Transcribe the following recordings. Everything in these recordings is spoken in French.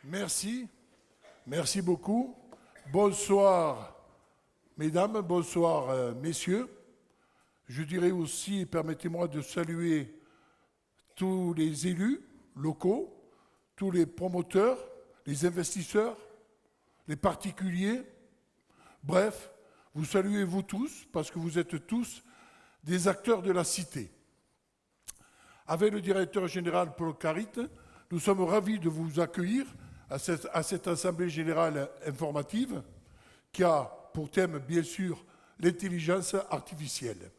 Merci. Merci beaucoup. Bonsoir, mesdames, bonsoir, messieurs. Je dirais aussi, permettez-moi de saluer tous les élus locaux, tous les promoteurs, les investisseurs, les particuliers. Bref, vous saluez vous tous parce que vous êtes tous des acteurs de la cité. Avec le directeur général Paul Carit, nous sommes ravis de vous accueillir à cette assemblée générale informative qui a pour thème, bien sûr, l'intelligence artificielle.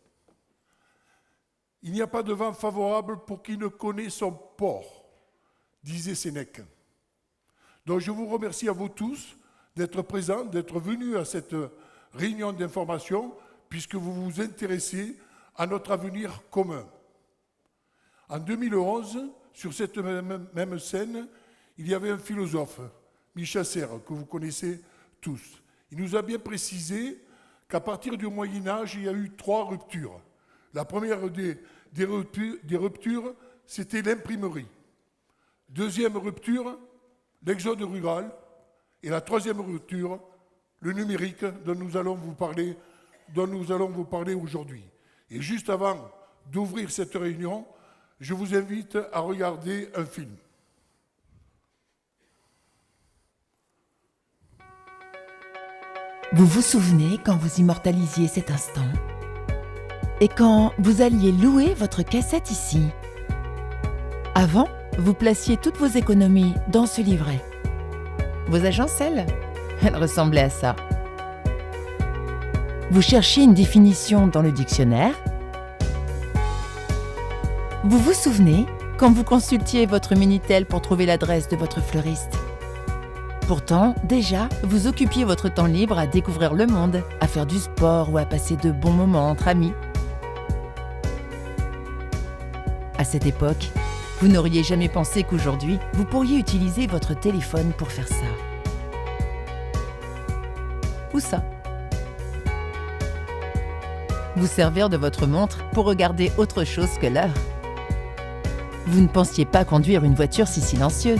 Il n'y a pas de vent favorable pour qui ne connaît son port, disait Sénèque. Donc je vous remercie à vous tous d'être présents, d'être venus à cette réunion d'information, puisque vous vous intéressez à notre avenir commun. En 2011, sur cette même scène, il y avait un philosophe, Michel Serres, que vous connaissez tous. Il nous a bien précisé qu'à partir du Moyen-Âge, il y a eu 3 ruptures. La première des ruptures, c'était l'imprimerie. Deuxième rupture, l'exode rural. Et la troisième rupture, le numérique dont nous allons vous parler aujourd'hui. Et juste avant d'ouvrir cette réunion, je vous invite à regarder un film. Vous vous souvenez quand vous immortalisiez cet instant? Et quand vous alliez louer votre cassette ici? Avant, vous placiez toutes vos économies dans ce livret. Vos agencelles, elles ressemblaient à ça. Vous cherchiez une définition dans le dictionnaire. Vous vous souvenez quand vous consultiez votre Minitel pour trouver l'adresse de votre fleuriste? Pourtant, déjà, vous occupiez votre temps libre à découvrir le monde, à faire du sport ou à passer de bons moments entre amis. À cette époque, vous n'auriez jamais pensé qu'aujourd'hui, vous pourriez utiliser votre téléphone pour faire ça. Ou ça. Vous servir de votre montre pour regarder autre chose que l'heure. Vous ne pensiez pas conduire une voiture si silencieuse.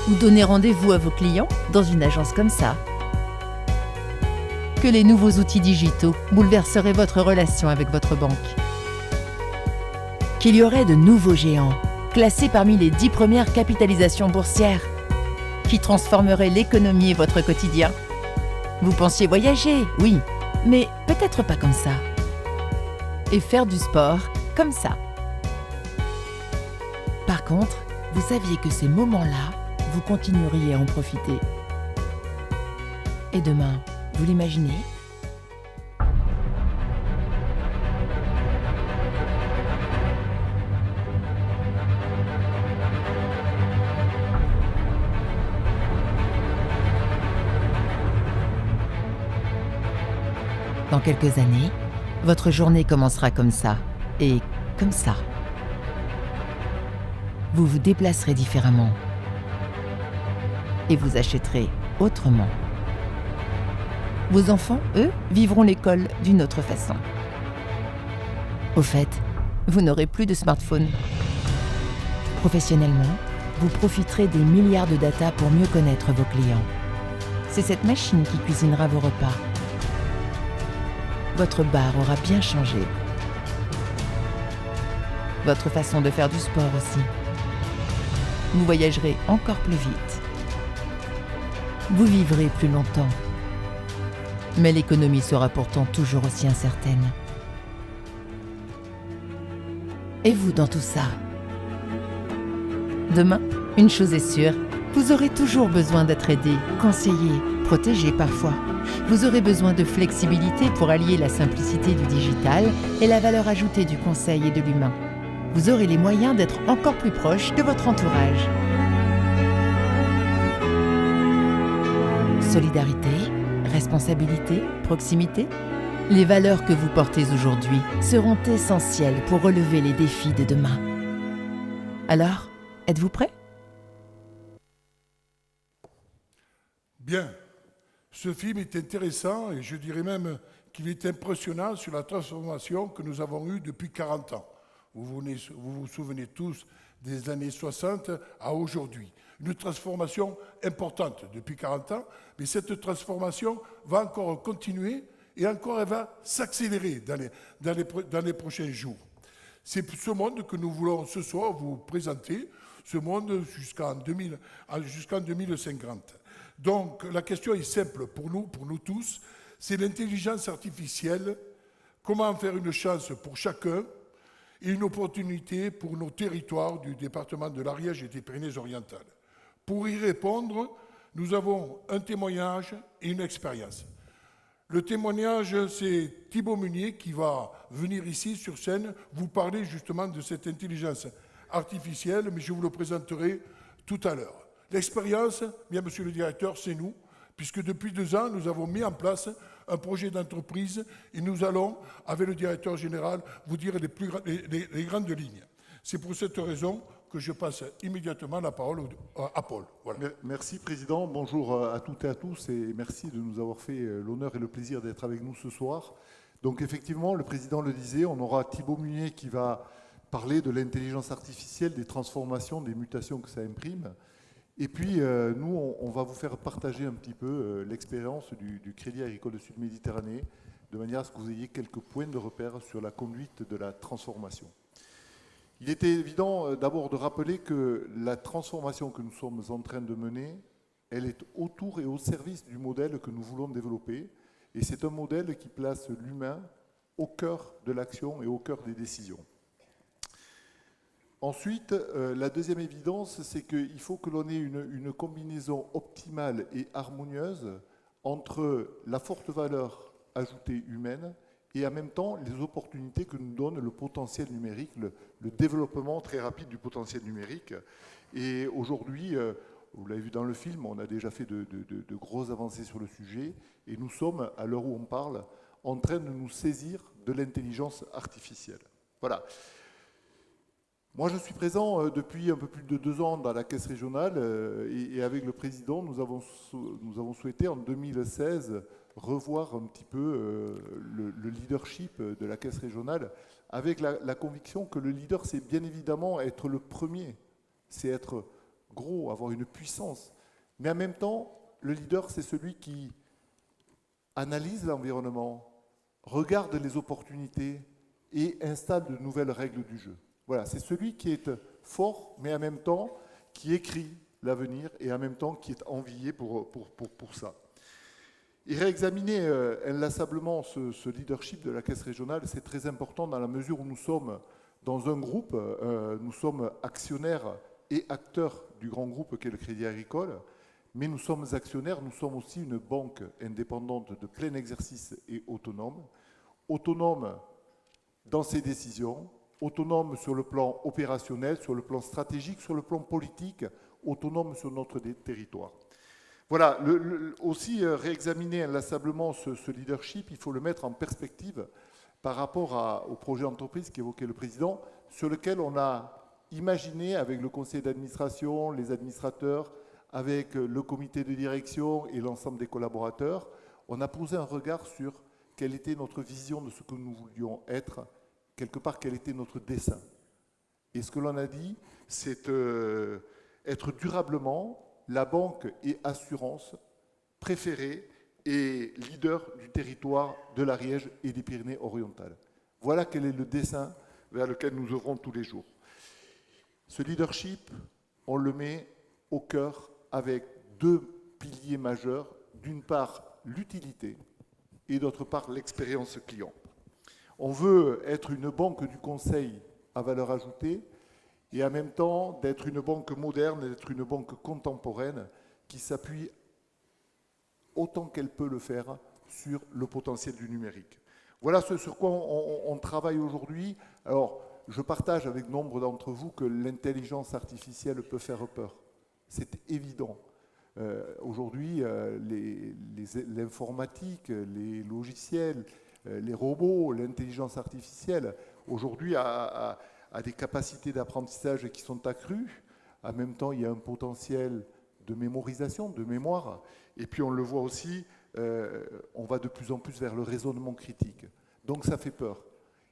Ou donner rendez-vous à vos clients dans une agence comme ça. Que les nouveaux outils digitaux bouleverseraient votre relation avec votre banque. Qu'il y aurait de nouveaux géants, classés parmi les 10 premières capitalisations boursières, qui transformeraient l'économie et votre quotidien. Vous pensiez voyager, oui, mais peut-être pas comme ça. Et faire du sport comme ça. Par contre, vous saviez que ces moments-là, vous continueriez à en profiter. Et demain, vous l'imaginez ? Dans quelques années, votre journée commencera comme ça, et comme ça. Vous vous déplacerez différemment. Et vous achèterez autrement. Vos enfants, eux, vivront l'école d'une autre façon. Au fait, vous n'aurez plus de smartphone. Professionnellement, vous profiterez des milliards de data pour mieux connaître vos clients. C'est cette machine qui cuisinera vos repas. Votre bar aura bien changé. Votre façon de faire du sport aussi. Vous voyagerez encore plus vite. Vous vivrez plus longtemps. Mais l'économie sera pourtant toujours aussi incertaine. Et vous dans tout ça? Demain, une chose est sûre, vous aurez toujours besoin d'être aidé, conseillé, protégé parfois. Vous aurez besoin de flexibilité pour allier la simplicité du digital et la valeur ajoutée du conseil et de l'humain. Vous aurez les moyens d'être encore plus proche de votre entourage. Solidarité, responsabilité, proximité, les valeurs que vous portez aujourd'hui seront essentielles pour relever les défis de demain. Alors, êtes-vous prêts ? Bien. Ce film est intéressant et je dirais même qu'il est impressionnant sur la transformation que nous avons eue depuis 40 ans. Vous vous souvenez tous des années 60 à aujourd'hui. Une transformation importante depuis 40 ans, mais cette transformation va encore continuer et encore elle va s'accélérer dans les prochains jours. C'est ce monde que nous voulons ce soir vous présenter, ce monde jusqu'en 2050. Donc la question est simple pour nous tous, c'est l'intelligence artificielle, comment en faire une chance pour chacun et une opportunité pour nos territoires du département de l'Ariège et des Pyrénées-Orientales. Pour y répondre, nous avons un témoignage et une expérience. Le témoignage, c'est Thibaut Meunier qui va venir ici sur scène vous parler justement de cette intelligence artificielle, mais je vous le présenterai tout à l'heure. L'expérience, bien monsieur le directeur, c'est nous, puisque depuis 2 ans, nous avons mis en place un projet d'entreprise et nous allons, avec le directeur général, vous dire les grandes lignes. C'est pour cette raison que je passe immédiatement la parole à Paul. Voilà. Merci Président, bonjour à toutes et à tous et merci de nous avoir fait l'honneur et le plaisir d'être avec nous ce soir. Donc effectivement, le Président le disait, on aura Thibaut Meunier qui va parler de l'intelligence artificielle, des transformations, des mutations que ça imprime. Et puis nous, on va vous faire partager un petit peu l'expérience du Crédit Agricole Sud Méditerranée, de manière à ce que vous ayez quelques points de repère sur la conduite de la transformation. Il était évident d'abord de rappeler que la transformation que nous sommes en train de mener, elle est autour et au service du modèle que nous voulons développer. Et c'est un modèle qui place l'humain au cœur de l'action et au cœur des décisions. Ensuite, la deuxième évidence, c'est qu'il faut que l'on ait une combinaison optimale et harmonieuse entre la forte valeur ajoutée humaine et en même temps les opportunités que nous donne le potentiel numérique, le développement très rapide du potentiel numérique. Et aujourd'hui, vous l'avez vu dans le film, on a déjà fait de grosses avancées sur le sujet et nous sommes, à l'heure où on parle, en train de nous saisir de l'intelligence artificielle. Voilà. Moi, je suis présent depuis un peu plus de 2 ans dans la Caisse régionale et avec le Président, nous avons souhaité en 2016 revoir un petit peu le leadership de la Caisse régionale avec la conviction que le leader, c'est bien évidemment être le premier, c'est être gros, avoir une puissance. Mais en même temps, le leader, c'est celui qui analyse l'environnement, regarde les opportunités et installe de nouvelles règles du jeu. Voilà, c'est celui qui est fort, mais en même temps qui écrit l'avenir et en même temps qui est envié pour ça. Et réexaminer inlassablement ce leadership de la Caisse régionale, c'est très important dans la mesure où nous sommes dans un groupe, nous sommes actionnaires et acteurs du grand groupe qu'est le Crédit Agricole, mais nous sommes actionnaires, nous sommes aussi une banque indépendante de plein exercice et autonome dans ses décisions, autonome sur le plan opérationnel, sur le plan stratégique, sur le plan politique, autonome sur notre territoire. Voilà, aussi réexaminer inlassablement ce leadership, il faut le mettre en perspective par rapport au projet d'entreprise qu'évoquait le Président, sur lequel on a imaginé avec le conseil d'administration, les administrateurs, avec le comité de direction et l'ensemble des collaborateurs, on a posé un regard sur quelle était notre vision de ce que nous voulions être, quelque part quel était notre dessein. Et ce que l'on a dit, c'est être durablement la banque et assurance préférée et leader du territoire de l'Ariège et des Pyrénées-Orientales. Voilà quel est le dessein vers lequel nous œuvrons tous les jours. Ce leadership, on le met au cœur avec 2 piliers majeurs. D'une part, l'utilité et d'autre part, l'expérience client. On veut être une banque du conseil à valeur ajoutée et en même temps d'être une banque moderne, d'être une banque contemporaine qui s'appuie autant qu'elle peut le faire sur le potentiel du numérique. Voilà ce sur quoi on travaille aujourd'hui. Alors, je partage avec nombre d'entre vous que l'intelligence artificielle peut faire peur. C'est évident. Aujourd'hui, l'informatique, les logiciels, les robots, l'intelligence artificielle, aujourd'hui a des capacités d'apprentissage qui sont accrues. En même temps, il y a un potentiel de mémorisation, de mémoire. Et puis on le voit aussi, on va de plus en plus vers le raisonnement critique. Donc ça fait peur.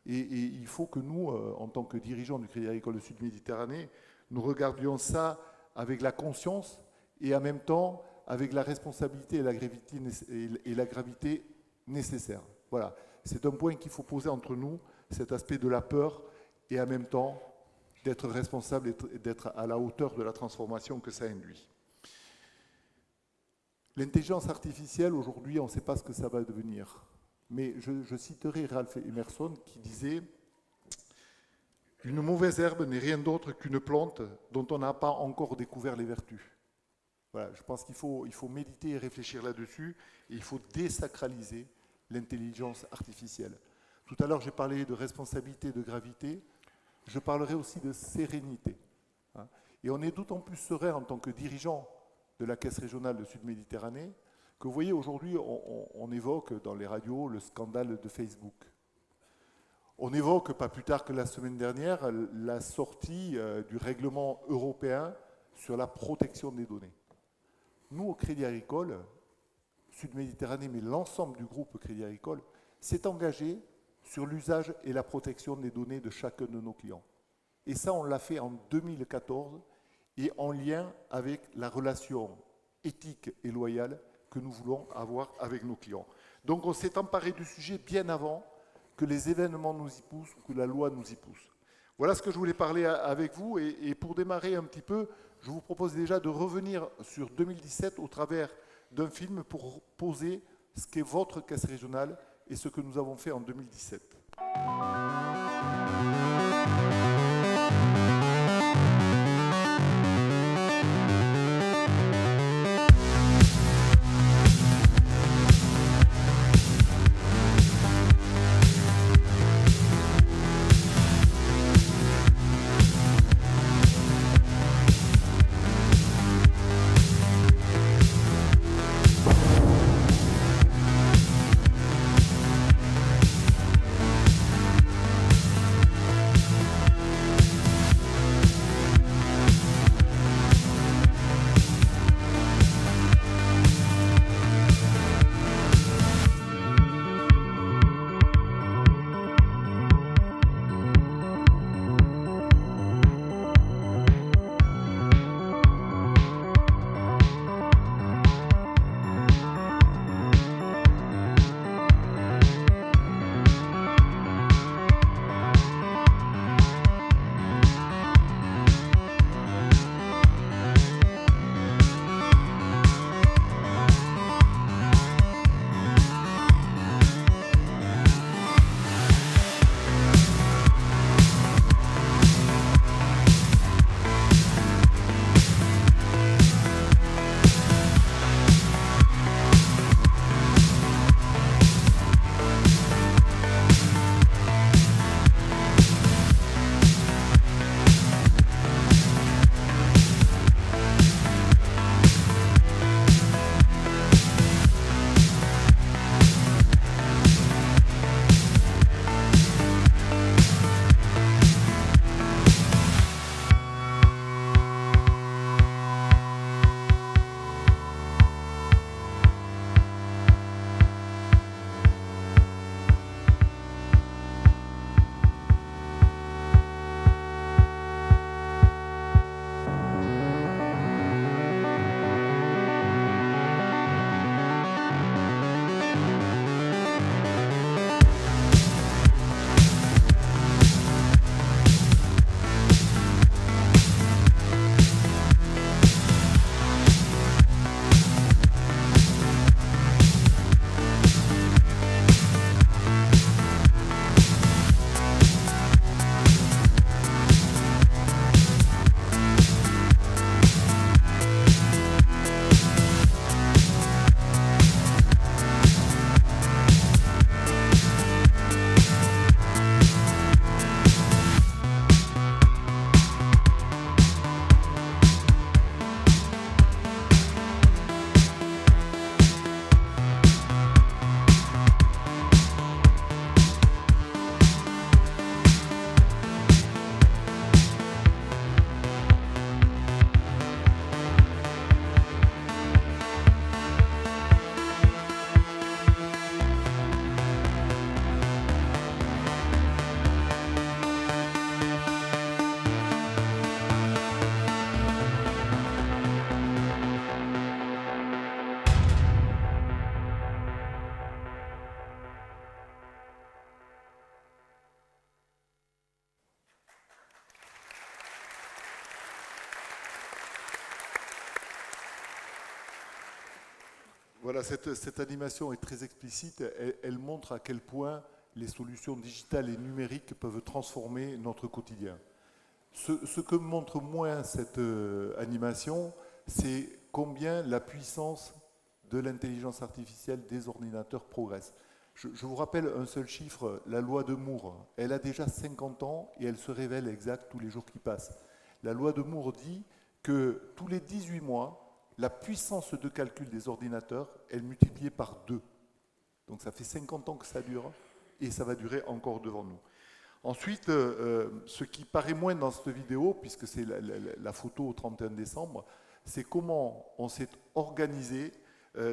Et il faut que nous, en tant que dirigeants du Crédit Agricole Sud Méditerranée, nous regardions ça avec la conscience et en même temps avec la responsabilité et la gravité nécessaires. Voilà, c'est un point qu'il faut poser entre nous, cet aspect de la peur et en même temps d'être responsable et d'être à la hauteur de la transformation que ça induit. L'intelligence artificielle, aujourd'hui, on ne sait pas ce que ça va devenir. Mais je citerai Ralph Emerson qui disait « Une mauvaise herbe n'est rien d'autre qu'une plante dont on n'a pas encore découvert les vertus. » Voilà, je pense qu'il faut méditer et réfléchir là-dessus, et il faut désacraliser l'intelligence artificielle. Tout à l'heure, j'ai parlé de responsabilité, de gravité. Je parlerai aussi de sérénité. Et on est d'autant plus serein en tant que dirigeant de la Caisse régionale de Sud-Méditerranée que vous voyez, aujourd'hui, on évoque dans les radios le scandale de Facebook. On évoque, pas plus tard que la semaine dernière, la sortie du règlement européen sur la protection des données. Nous, au Crédit Agricole, Sud-Méditerranée, mais l'ensemble du groupe Crédit Agricole, s'est engagé sur l'usage et la protection des données de chacun de nos clients. Et ça, on l'a fait en 2014 et en lien avec la relation éthique et loyale que nous voulons avoir avec nos clients. Donc on s'est emparé du sujet bien avant que les événements nous y poussent ou que la loi nous y pousse. Voilà ce que je voulais parler avec vous. Et pour démarrer un petit peu, je vous propose déjà de revenir sur 2017 au travers d'un film pour poser ce qu'est votre caisse régionale et ce que nous avons fait en 2017. Voilà, cette animation est très explicite. Elle montre à quel point les solutions digitales et numériques peuvent transformer notre quotidien. Ce que montre moins cette animation, c'est combien la puissance de l'intelligence artificielle des ordinateurs progresse. Je vous rappelle un seul chiffre, la loi de Moore. Elle a déjà 50 ans et elle se révèle exacte tous les jours qui passent. La loi de Moore dit que tous les 18 mois, la puissance de calcul des ordinateurs est multipliée par 2. Donc ça fait 50 ans que ça dure et ça va durer encore devant nous. Ensuite, ce qui paraît moins dans cette vidéo, puisque c'est la photo au 31 décembre, c'est comment on s'est organisé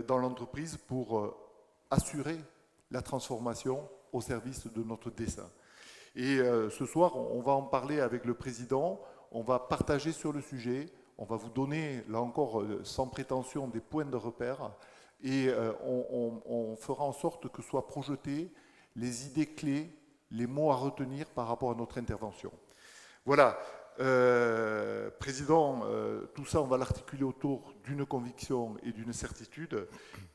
dans l'entreprise pour assurer la transformation au service de notre dessein. Et ce soir, on va en parler avec le président, on va partager sur le sujet, on va vous donner, là encore, sans prétention, des points de repère, et on fera en sorte que soient projetées les idées clés, les mots à retenir par rapport à notre intervention. Voilà. Président, tout ça, on va l'articuler autour d'une conviction et d'une certitude,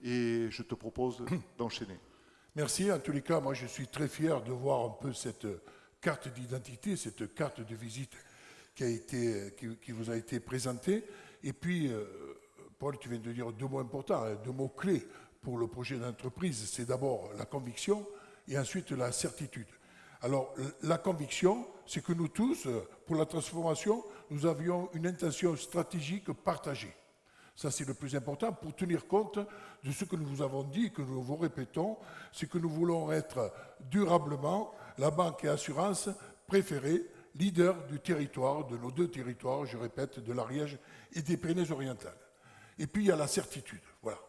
et je te propose d'enchaîner. Merci. En tous les cas, moi, je suis très fier de voir un peu cette carte d'identité, cette carte de visite qui vous a été présentée. Et puis, Paul, tu viens de dire deux mots importants, deux mots clés pour le projet d'entreprise. C'est d'abord la conviction et ensuite la certitude. Alors, la conviction, c'est que nous tous, pour la transformation, nous avions une intention stratégique partagée. Ça, c'est le plus important pour tenir compte de ce que nous vous avons dit, que nous vous répétons, c'est que nous voulons être durablement la banque et assurance préférée, leader du territoire, de nos deux territoires, je répète, de l'Ariège et des Pyrénées-Orientales. Et puis, il y a la certitude. Voilà.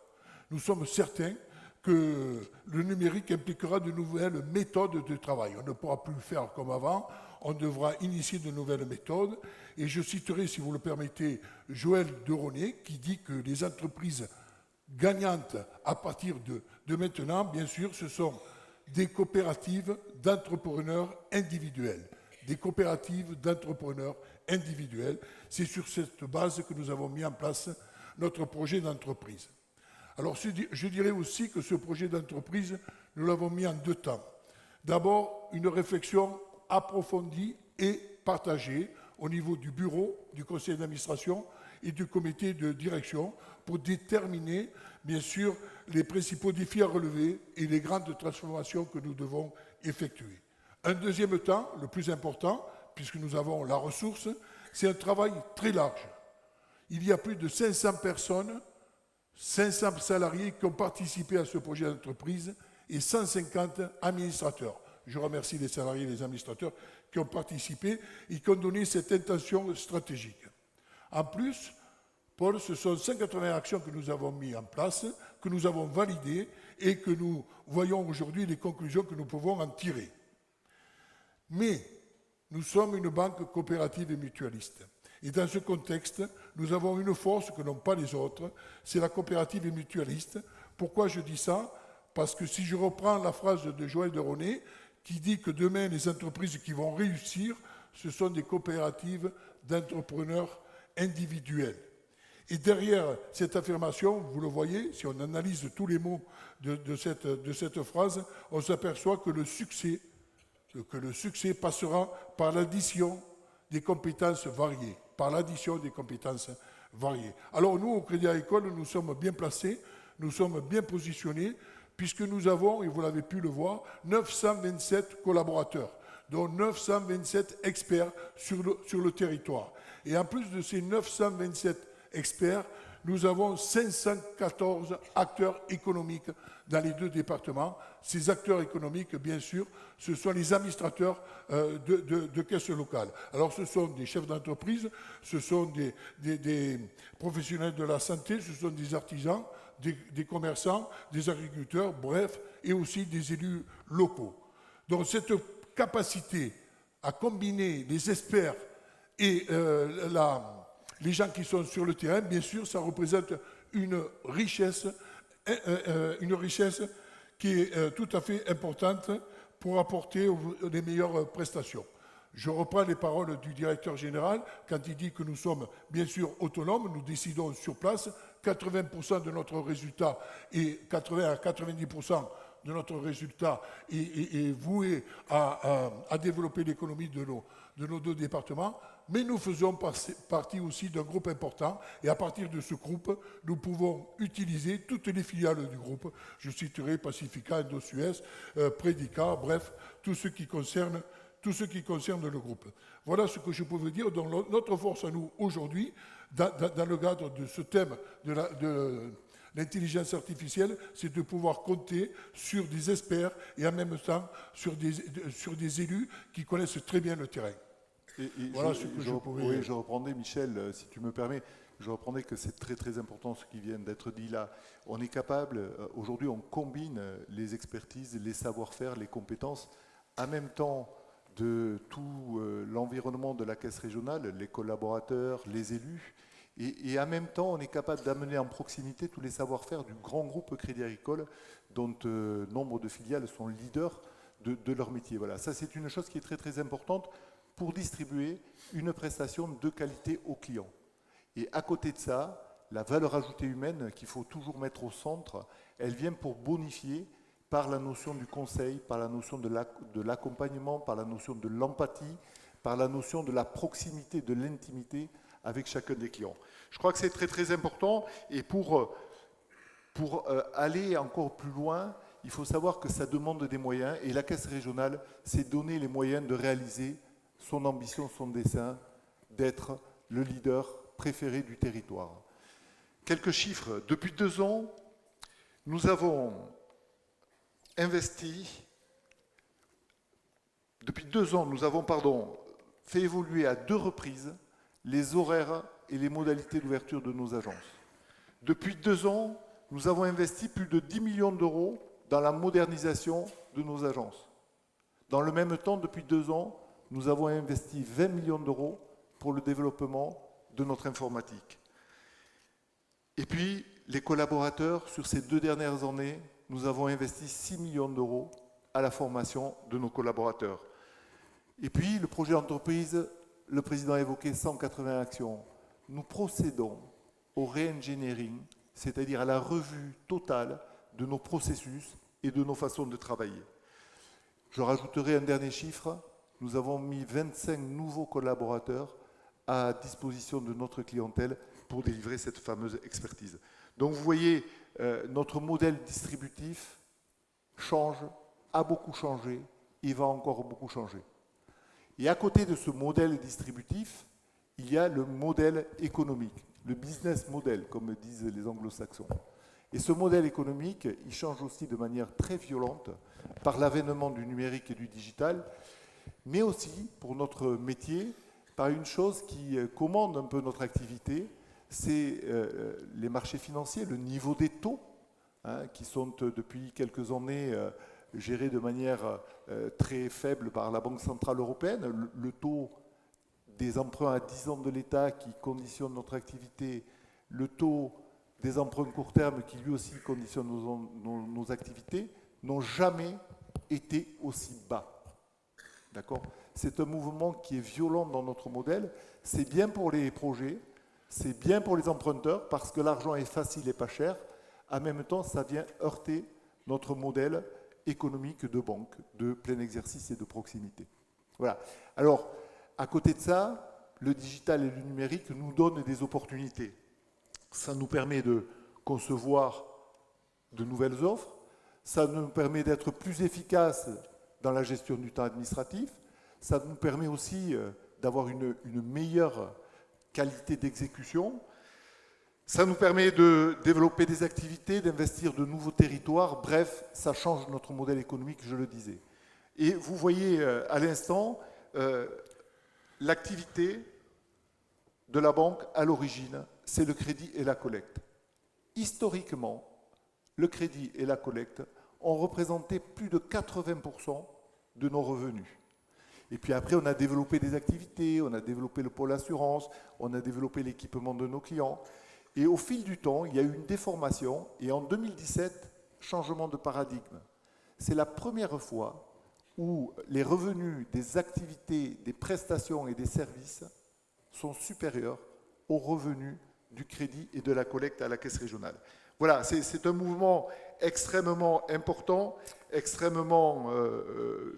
Nous sommes certains que le numérique impliquera de nouvelles méthodes de travail. On ne pourra plus faire comme avant, on devra initier de nouvelles méthodes. Et je citerai, si vous le permettez, Joël Deronnet, qui dit que les entreprises gagnantes à partir de maintenant, bien sûr, ce sont des coopératives d'entrepreneurs individuels. Des coopératives d'entrepreneurs individuels. C'est sur cette base que nous avons mis en place notre projet d'entreprise. Alors, je dirais aussi que ce projet d'entreprise, nous l'avons mis en deux temps. D'abord, une réflexion approfondie et partagée au niveau du bureau, du conseil d'administration et du comité de direction pour déterminer, bien sûr, les principaux défis à relever et les grandes transformations que nous devons effectuer. Un deuxième temps, le plus important, puisque nous avons la ressource, c'est un travail très large. Il y a plus de 500 personnes, 500 salariés qui ont participé à ce projet d'entreprise et 150 administrateurs. Je remercie les salariés et les administrateurs qui ont participé et qui ont donné cette intention stratégique. En plus, Paul, ce sont 180 actions que nous avons mises en place, que nous avons validées et que nous voyons aujourd'hui les conclusions que nous pouvons en tirer. Mais nous sommes une banque coopérative et mutualiste. Et dans ce contexte, nous avons une force que n'ont pas les autres, c'est la coopérative et mutualiste. Pourquoi je dis ça? Parce que si je reprends la phrase de Joël Deronnet, qui dit que demain, les entreprises qui vont réussir, ce sont des coopératives d'entrepreneurs individuels. Et derrière cette affirmation, vous le voyez, si on analyse tous les mots de cette phrase, on s'aperçoit que le succès passera par l'addition des compétences variées. Par l'addition des compétences variées. Alors nous, au Crédit Agricole, nous sommes bien placés, nous sommes bien positionnés, puisque nous avons, et vous l'avez pu le voir, 927 collaborateurs, dont 927 experts sur le territoire. Et en plus de ces 927 experts, nous avons 514 acteurs économiques dans les deux départements. Ces acteurs économiques, bien sûr, ce sont les administrateurs de caisses locales. Alors, ce sont des chefs d'entreprise, ce sont des professionnels de la santé, ce sont des artisans, des commerçants, des agriculteurs, bref, et aussi des élus locaux. Donc, cette capacité à combiner les experts et les gens qui sont sur le terrain, bien sûr, ça représente une richesse qui est tout à fait importante pour apporter les meilleures prestations. Je reprends les paroles du directeur général quand il dit que nous sommes bien sûr autonomes, nous décidons sur place 80% de notre résultat et 80 à 90% de notre résultat est voué à développer l'économie de nos deux départements, mais nous faisons partie aussi d'un groupe important et à partir de ce groupe, nous pouvons utiliser toutes les filiales du groupe. Je citerai Pacifica, Indo-Suez, Predica, bref, tout ce qui concerne le groupe. Voilà ce que je peux vous dire. Donc notre force à nous aujourd'hui, dans le cadre de ce thème de l'intelligence artificielle, c'est de pouvoir compter sur des experts et en même temps sur des élus qui connaissent très bien le terrain. Voilà ce que je pouvais dire. Oui, je reprendrai, Michel, si tu me permets, je reprendrai que c'est très très important ce qui vient d'être dit là. On est capable, aujourd'hui on combine les expertises, les savoir-faire, les compétences, en même temps de tout l'environnement de la caisse régionale, les collaborateurs, les élus, et en même temps on est capable d'amener en proximité tous les savoir-faire du grand groupe Crédit Agricole, dont nombre de filiales sont leaders de leur métier. Voilà, ça c'est une chose qui est très très importante pour distribuer une prestation de qualité aux clients. Et à côté de ça, la valeur ajoutée humaine qu'il faut toujours mettre au centre, elle vient pour bonifier par la notion du conseil, par la notion de l'accompagnement, par la notion de l'empathie, par la notion de la proximité, de l'intimité avec chacun des clients. Je crois que c'est très très important et pour aller encore plus loin, il faut savoir que ça demande des moyens et la caisse régionale s'est donné les moyens de réaliser son ambition, son dessein d'être le leader préféré du territoire. Quelques chiffres. Depuis 2 ans, nous avons fait évoluer à 2 reprises les horaires et les modalités d'ouverture de nos agences. Depuis 2 ans, nous avons investi plus de 10 millions d'euros dans la modernisation de nos agences. Dans le même temps, depuis 2 ans, nous avons investi 20 millions d'euros pour le développement de notre informatique. Et puis, les collaborateurs, sur ces 2 dernières années, nous avons investi 6 millions d'euros à la formation de nos collaborateurs. Et puis, le projet d'entreprise, le président a évoqué 180 actions. Nous procédons au re-engineering, c'est-à-dire à la revue totale de nos processus et de nos façons de travailler. Je rajouterai un dernier chiffre. Nous avons mis 25 nouveaux collaborateurs à disposition de notre clientèle pour délivrer cette fameuse expertise. Donc vous voyez, notre modèle distributif change, a beaucoup changé, et va encore beaucoup changer. Et à côté de ce modèle distributif, il y a le modèle économique, le business model, comme disent les anglo-saxons. Et ce modèle économique, il change aussi de manière très violente par l'avènement du numérique et du digital, mais aussi, pour notre métier, par une chose qui commande un peu notre activité, c'est les marchés financiers, le niveau des taux, qui sont depuis quelques années gérés de manière très faible par la Banque Centrale Européenne. Le taux des emprunts à 10 ans de l'État qui conditionne notre activité, le taux des emprunts court terme qui lui aussi conditionne nos activités, n'ont jamais été aussi bas. D'accord ? C'est un mouvement qui est violent dans notre modèle. C'est bien pour les projets, c'est bien pour les emprunteurs parce que l'argent est facile et pas cher. En même temps, ça vient heurter notre modèle économique de banque, de plein exercice et de proximité. Voilà. Alors, à côté de ça, le digital et le numérique nous donnent des opportunités. Ça nous permet de concevoir de nouvelles offres, ça nous permet d'être plus efficaces dans la gestion du temps administratif, ça nous permet aussi d'avoir une meilleure qualité d'exécution, ça nous permet de développer des activités, d'investir de nouveaux territoires, bref, ça change notre modèle économique, je le disais. Et vous voyez à l'instant, l'activité de la banque à l'origine, c'est le crédit et la collecte. Historiquement, le crédit et la collecte ont représenté plus de 80% de nos revenus. Et puis après, on a développé des activités, on a développé le pôle assurance, on a développé l'équipement de nos clients. Et au fil du temps, il y a eu une déformation. Et en 2017, changement de paradigme. C'est la première fois où les revenus des activités, des prestations et des services sont supérieurs aux revenus du crédit et de la collecte à la caisse régionale. Voilà, c'est un mouvement extrêmement important, extrêmement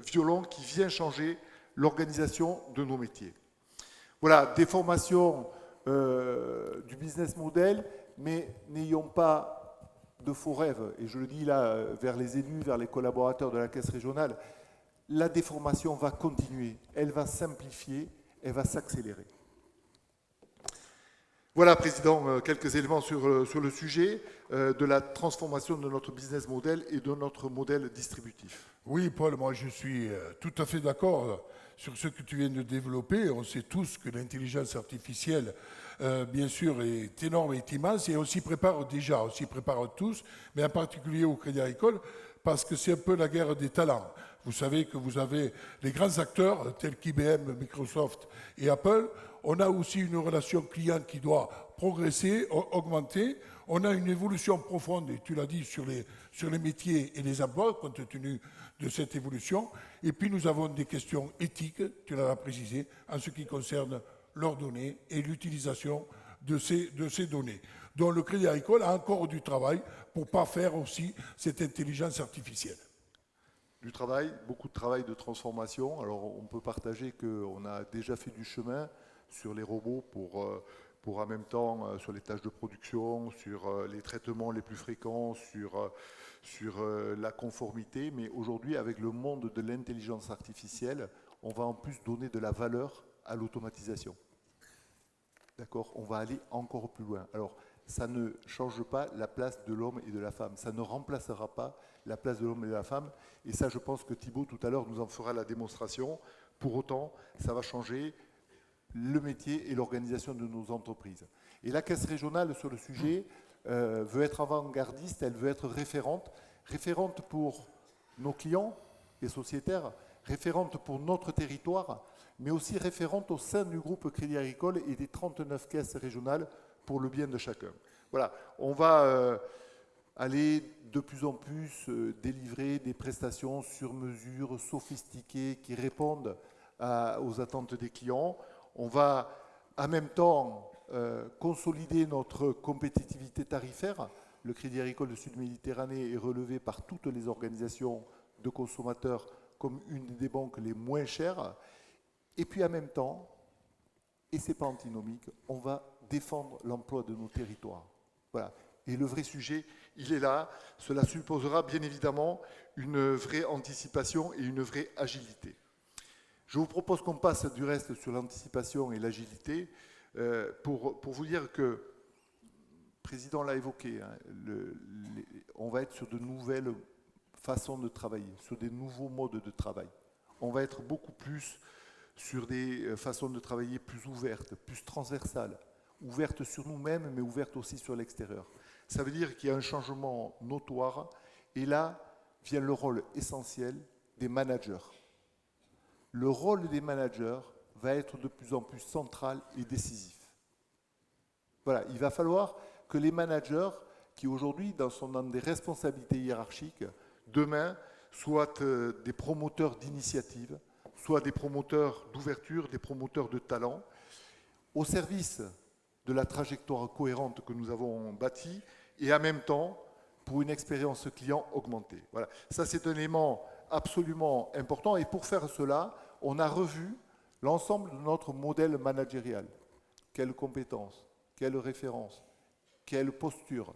violent qui vient changer l'organisation de nos métiers. Voilà, déformation du business model, mais n'ayons pas de faux rêves. Et je le dis là vers les élus, vers les collaborateurs de la caisse régionale, la déformation va continuer, elle va simplifier, elle va s'accélérer. Voilà, Président, quelques éléments sur le sujet de la transformation de notre business model et de notre modèle distributif. Oui, Paul, moi je suis tout à fait d'accord sur ce que tu viens de développer. On sait tous que l'intelligence artificielle, bien sûr, est énorme et immense et on s'y prépare déjà, on s'y prépare tous, mais en particulier au Crédit Agricole, parce que c'est un peu la guerre des talents. Vous savez que vous avez les grands acteurs tels qu'IBM, Microsoft et Apple. On a aussi une relation client qui doit progresser, augmenter. On a une évolution profonde, et tu l'as dit, sur les métiers et les emplois, compte tenu de cette évolution. Et puis nous avons des questions éthiques, tu l'as précisé, en ce qui concerne leurs données et l'utilisation de ces données. Donc le Crédit Agricole a encore du travail pour ne pas faire aussi cette intelligence artificielle. Du travail, beaucoup de travail de transformation. Alors on peut partager qu'on a déjà fait du chemin sur les robots pour en même temps sur les tâches de production, sur les traitements les plus fréquents, sur la conformité. Mais aujourd'hui, avec le monde de l'intelligence artificielle, on va en plus donner de la valeur à l'automatisation. D'accord ? On va aller encore plus loin. Alors, ça ne change pas la place de l'homme et de la femme. Ça ne remplacera pas la place de l'homme et de la femme. Et ça, je pense que Thibaut, tout à l'heure, nous en fera la démonstration. Pour autant, ça va changer le métier et l'organisation de nos entreprises. Et la Caisse régionale, sur le sujet, veut être avant-gardiste, elle veut être référente. Référente pour nos clients et sociétaires, référente pour notre territoire, mais aussi référente au sein du groupe Crédit Agricole et des 39 caisses régionales pour le bien de chacun. Voilà, on va aller de plus en plus délivrer des prestations sur mesure, sophistiquées, qui répondent aux attentes des clients. On va en même temps consolider notre compétitivité tarifaire. Le Crédit Agricole de Sud-Méditerranée est relevé par toutes les organisations de consommateurs comme une des banques les moins chères. Et puis en même temps, et ce n'est pas antinomique, on va défendre l'emploi de nos territoires. Voilà. Et le vrai sujet, il est là. Cela supposera bien évidemment une vraie anticipation et une vraie agilité. Je vous propose qu'on passe du reste sur l'anticipation et l'agilité pour vous dire que, le Président l'a évoqué, hein, on va être sur de nouvelles façons de travailler, sur des nouveaux modes de travail. On va être beaucoup plus sur des façons de travailler plus ouvertes, plus transversales, ouvertes sur nous-mêmes, mais ouvertes aussi sur l'extérieur. Ça veut dire qu'il y a un changement notoire, et là vient le rôle essentiel des managers. Le rôle des managers va être de plus en plus central et décisif. Voilà, il va falloir que les managers, qui aujourd'hui sont dans des responsabilités hiérarchiques, demain soient des promoteurs d'initiatives, soit des promoteurs d'ouverture, des promoteurs de talent, au service de la trajectoire cohérente que nous avons bâtie et en même temps pour une expérience client augmentée. Voilà. Ça, c'est un élément absolument important et pour faire cela, on a revu l'ensemble de notre modèle managérial. Quelles compétences, quelles références, quelle posture,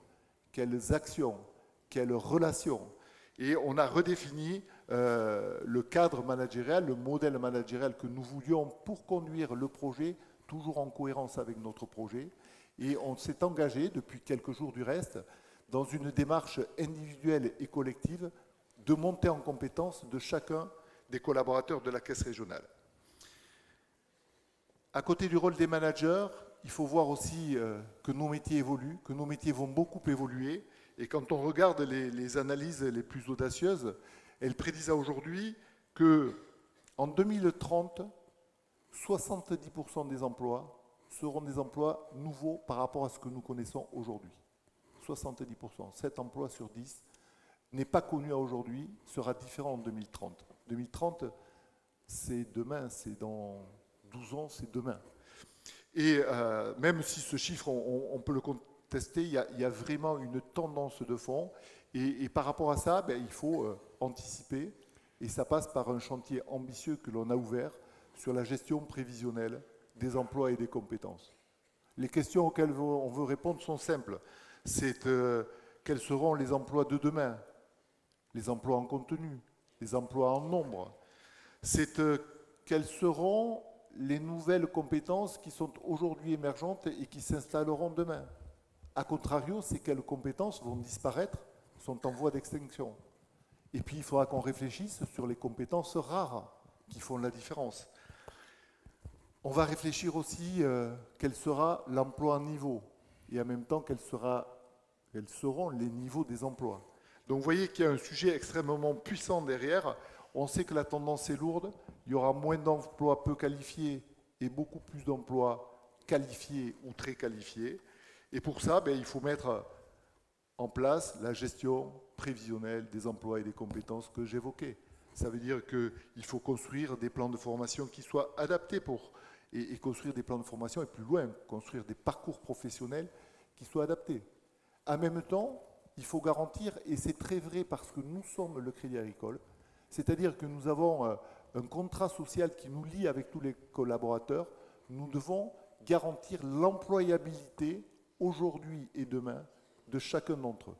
quelles actions, quelles relations. Et on a redéfini le cadre managérial, le modèle managérial que nous voulions pour conduire le projet, toujours en cohérence avec notre projet. Et on s'est engagé, depuis quelques jours du reste, dans une démarche individuelle et collective de monter en compétence de chacun des collaborateurs de la Caisse régionale. À côté du rôle des managers, il faut voir aussi que nos métiers évoluent, que nos métiers vont beaucoup évoluer. Et quand on regarde les analyses les plus audacieuses, elles prédisent aujourd'hui qu'en 2030, 70% des emplois seront des emplois nouveaux par rapport à ce que nous connaissons aujourd'hui. 70%, 7 emplois sur 10 n'est pas connu à aujourd'hui, sera différent en 2030. 2030, c'est demain, c'est dans 12 ans, c'est demain. Et même si ce chiffre, on peut le contester, il y a vraiment une tendance de fond. Et par rapport à ça, ben, il faut anticiper. Et ça passe par un chantier ambitieux que l'on a ouvert sur la gestion prévisionnelle des emplois et des compétences. Les questions auxquelles on veut répondre sont simples. C'est quels seront les emplois de demain? Les emplois en contenu, les emplois en nombre. C'est quelles seront les nouvelles compétences qui sont aujourd'hui émergentes et qui s'installeront demain. A contrario, c'est quelles compétences vont disparaître, sont en voie d'extinction. Et puis, il faudra qu'on réfléchisse sur les compétences rares qui font la différence. On va réfléchir aussi quel sera l'emploi en niveau et en même temps quels seront les niveaux des emplois. Donc vous voyez qu'il y a un sujet extrêmement puissant derrière. On sait que la tendance est lourde, il y aura moins d'emplois peu qualifiés et beaucoup plus d'emplois qualifiés ou très qualifiés. Et pour ça, ben, il faut mettre en place la gestion prévisionnelle des emplois et des compétences que j'évoquais. Ça veut dire qu'il faut construire des plans de formation qui soient adaptés et construire des plans de formation et plus loin, construire des parcours professionnels qui soient adaptés. En même temps, il faut garantir, et c'est très vrai parce que nous sommes le Crédit Agricole, c'est-à-dire que nous avons un contrat social qui nous lie avec tous les collaborateurs, nous devons garantir l'employabilité aujourd'hui et demain de chacun d'entre eux.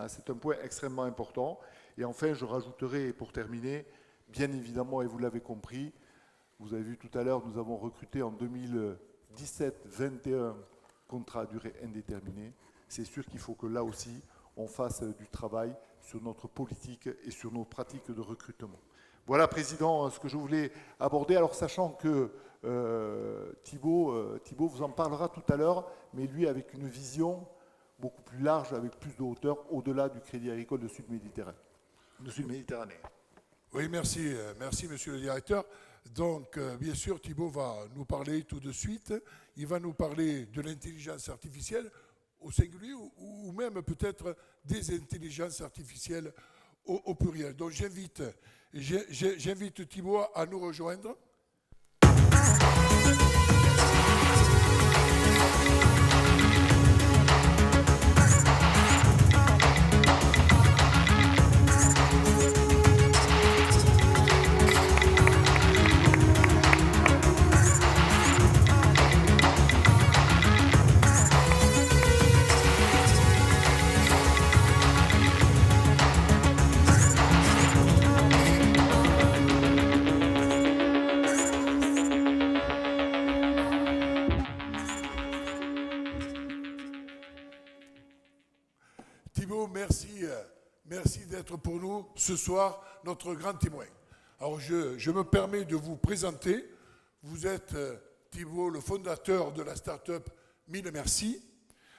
C'est un point extrêmement important. Et enfin, je rajouterai, pour terminer, bien évidemment, et vous l'avez compris, vous avez vu tout à l'heure, nous avons recruté en 2017 21 contrats à durée indéterminée. C'est sûr qu'il faut que là aussi, on fasse du travail sur notre politique et sur nos pratiques de recrutement. Voilà, Président, ce que je voulais aborder. Alors, sachant que Thibault vous en parlera tout à l'heure, mais lui avec une vision beaucoup plus large, avec plus de hauteur, au-delà du Crédit Agricole de Sud-Méditerranée. Oui, merci, Monsieur le Directeur. Donc, bien sûr, Thibault va nous parler tout de suite. Il va nous parler de l'intelligence artificielle au singulier ou même peut-être des intelligences artificielles au pluriel. Donc, j'invite Thibault à nous rejoindre. Thibault, merci d'être pour nous ce soir notre grand témoin. Alors je me permets de vous présenter. Vous êtes Thibault, le fondateur de la start-up 1000 Merci.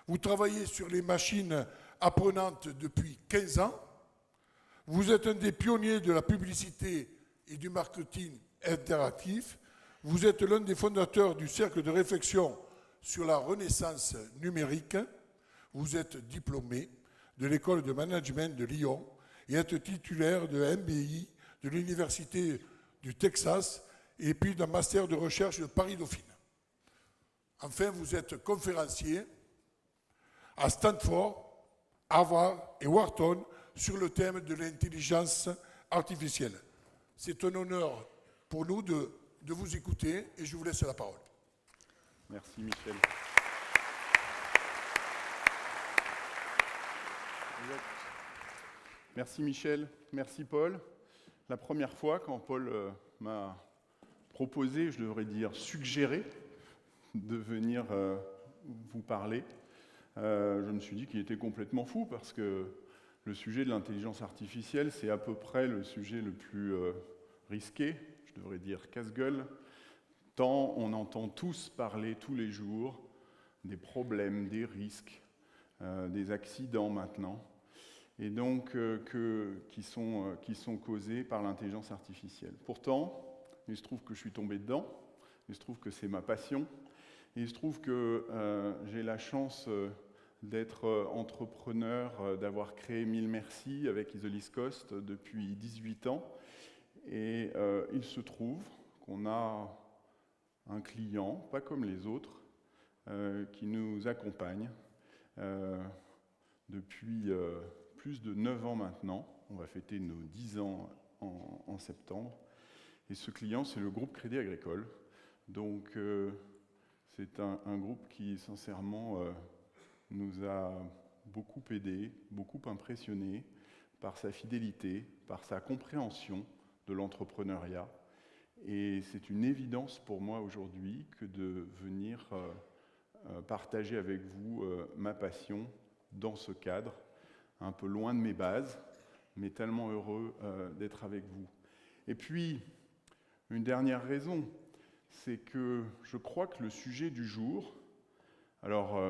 Vous travaillez sur les machines apprenantes depuis 15 ans. Vous êtes un des pionniers de la publicité et du marketing interactif. Vous êtes l'un des fondateurs du cercle de réflexion sur la renaissance numérique. Vous êtes diplômé de l'école de management de Lyon et êtes titulaire de MBI de l'Université du Texas et puis d'un master de recherche de Paris-Dauphine. Enfin, vous êtes conférencier à Stanford, Harvard et Wharton sur le thème de l'intelligence artificielle. C'est un honneur pour nous de vous écouter et je vous laisse la parole. Merci Michel. Merci Michel, merci Paul. La première fois, quand Paul m'a proposé, je devrais dire suggéré, de venir vous parler, je me suis dit qu'il était complètement fou parce que le sujet de l'intelligence artificielle, c'est à peu près le sujet le plus risqué, je devrais dire casse-gueule, tant on entend tous parler tous les jours des problèmes, des risques, des accidents maintenant, et donc qui sont causés par l'intelligence artificielle. Pourtant, il se trouve que je suis tombé dedans, il se trouve que c'est ma passion, et il se trouve que j'ai la chance d'être entrepreneur, d'avoir créé 1000 Merci avec Isolis Cost depuis 18 ans. Et il se trouve qu'on a un client, pas comme les autres, qui nous accompagne depuis plus de 9 ans maintenant. On va fêter nos 10 ans en septembre. Et ce client, c'est le groupe Crédit Agricole. Donc, c'est un groupe qui, sincèrement, nous a beaucoup aidés, beaucoup impressionnés par sa fidélité, par sa compréhension de l'entrepreneuriat. Et c'est une évidence pour moi aujourd'hui que de venir partager avec vous ma passion dans ce cadre, un peu loin de mes bases, mais tellement heureux d'être avec vous. Et puis, une dernière raison, c'est que je crois que le sujet du jour, alors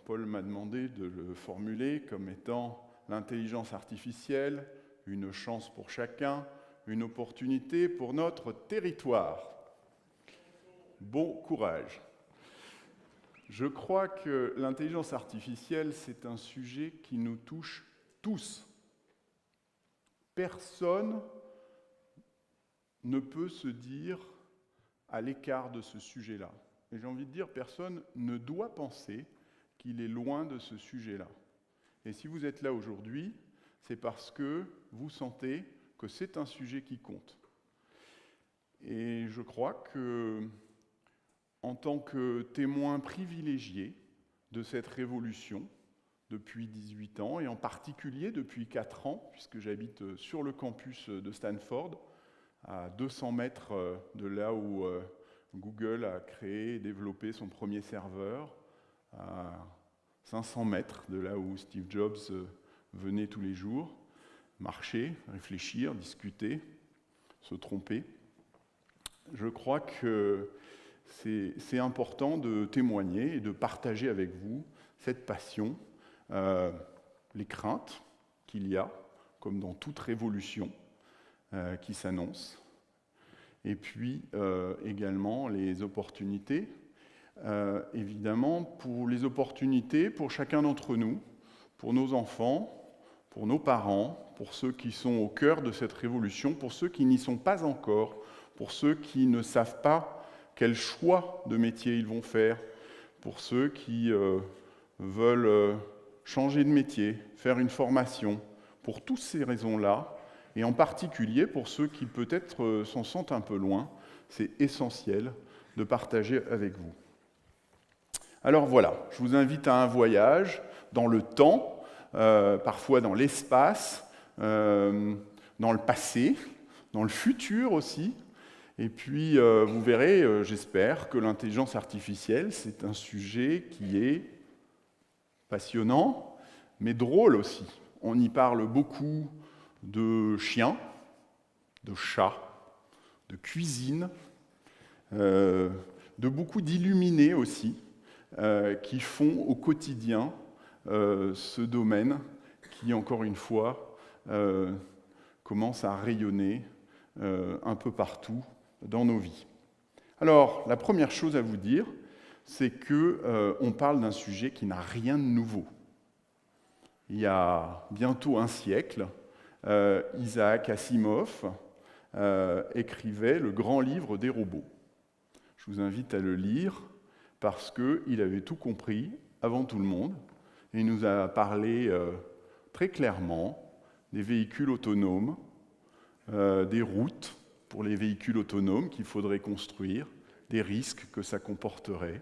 Paul m'a demandé de le formuler comme étant l'intelligence artificielle, une chance pour chacun, une opportunité pour notre territoire. Bon courage. Je crois que l'intelligence artificielle, c'est un sujet qui nous touche tous. Personne ne peut se dire à l'écart de ce sujet-là. Et j'ai envie de dire, personne ne doit penser qu'il est loin de ce sujet-là. Et si vous êtes là aujourd'hui, c'est parce que vous sentez que c'est un sujet qui compte. Et je crois que, en tant que témoin privilégié de cette révolution, depuis 18 ans, et en particulier depuis 4 ans, puisque j'habite sur le campus de Stanford, à 200 mètres de là où Google a créé et développé son premier serveur, à 500 mètres de là où Steve Jobs venait tous les jours, marcher, réfléchir, discuter, se tromper. Je crois que c'est important de témoigner et de partager avec vous cette passion, les craintes qu'il y a, comme dans toute révolution qui s'annonce, et puis également les opportunités. Évidemment, pour les opportunités, pour chacun d'entre nous, pour nos enfants, pour nos parents, pour ceux qui sont au cœur de cette révolution, pour ceux qui n'y sont pas encore, pour ceux qui ne savent pas quel choix de métier ils vont faire, pour ceux qui veulent changer de métier, faire une formation, pour toutes ces raisons-là, et en particulier pour ceux qui peut-être s'en sentent un peu loin, c'est essentiel de partager avec vous. Alors voilà, je vous invite à un voyage dans le temps, parfois dans l'espace, dans le passé, dans le futur aussi. Et puis, vous verrez, j'espère, que l'intelligence artificielle, c'est un sujet qui est passionnant, mais drôle aussi. On y parle beaucoup de chiens, de chats, de cuisine, de beaucoup d'illuminés aussi, qui font au quotidien ce domaine qui, encore une fois, commence à rayonner un peu partout dans nos vies. Alors, la première chose à vous dire, c'est qu'on parle d'un sujet qui n'a rien de nouveau. Il y a bientôt un siècle, Isaac Asimov écrivait le grand livre des robots. Je vous invite à le lire parce qu'il avait tout compris avant tout le monde. Et il nous a parlé très clairement des véhicules autonomes, des routes pour les véhicules autonomes qu'il faudrait construire, des risques que ça comporterait,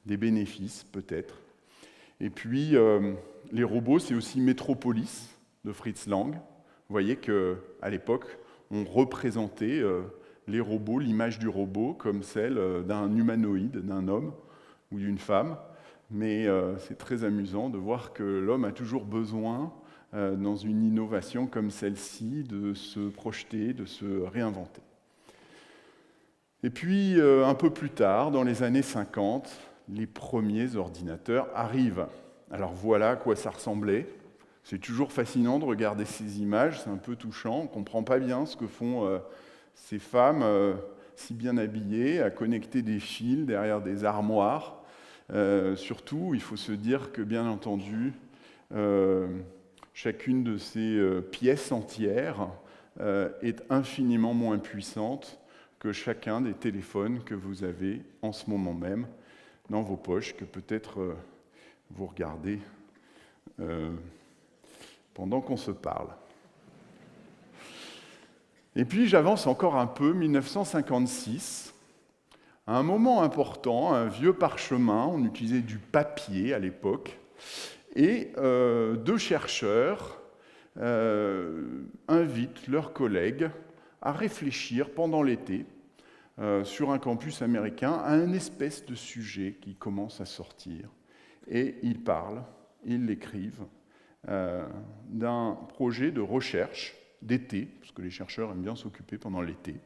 des bénéfices peut-être. Et puis, les robots, c'est aussi Metropolis de Fritz Lang. Vous voyez qu'à l'époque, on représentait les robots, l'image du robot, comme celle d'un humanoïde, d'un homme ou d'une femme. Mais c'est très amusant de voir que l'homme a toujours besoin, dans une innovation comme celle-ci, de se projeter, de se réinventer. Et puis, un peu plus tard, dans les années 50, les premiers ordinateurs arrivent. Alors voilà à quoi ça ressemblait. C'est toujours fascinant de regarder ces images, c'est un peu touchant. On ne comprend pas bien ce que font ces femmes si bien habillées, à connecter des fils derrière des armoires. Surtout, il faut se dire que, bien entendu, chacune de ces pièces entières est infiniment moins puissante que chacun des téléphones que vous avez en ce moment même. dans vos poches que peut-être vous regardez pendant qu'on se parle. Et puis j'avance encore un peu, 1956, à un moment important, un vieux parchemin, on utilisait du papier à l'époque, et deux chercheurs invitent leurs collègues à réfléchir pendant l'été sur un campus américain à une espèce de sujet qui commence à sortir. Et ils parlent, ils l'écrivent, d'un projet de recherche d'été, parce que les chercheurs aiment bien s'occuper pendant l'été,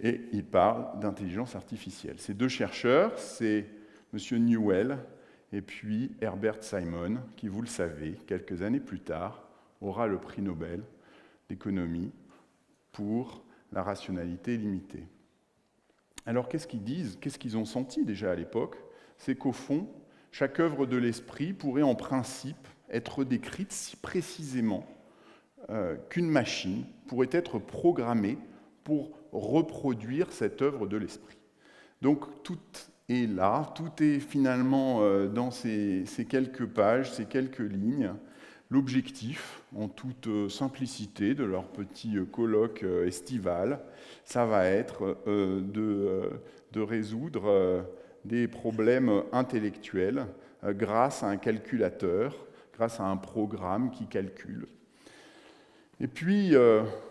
et ils parlent d'intelligence artificielle. Ces deux chercheurs, c'est M. Newell et puis Herbert Simon, qui, vous le savez, quelques années plus tard, aura le prix Nobel d'économie pour la rationalité limitée. Alors qu'est-ce qu'ils disent? Qu'est-ce qu'ils ont senti déjà à l'époque? C'est qu'au fond, chaque œuvre de l'esprit pourrait en principe être décrite si précisément qu'une machine pourrait être programmée pour reproduire cette œuvre de l'esprit. Donc tout est là, tout est finalement dans ces quelques pages, ces quelques lignes. L'objectif, en toute simplicité de leur petit colloque estival, ça va être de résoudre des problèmes intellectuels grâce à un calculateur, grâce à un programme qui calcule. Et puis,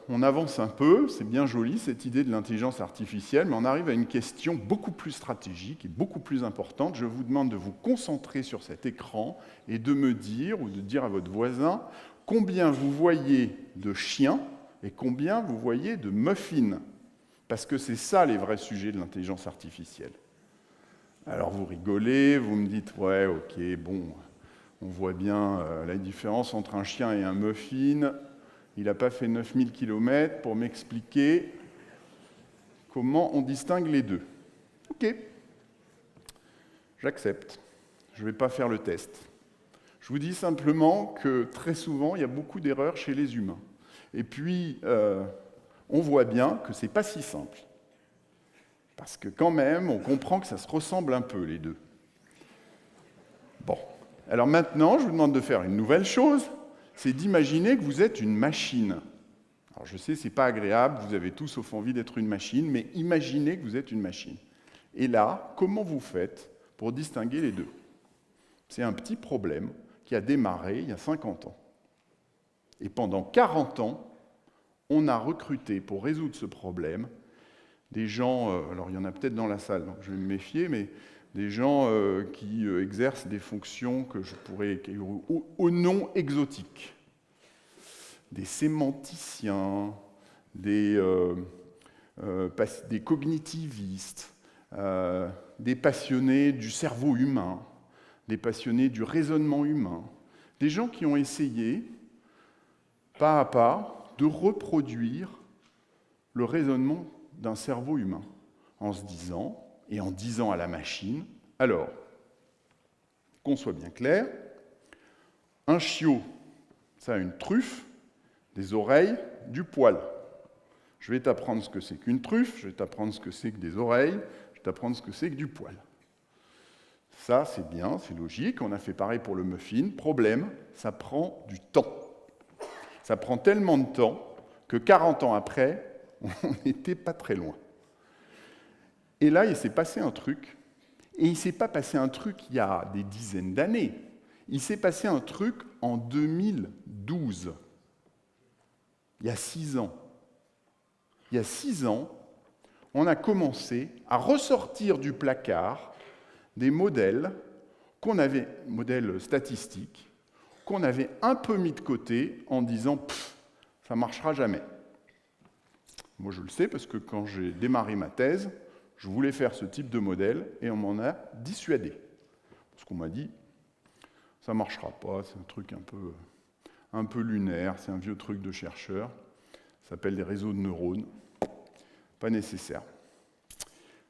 on avance un peu, c'est bien joli cette idée de l'intelligence artificielle, mais on arrive à une question beaucoup plus stratégique et beaucoup plus importante. Je vous demande de vous concentrer sur cet écran et de me dire, ou de dire à votre voisin, combien vous voyez de chiens et combien vous voyez de muffins. Parce que c'est ça les vrais sujets de l'intelligence artificielle. Alors vous rigolez, vous me dites, ouais, ok, bon, on voit bien la différence entre un chien et un muffin. Il n'a pas fait 9000 km pour m'expliquer comment on distingue les deux. Ok, j'accepte. Je ne vais pas faire le test. Je vous dis simplement que très souvent, il y a beaucoup d'erreurs chez les humains. Et puis, on voit bien que ce n'est pas si simple. Parce que quand même, on comprend que ça se ressemble un peu, les deux. Bon, alors maintenant, je vous demande de faire une nouvelle chose. C'est d'imaginer que vous êtes une machine. Alors je sais, ce n'est pas agréable, vous avez tous sauf envie d'être une machine, mais imaginez que vous êtes une machine. Et là, comment vous faites pour distinguer les deux? C'est un petit problème qui a démarré il y a 50 ans. Et pendant 40 ans, on a recruté pour résoudre ce problème des gens, alors il y en a peut-être dans la salle, donc je vais me méfier, mais des gens qui exercent des fonctions que je pourrais au nom exotique. Des sémanticiens, des cognitivistes, des passionnés du cerveau humain, des passionnés du raisonnement humain, des gens qui ont essayé, pas à pas, de reproduire le raisonnement d'un cerveau humain, en se disant, et en disant à la machine, alors, qu'on soit bien clair, un chiot, ça a une truffe, des oreilles, du poil. Je vais t'apprendre ce que c'est qu'une truffe, je vais t'apprendre ce que c'est que des oreilles, je vais t'apprendre ce que c'est que du poil. Ça, c'est bien, c'est logique, on a fait pareil pour le muffin. Problème, ça prend du temps. Ça prend tellement de temps que 40 ans après, on n'était pas très loin. Et là, il s'est passé un truc, et il ne s'est pas passé un truc il y a des dizaines d'années, il s'est passé un truc en 2012, il y a 6 ans. Il y a 6 ans, on a commencé à ressortir du placard des modèles statistiques, qu'on avait un peu mis de côté en disant « ça ne marchera jamais ». Moi, je le sais parce que quand j'ai démarré ma thèse, je voulais faire ce type de modèle et on m'en a dissuadé. Parce qu'on m'a dit « ça ne marchera pas, c'est un truc un peu lunaire, c'est un vieux truc de chercheur, ça s'appelle des réseaux de neurones, pas nécessaire ».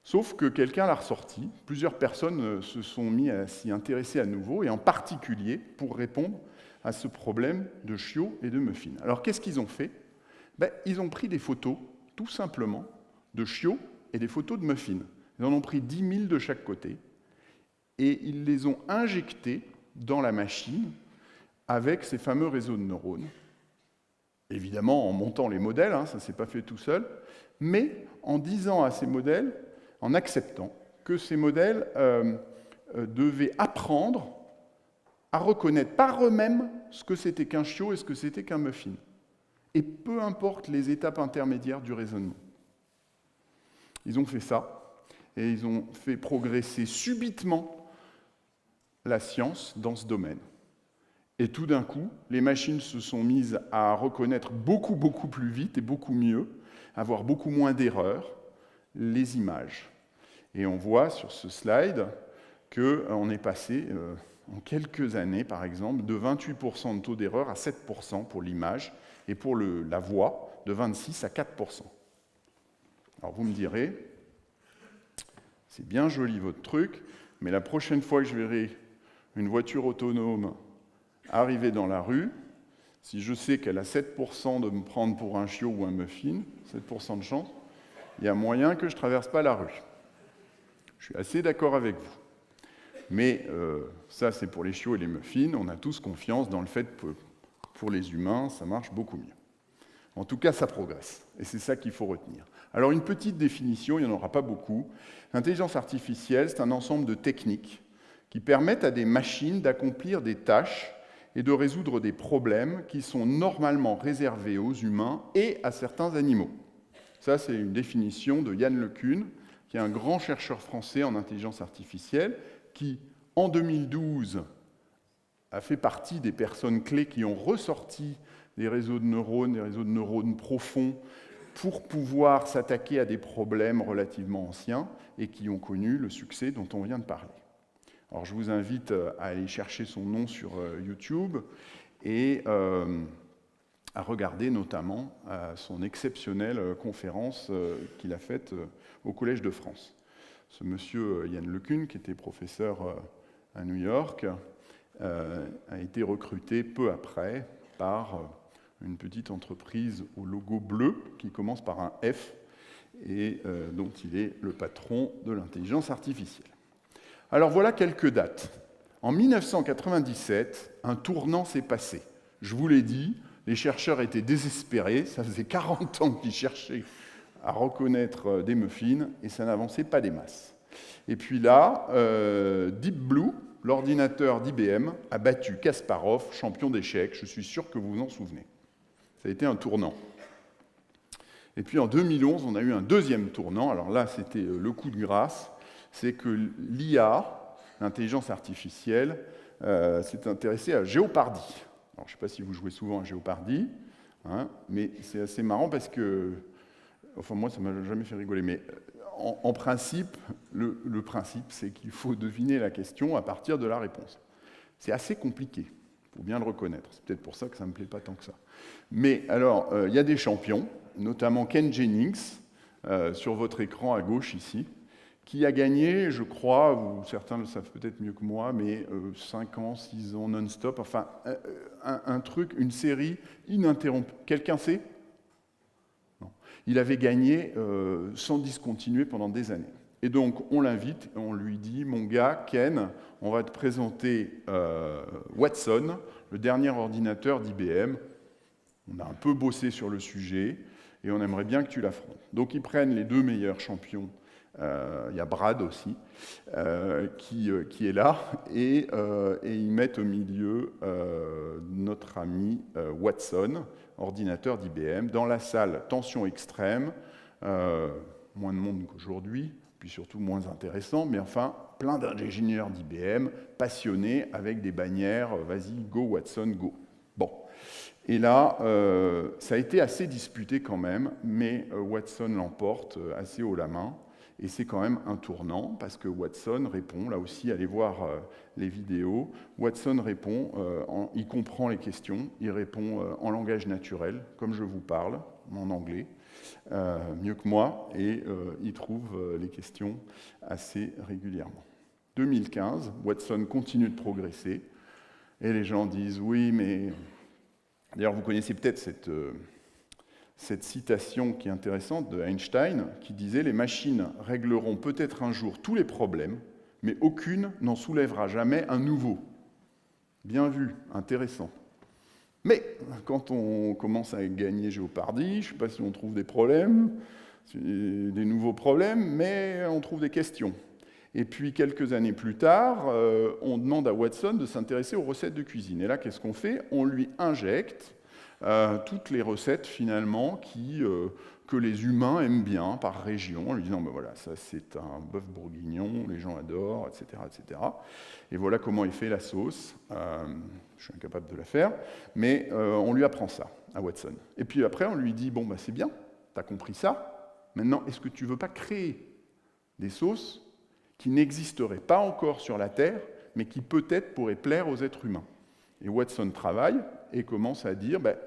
Sauf que quelqu'un l'a ressorti, plusieurs personnes se sont mis à s'y intéresser à nouveau, et en particulier pour répondre à ce problème de chiots et de muffins. Alors qu'est-ce qu'ils ont fait? Ils ont pris des photos, tout simplement, de chiots et des photos de muffins. Ils en ont pris 10 000 de chaque côté, et ils les ont injectés dans la machine avec ces fameux réseaux de neurones. Évidemment, en montant les modèles, ça ne s'est pas fait tout seul, mais en disant à ces modèles, en acceptant que ces modèles devaient apprendre à reconnaître par eux-mêmes ce que c'était qu'un chiot et ce que c'était qu'un muffin. Et peu importe les étapes intermédiaires du raisonnement. Ils ont fait ça, et ils ont fait progresser subitement la science dans ce domaine. Et tout d'un coup, les machines se sont mises à reconnaître beaucoup, beaucoup plus vite et beaucoup mieux, avoir beaucoup moins d'erreurs, les images. Et on voit sur ce slide qu'on est passé, en quelques années, par exemple, de 28% de taux d'erreur à 7% pour l'image, et pour la voix, de 26 à 4%. Alors vous me direz, c'est bien joli votre truc, mais la prochaine fois que je verrai une voiture autonome arriver dans la rue, si je sais qu'elle a 7% de me prendre pour un chiot ou un muffin, 7% de chance, il y a moyen que je ne traverse pas la rue. Je suis assez d'accord avec vous. Mais ça, c'est pour les chiots et les muffins. On a tous confiance dans le fait que pour les humains, ça marche beaucoup mieux. En tout cas, ça progresse. Et c'est ça qu'il faut retenir. Alors, une petite définition, il n'y en aura pas beaucoup. L'intelligence artificielle, c'est un ensemble de techniques qui permettent à des machines d'accomplir des tâches et de résoudre des problèmes qui sont normalement réservés aux humains et à certains animaux. Ça, c'est une définition de Yann LeCun, qui est un grand chercheur français en intelligence artificielle, qui, en 2012, a fait partie des personnes clés qui ont ressorti des réseaux de neurones profonds, pour pouvoir s'attaquer à des problèmes relativement anciens et qui ont connu le succès dont on vient de parler. Alors je vous invite à aller chercher son nom sur YouTube et à regarder notamment son exceptionnelle conférence qu'il a faite au Collège de France. Ce monsieur Yann LeCun, qui était professeur à New York, a été recruté peu après par une petite entreprise au logo bleu qui commence par un F et dont il est le patron de l'intelligence artificielle. Alors voilà quelques dates. En 1997, un tournant s'est passé. Je vous l'ai dit, les chercheurs étaient désespérés, ça faisait 40 ans qu'ils cherchaient à reconnaître des muffins et ça n'avançait pas des masses. Et puis là, Deep Blue, l'ordinateur d'IBM, a battu Kasparov, champion d'échecs, je suis sûr que vous vous en souvenez. Ça a été un tournant. Et puis en 2011, on a eu un deuxième tournant, alors là c'était le coup de grâce, c'est que l'IA, l'intelligence artificielle, s'est intéressée à Jeopardy. Alors, je ne sais pas si vous jouez souvent à Jeopardy, mais c'est assez marrant parce que, enfin moi ça ne m'a jamais fait rigoler, mais en principe, le principe c'est qu'il faut deviner la question à partir de la réponse. C'est assez compliqué, il faut bien le reconnaître, c'est peut-être pour ça que ça ne me plaît pas tant que ça. Mais alors, il y a des champions, notamment Ken Jennings, sur votre écran à gauche ici, qui a gagné, je crois, certains le savent peut-être mieux que moi, mais 5 ans, 6 ans non-stop, enfin, un truc, une série ininterrompue. Quelqu'un sait ? Non. Il avait gagné sans discontinuer pendant des années. Et donc, on l'invite, on lui dit, mon gars, Ken, on va te présenter Watson, le dernier ordinateur d'IBM. On a un peu bossé sur le sujet, et on aimerait bien que tu l'affrontes. Donc, ils prennent les deux meilleurs champions. Il y a Brad aussi, qui est là, et ils mettent au milieu notre ami Watson, ordinateur d'IBM, dans la salle, tension extrême, moins de monde qu'aujourd'hui, puis surtout moins intéressant, mais enfin, plein d'ingénieurs d'IBM, passionnés, avec des bannières, vas-y, go Watson, go. Bon. Et là, ça a été assez disputé quand même, mais Watson l'emporte assez haut la main. Et c'est quand même un tournant, parce que Watson répond, là aussi, allez voir les vidéos, Watson répond, il comprend les questions, il répond en langage naturel, comme je vous parle, en anglais, mieux que moi, et il trouve les questions assez régulièrement. 2015, Watson continue de progresser, et les gens disent, oui, mais... D'ailleurs, vous connaissez peut-être cette citation qui est intéressante de Einstein, qui disait « Les machines régleront peut-être un jour tous les problèmes, mais aucune n'en soulèvera jamais un nouveau. Bien vu, intéressant. Mais quand on commence à gagner Jeopardy, je ne sais pas si on trouve des problèmes, des nouveaux problèmes, mais on trouve des questions. Et puis, quelques années plus tard, on demande à Watson de s'intéresser aux recettes de cuisine. Et là, qu'est-ce qu'on fait? On lui injecte toutes les recettes, finalement, que les humains aiment bien, par région, en lui disant, ben voilà, ça c'est un bœuf bourguignon, les gens adorent, etc., etc. Et voilà comment il fait la sauce. Je suis incapable de la faire, mais on lui apprend ça, à Watson. Et puis après, on lui dit, bon, ben c'est bien, tu as compris ça, maintenant, est-ce que tu ne veux pas créer des sauces qui n'existeraient pas encore sur la Terre, mais qui peut-être pourraient plaire aux êtres humains? Et Watson travaille et commence à dire, ben,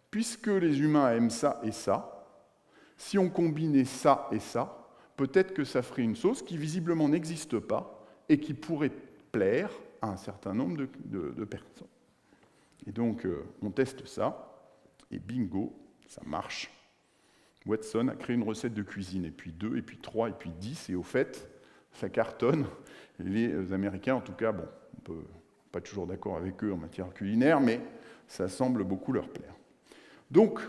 puisque les humains aiment ça et ça, si on combinait ça et ça, peut-être que ça ferait une sauce qui visiblement n'existe pas et qui pourrait plaire à un certain nombre de personnes. Et donc, on teste ça, et bingo, ça marche. Watson a créé une recette de cuisine, et puis 2, et puis 3, et puis 10, et au fait, ça cartonne. Les Américains, en tout cas, bon, on peut pas toujours d'accord avec eux en matière culinaire, mais ça semble beaucoup leur plaire. Donc,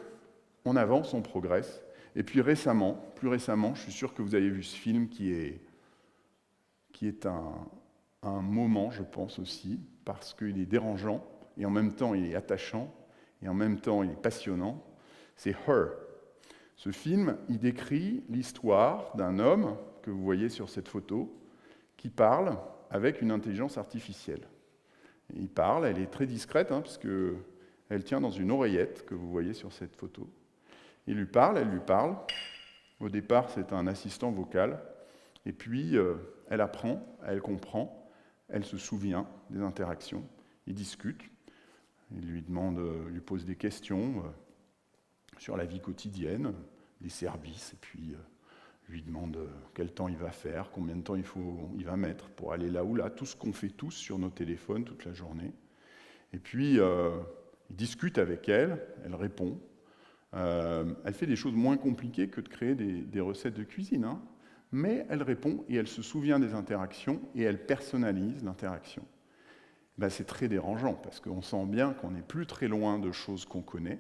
on avance, on progresse. Et puis plus récemment, je suis sûr que vous avez vu ce film qui est un moment, je pense aussi, parce qu'il est dérangeant, et en même temps il est attachant, et en même temps il est passionnant. C'est Her. Ce film, il décrit l'histoire d'un homme, que vous voyez sur cette photo, qui parle avec une intelligence artificielle. Et il parle, elle est très discrète, puisque elle tient dans une oreillette, que vous voyez sur cette photo. Il lui parle, elle lui parle. Au départ, c'est un assistant vocal. Et puis, elle apprend, elle comprend, elle se souvient des interactions. Ils discutent. Il lui pose des questions sur la vie quotidienne, les services, et puis lui demande quel temps il va faire, combien de temps il va mettre pour aller là ou là, tout ce qu'on fait tous sur nos téléphones toute la journée. Et puis, il discute avec elle, elle répond. Elle fait des choses moins compliquées que de créer des recettes de cuisine, mais elle répond et elle se souvient des interactions et elle personnalise l'interaction. Ben, c'est très dérangeant parce qu'on sent bien qu'on n'est plus très loin de choses qu'on connaît,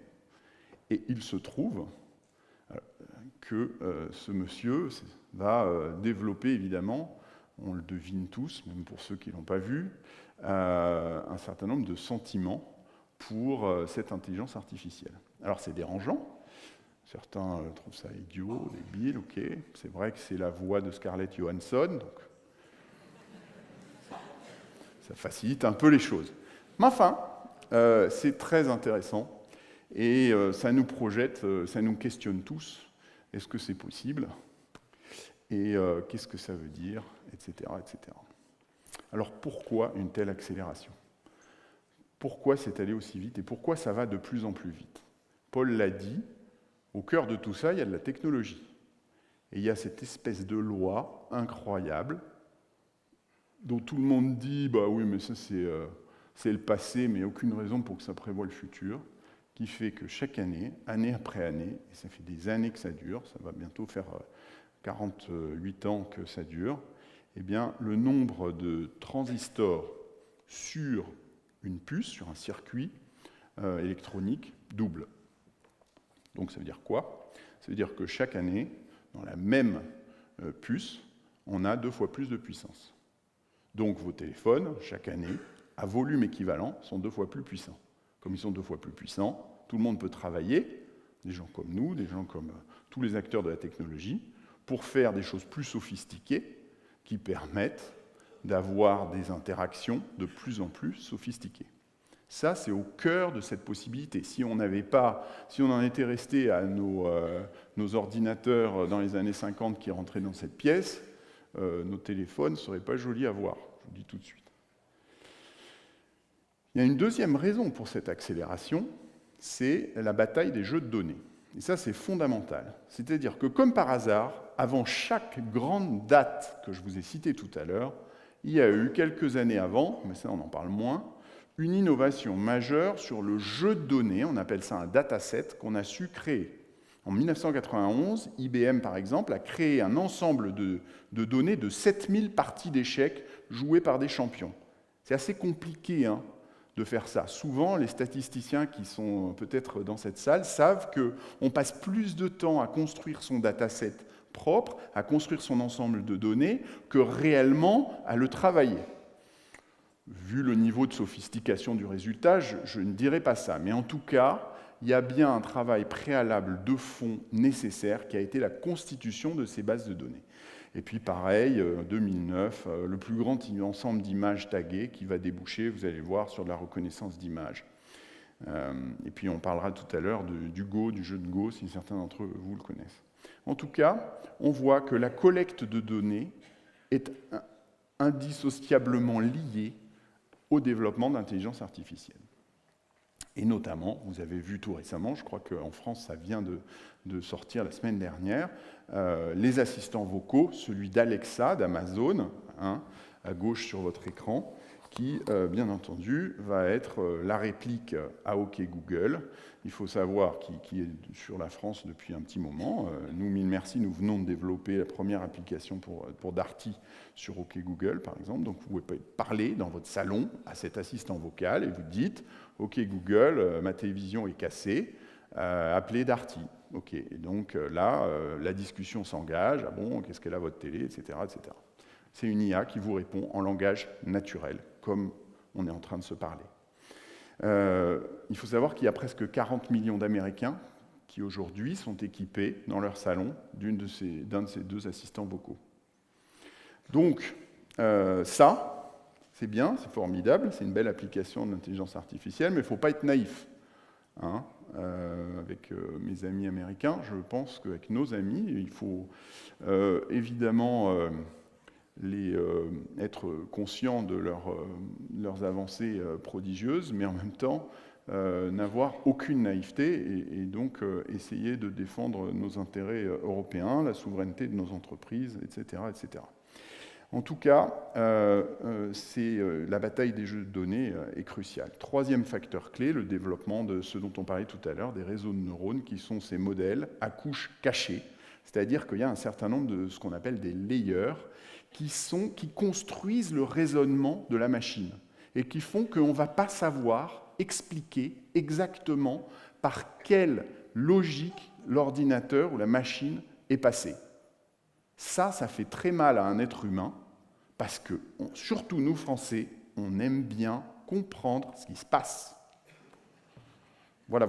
et il se trouve que ce monsieur va développer, évidemment, on le devine tous, même pour ceux qui ne l'ont pas vu, un certain nombre de sentiments pour cette intelligence artificielle. Alors c'est dérangeant, certains trouvent ça idiot, débile, ok, c'est vrai que c'est la voix de Scarlett Johansson, donc ça facilite un peu les choses. Mais enfin, c'est très intéressant, et ça nous projette, ça nous questionne tous, est-ce que c'est possible? Et qu'est-ce que ça veut dire, etc., etc. Alors pourquoi une telle accélération? Pourquoi c'est allé aussi vite et pourquoi ça va de plus en plus vite? Paul l'a dit, au cœur de tout ça, il y a de la technologie. Et il y a cette espèce de loi incroyable dont tout le monde dit « bah oui, mais ça c'est le passé, mais aucune raison pour que ça prévoie le futur », qui fait que chaque année, année après année, et ça fait des années que ça dure, ça va bientôt faire 48 ans que ça dure, eh bien, le nombre de transistors sur une puce, sur un circuit électronique, double. Donc ça veut dire quoi? Ça veut dire que chaque année, dans la même puce, on a 2 fois plus de puissance. Donc vos téléphones, chaque année, à volume équivalent, sont 2 fois plus puissants. Comme ils sont 2 fois plus puissants, tout le monde peut travailler, des gens comme nous, des gens comme tous les acteurs de la technologie, pour faire des choses plus sophistiquées qui permettent d'avoir des interactions de plus en plus sophistiquées. Ça, c'est au cœur de cette possibilité. Si on en était resté à nos ordinateurs dans les années 50 qui rentraient dans cette pièce, nos téléphones ne seraient pas jolis à voir, je vous le dis tout de suite. Il y a une deuxième raison pour cette accélération, c'est la bataille des jeux de données. Et ça, c'est fondamental. C'est-à-dire que, comme par hasard, avant chaque grande date que je vous ai citée tout à l'heure, il y a eu, quelques années avant, mais ça on en parle moins, une innovation majeure sur le jeu de données, on appelle ça un dataset, qu'on a su créer. En 1991, IBM, par exemple, a créé un ensemble de données de 7000 parties d'échecs jouées par des champions. C'est assez compliqué de faire ça. Souvent, les statisticiens qui sont peut-être dans cette salle savent qu'on passe plus de temps à construire son dataset propre, à construire son ensemble de données, que réellement à le travailler. Vu le niveau de sophistication du résultat, je ne dirais pas ça. Mais en tout cas, il y a bien un travail préalable de fond nécessaire qui a été la constitution de ces bases de données. Et puis pareil, 2009, le plus grand ensemble d'images taguées qui va déboucher, vous allez voir, sur de la reconnaissance d'images. Et puis on parlera tout à l'heure du Go, du jeu de Go, si certains d'entre vous le connaissent. En tout cas, on voit que la collecte de données est indissociablement liée au développement d'intelligence artificielle. Et notamment, vous avez vu tout récemment, je crois qu'en France, ça vient de sortir la semaine dernière, les assistants vocaux, celui d'Alexa, d'Amazon, à gauche sur votre écran, qui, bien entendu, va être la réplique à OK Google. Il faut savoir qui est sur la France depuis un petit moment. Nous, mille merci, nous venons de développer la première application pour Darty sur OK Google, par exemple. Donc, vous pouvez parler dans votre salon à cet assistant vocal et vous dites « OK Google, ma télévision est cassée, appelez Darty ». OK. Et donc là, la discussion s'engage. Ah bon, qu'est-ce qu'elle a votre télé, etc., etc. C'est une IA qui vous répond en langage naturel, comme on est en train de se parler. Il faut savoir qu'il y a presque 40 millions d'Américains qui aujourd'hui sont équipés dans leur salon d'un de ces deux assistants vocaux. Donc ça, c'est bien, c'est formidable, c'est une belle application de l'intelligence artificielle, mais il ne faut pas être naïf. Avec mes amis américains, je pense qu'avec nos amis, il faut évidemment être conscient de leurs avancées prodigieuses, mais en même temps n'avoir aucune naïveté et donc essayer de défendre nos intérêts européens, la souveraineté de nos entreprises, etc. etc. En tout cas, la bataille des jeux de données est cruciale. Troisième facteur clé, le développement de ce dont on parlait tout à l'heure, des réseaux de neurones, qui sont ces modèles à couches cachées. C'est-à-dire qu'il y a un certain nombre de ce qu'on appelle des layers qui construisent le raisonnement de la machine et qui font qu'on ne va pas savoir expliquer exactement par quelle logique l'ordinateur ou la machine est passé. Ça fait très mal à un être humain, parce que, surtout nous, Français, on aime bien comprendre ce qui se passe. Voilà.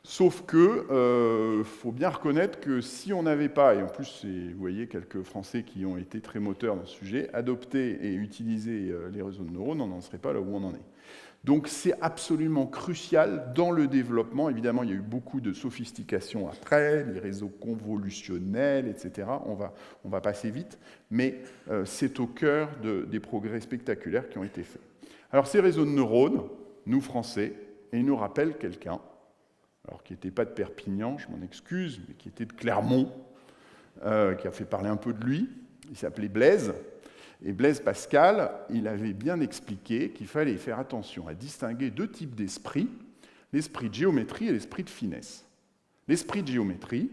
Sauf que, faut bien reconnaître que si on n'avait pas, et en plus, vous voyez quelques Français qui ont été très moteurs dans ce sujet, adopté et utilisé les réseaux de neurones, on n'en serait pas là où on en est. Donc c'est absolument crucial dans le développement. Évidemment, il y a eu beaucoup de sophistication après, les réseaux convolutionnels, etc. On va passer vite, mais c'est au cœur des progrès spectaculaires qui ont été faits. Alors ces réseaux de neurones, nous Français, et ils nous rappellent quelqu'un, alors qui n'était pas de Perpignan, je m'en excuse, mais qui était de Clermont, qui a fait parler un peu de lui. Il s'appelait Blaise. Et Blaise Pascal, il avait bien expliqué qu'il fallait faire attention à distinguer deux types d'esprits, l'esprit de géométrie et l'esprit de finesse. L'esprit de géométrie,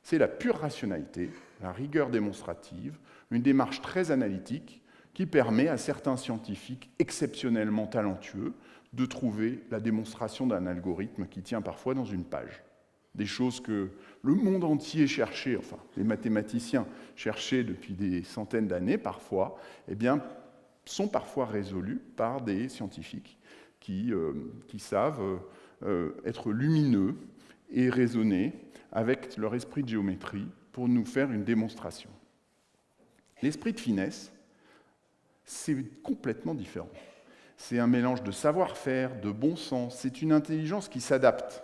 c'est la pure rationalité, la rigueur démonstrative, une démarche très analytique qui permet à certains scientifiques exceptionnellement talentueux de trouver la démonstration d'un algorithme qui tient parfois dans une page. Des choses que le monde entier cherchait, enfin les mathématiciens cherchaient depuis des centaines d'années parfois, eh bien, sont parfois résolues par des scientifiques qui savent être lumineux et raisonner avec leur esprit de géométrie pour nous faire une démonstration. L'esprit de finesse, c'est complètement différent. C'est un mélange de savoir-faire, de bon sens, c'est une intelligence qui s'adapte.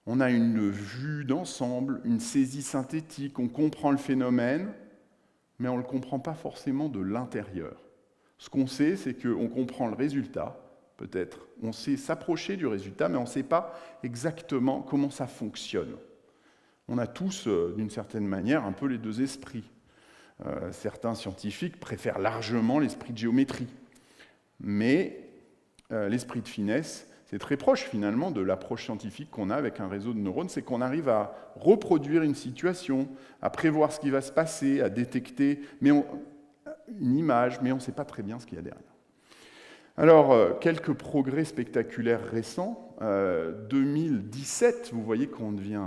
On a une vue d'ensemble, une saisie synthétique, on comprend le phénomène, mais on ne le comprend pas forcément de l'intérieur. Ce qu'on sait, c'est qu'on comprend le résultat, peut-être. On sait s'approcher du résultat, mais on ne sait pas exactement comment ça fonctionne. On a tous, d'une certaine manière, un peu les deux esprits. Certains scientifiques préfèrent largement l'esprit de géométrie. Mais l'esprit de finesse, c'est très proche finalement de l'approche scientifique qu'on a avec un réseau de neurones, c'est qu'on arrive à reproduire une situation, à prévoir ce qui va se passer, à détecter une image, mais on ne sait pas très bien ce qu'il y a derrière. Alors, quelques progrès spectaculaires récents. 2017, vous voyez qu'on devient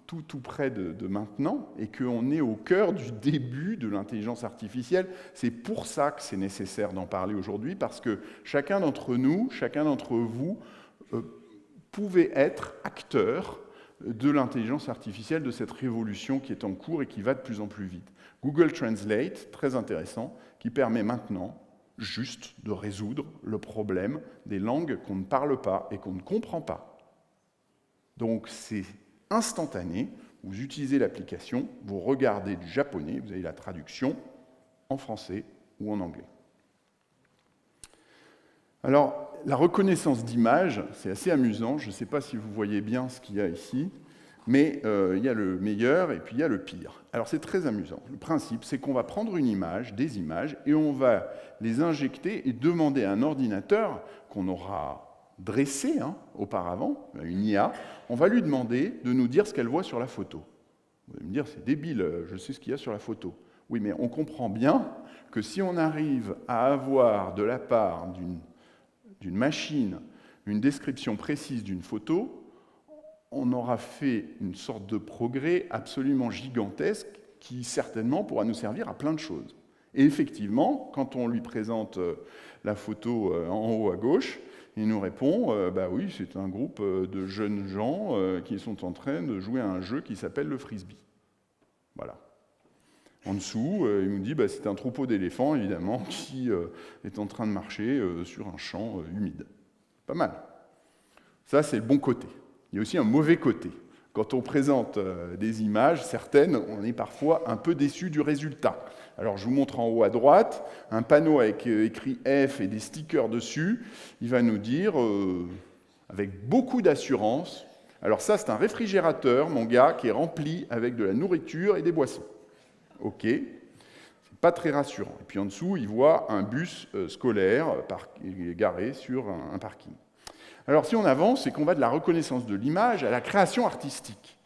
tout près de maintenant et qu'on est au cœur du début de l'intelligence artificielle. C'est pour ça que c'est nécessaire d'en parler aujourd'hui, parce que chacun d'entre nous, chacun d'entre vous, pouvait être acteur de l'intelligence artificielle, de cette révolution qui est en cours et qui va de plus en plus vite. Google Translate, très intéressant, qui permet maintenant juste de résoudre le problème des langues qu'on ne parle pas et qu'on ne comprend pas. Donc c'est instantané, vous utilisez l'application, vous regardez du japonais, vous avez la traduction en français ou en anglais. Alors, la reconnaissance d'image, c'est assez amusant, je ne sais pas si vous voyez bien ce qu'il y a ici, mais il y a le meilleur et puis il y a le pire. Alors c'est très amusant. Le principe, c'est qu'on va prendre une image, des images, et on va les injecter et demander à un ordinateur qu'on aura dressé auparavant, une IA, on va lui demander de nous dire ce qu'elle voit sur la photo. Vous allez me dire, c'est débile, je sais ce qu'il y a sur la photo. Oui, mais on comprend bien que si on arrive à avoir de la part d'une machine une description précise d'une photo, on aura fait une sorte de progrès absolument gigantesque qui certainement pourra nous servir à plein de choses. Et effectivement, quand on lui présente la photo en haut à gauche, il nous répond bah oui, c'est un groupe de jeunes gens qui sont en train de jouer à un jeu qui s'appelle le frisbee. Voilà. En dessous, il nous dit bah, c'est un troupeau d'éléphants, évidemment, qui est en train de marcher sur un champ humide. Pas mal. Ça, c'est le bon côté. Il y a aussi un mauvais côté. Quand on présente des images, certaines, on est parfois un peu déçu du résultat. Alors, je vous montre en haut à droite, un panneau avec écrit F et des stickers dessus. Il va nous dire, avec beaucoup d'assurance, alors ça, c'est un réfrigérateur, mon gars, qui est rempli avec de la nourriture et des boissons. OK, c'est pas très rassurant. Et puis en dessous, il voit un bus scolaire garé sur un parking. Alors si on avance, c'est qu'on va de la reconnaissance de l'image à la création artistique.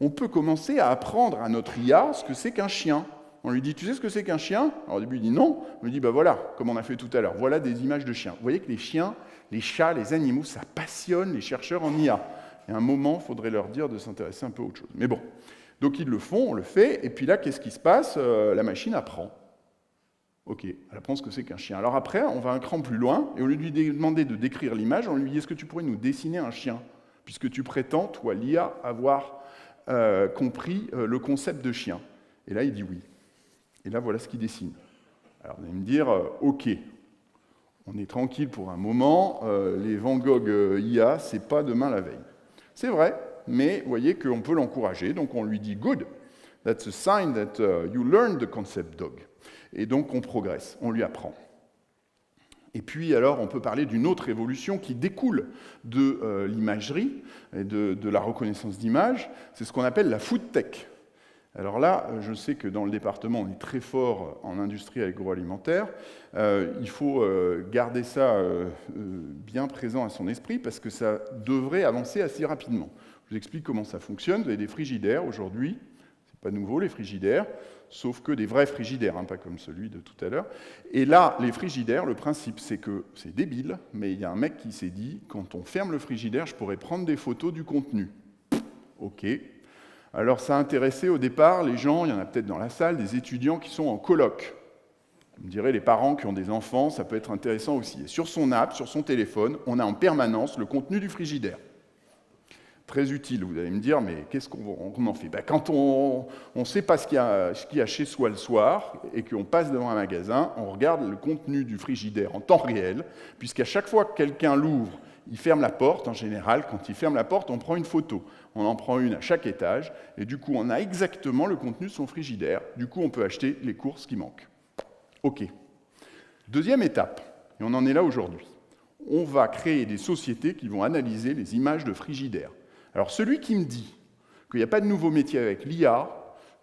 On peut commencer à apprendre à notre IA ce que c'est qu'un chien. On lui dit, tu sais ce que c'est qu'un chien? Alors au début, il dit non. On lui dit, bah voilà, comme on a fait tout à l'heure, voilà des images de chiens. Vous voyez que les chiens, les chats, les animaux, ça passionne les chercheurs en IA. Il y a un moment, il faudrait leur dire de s'intéresser un peu à autre chose. Mais bon, donc ils le font, on le fait, et puis là, qu'est-ce qui se passe? La machine apprend. Ok, elle apprend ce que c'est qu'un chien. Alors après, on va un cran plus loin, et au lieu de lui demander de décrire l'image, on lui dit, est-ce que tu pourrais nous dessiner un chien? Puisque tu prétends, toi, l'IA, avoir compris le concept de chien. Et là, il dit oui. Et là, voilà ce qu'il dessine. Alors vous allez me dire, ok, on est tranquille pour un moment, les Van Gogh IA, c'est pas demain la veille. C'est vrai, mais vous voyez qu'on peut l'encourager, donc on lui dit « Good, that's a sign that you learned the concept dog ». Et donc on progresse, on lui apprend. Et puis alors on peut parler d'une autre évolution qui découle de l'imagerie et de la reconnaissance d'images, c'est ce qu'on appelle la food tech. Alors là, je sais que dans le département, on est très fort en industrie agroalimentaire. Il faut garder ça bien présent à son esprit parce que ça devrait avancer assez rapidement. Je vous explique comment ça fonctionne. Vous avez des frigidaires aujourd'hui. C'est pas nouveau, les frigidaires, sauf que des vrais frigidaires, hein, pas comme celui de tout à l'heure. Et là, les frigidaires, le principe, c'est que c'est débile, mais il y a un mec qui s'est dit, quand on ferme le frigidaire, je pourrais prendre des photos du contenu. OK. Alors ça a intéressé au départ les gens, il y en a peut-être dans la salle, des étudiants qui sont en coloc. Vous me direz, les parents qui ont des enfants, ça peut être intéressant aussi. Et sur son app, sur son téléphone, on a en permanence le contenu du frigidaire. Très utile, vous allez me dire, mais qu'est-ce qu'on en fait? Quand on ne sait pas ce qu'il y a chez soi le soir et qu'on passe devant un magasin, on regarde le contenu du frigidaire en temps réel, puisqu'à chaque fois que quelqu'un l'ouvre, il ferme la porte, en général, quand il ferme la porte, on prend une photo. On en prend une à chaque étage, et du coup, on a exactement le contenu de son frigidaire. Du coup, on peut acheter les courses qui manquent. OK. Deuxième étape, et on en est là aujourd'hui. On va créer des sociétés qui vont analyser les images de frigidaire. Alors, celui qui me dit qu'il n'y a pas de nouveau métier avec l'IA,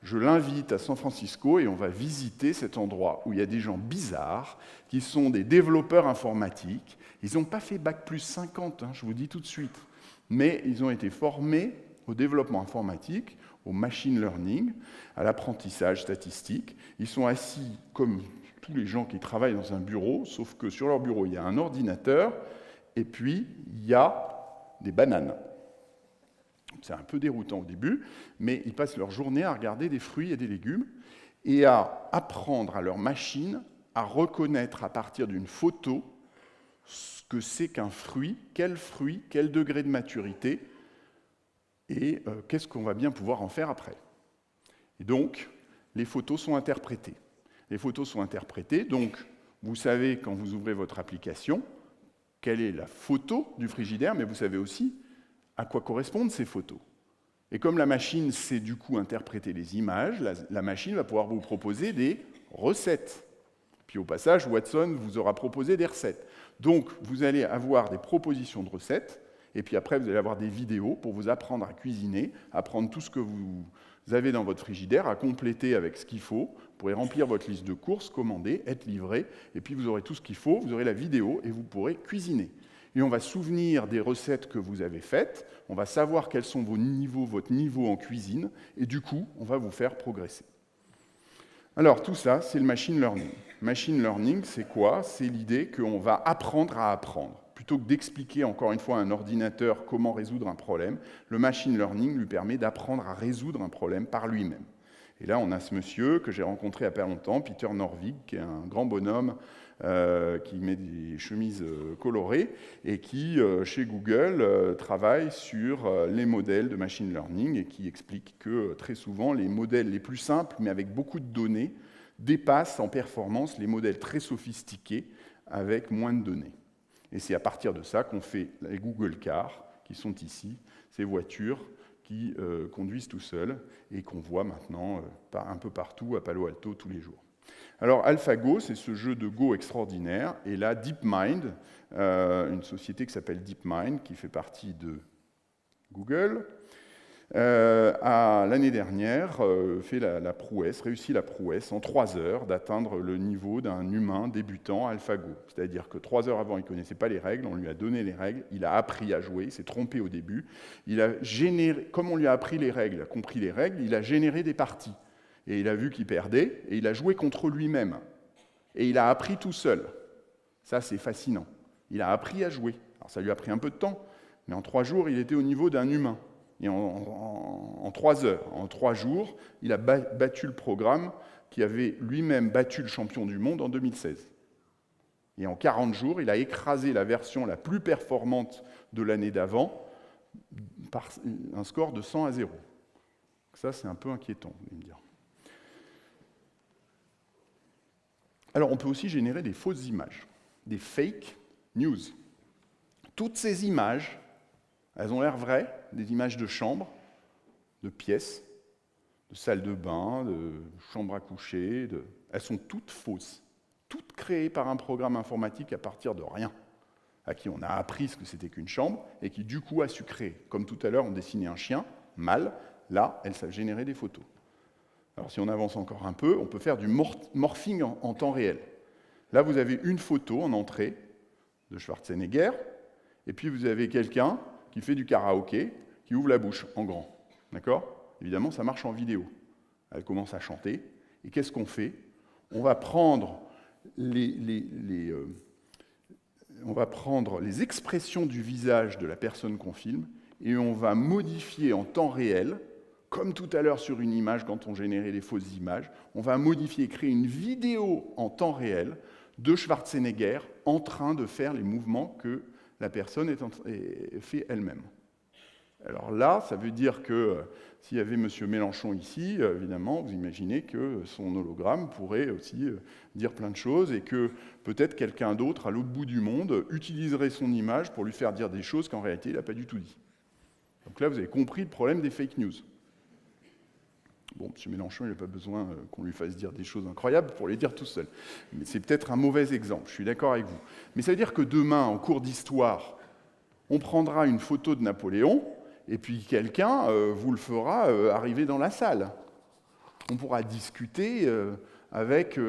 je l'invite à San Francisco et on va visiter cet endroit où il y a des gens bizarres qui sont des développeurs informatiques. Ils n'ont pas fait Bac+50, je vous dis tout de suite, mais ils ont été formés au développement informatique, au machine learning, à l'apprentissage statistique. Ils sont assis comme tous les gens qui travaillent dans un bureau, sauf que sur leur bureau, il y a un ordinateur et puis il y a des bananes. C'est un peu déroutant au début, mais ils passent leur journée à regarder des fruits et des légumes et à apprendre à leur machine à reconnaître à partir d'une photo ce que c'est qu'un fruit, quel degré de maturité, et qu'est-ce qu'on va bien pouvoir en faire après. Et donc, les photos sont interprétées. Les photos sont interprétées, donc vous savez quand vous ouvrez votre application quelle est la photo du frigidaire, mais vous savez aussi à quoi correspondent ces photos. Et comme la machine sait du coup interpréter les images, la machine va pouvoir vous proposer des recettes. Puis au passage, Watson vous aura proposé des recettes. Donc vous allez avoir des propositions de recettes, et puis après vous allez avoir des vidéos pour vous apprendre à cuisiner, apprendre tout ce que vous avez dans votre frigidaire, à compléter avec ce qu'il faut. Vous pourrez remplir votre liste de courses, commander, être livré, et puis vous aurez tout ce qu'il faut, vous aurez la vidéo, et vous pourrez cuisiner. Et on va se souvenir des recettes que vous avez faites, on va savoir quels sont votre niveau en cuisine, et du coup, on va vous faire progresser. Alors, tout ça, c'est le machine learning. Machine learning, c'est quoi? C'est l'idée qu'on va apprendre à apprendre. Plutôt que d'expliquer encore une fois à un ordinateur comment résoudre un problème, le machine learning lui permet d'apprendre à résoudre un problème par lui-même. Et là, on a ce monsieur que j'ai rencontré il n'y a pas longtemps, Peter Norvig, qui est un grand bonhomme qui met des chemises colorées et qui, chez Google, travaille sur les modèles de machine learning et qui explique que très souvent, les modèles les plus simples, mais avec beaucoup de données, dépassent en performance les modèles très sophistiqués avec moins de données. Et c'est à partir de ça qu'on fait les Google Cars, qui sont ici, ces voitures qui conduisent tout seuls et qu'on voit maintenant un peu partout à Palo Alto tous les jours. Alors AlphaGo, c'est ce jeu de Go extraordinaire, et là DeepMind, une société qui s'appelle DeepMind, qui fait partie de Google, a l'année dernière fait réussi la prouesse en 3 heures d'atteindre le niveau d'un humain débutant AlphaGo. C'est-à-dire que 3 heures avant, il ne connaissait pas les règles, on lui a donné les règles, il a appris à jouer, il s'est trompé au début, il a généré, comme on lui a appris les règles, il a compris les règles, il a généré des parties. Et il a vu qu'il perdait, et il a joué contre lui-même. Et il a appris tout seul. Ça, c'est fascinant. Il a appris à jouer. Alors ça lui a pris un peu de temps, mais en 3 jours, il était au niveau d'un humain. Et en 3 heures, en 3 jours, il a battu le programme qui avait lui-même battu le champion du monde en 2016. Et en 40 jours, il a écrasé la version la plus performante de l'année d'avant par un score de 100-0. Ça, c'est un peu inquiétant, vous allez me dire. Alors, on peut aussi générer des fausses images, des fake news. Toutes ces images, elles ont l'air vraies, des images de chambres, de pièces, de salles de bain, de chambres à coucher, elles sont toutes fausses, toutes créées par un programme informatique à partir de rien, à qui on a appris ce que c'était qu'une chambre, et qui du coup a su créer. Comme tout à l'heure, on dessinait un chien, mâle, là, elles savent générer des photos. Alors si on avance encore un peu, on peut faire du morphing en temps réel. Là, vous avez une photo en entrée de Schwarzenegger, et puis vous avez quelqu'un qui fait du karaoké, qui ouvre la bouche en grand. D'accord ? Évidemment, ça marche en vidéo. Elle commence à chanter, et qu'est-ce qu'on fait ? On va prendre les expressions du visage de la personne qu'on filme, et on va modifier en temps réel, comme tout à l'heure sur une image, quand on générait les fausses images, on va modifier, créer une vidéo en temps réel de Schwarzenegger en train de faire les mouvements que la personne fait elle-même. Alors là, ça veut dire que s'il y avait M. Mélenchon ici, évidemment, vous imaginez que son hologramme pourrait aussi dire plein de choses et que peut-être quelqu'un d'autre à l'autre bout du monde utiliserait son image pour lui faire dire des choses qu'en réalité, il n'a pas du tout dit. Donc là, vous avez compris le problème des fake news. Bon, M. Mélenchon, il n'a pas besoin qu'on lui fasse dire des choses incroyables pour les dire tout seul. Mais c'est peut-être un mauvais exemple, je suis d'accord avec vous. Mais ça veut dire que demain, en cours d'histoire, on prendra une photo de Napoléon, et puis quelqu'un vous le fera arriver dans la salle. On pourra discuter avec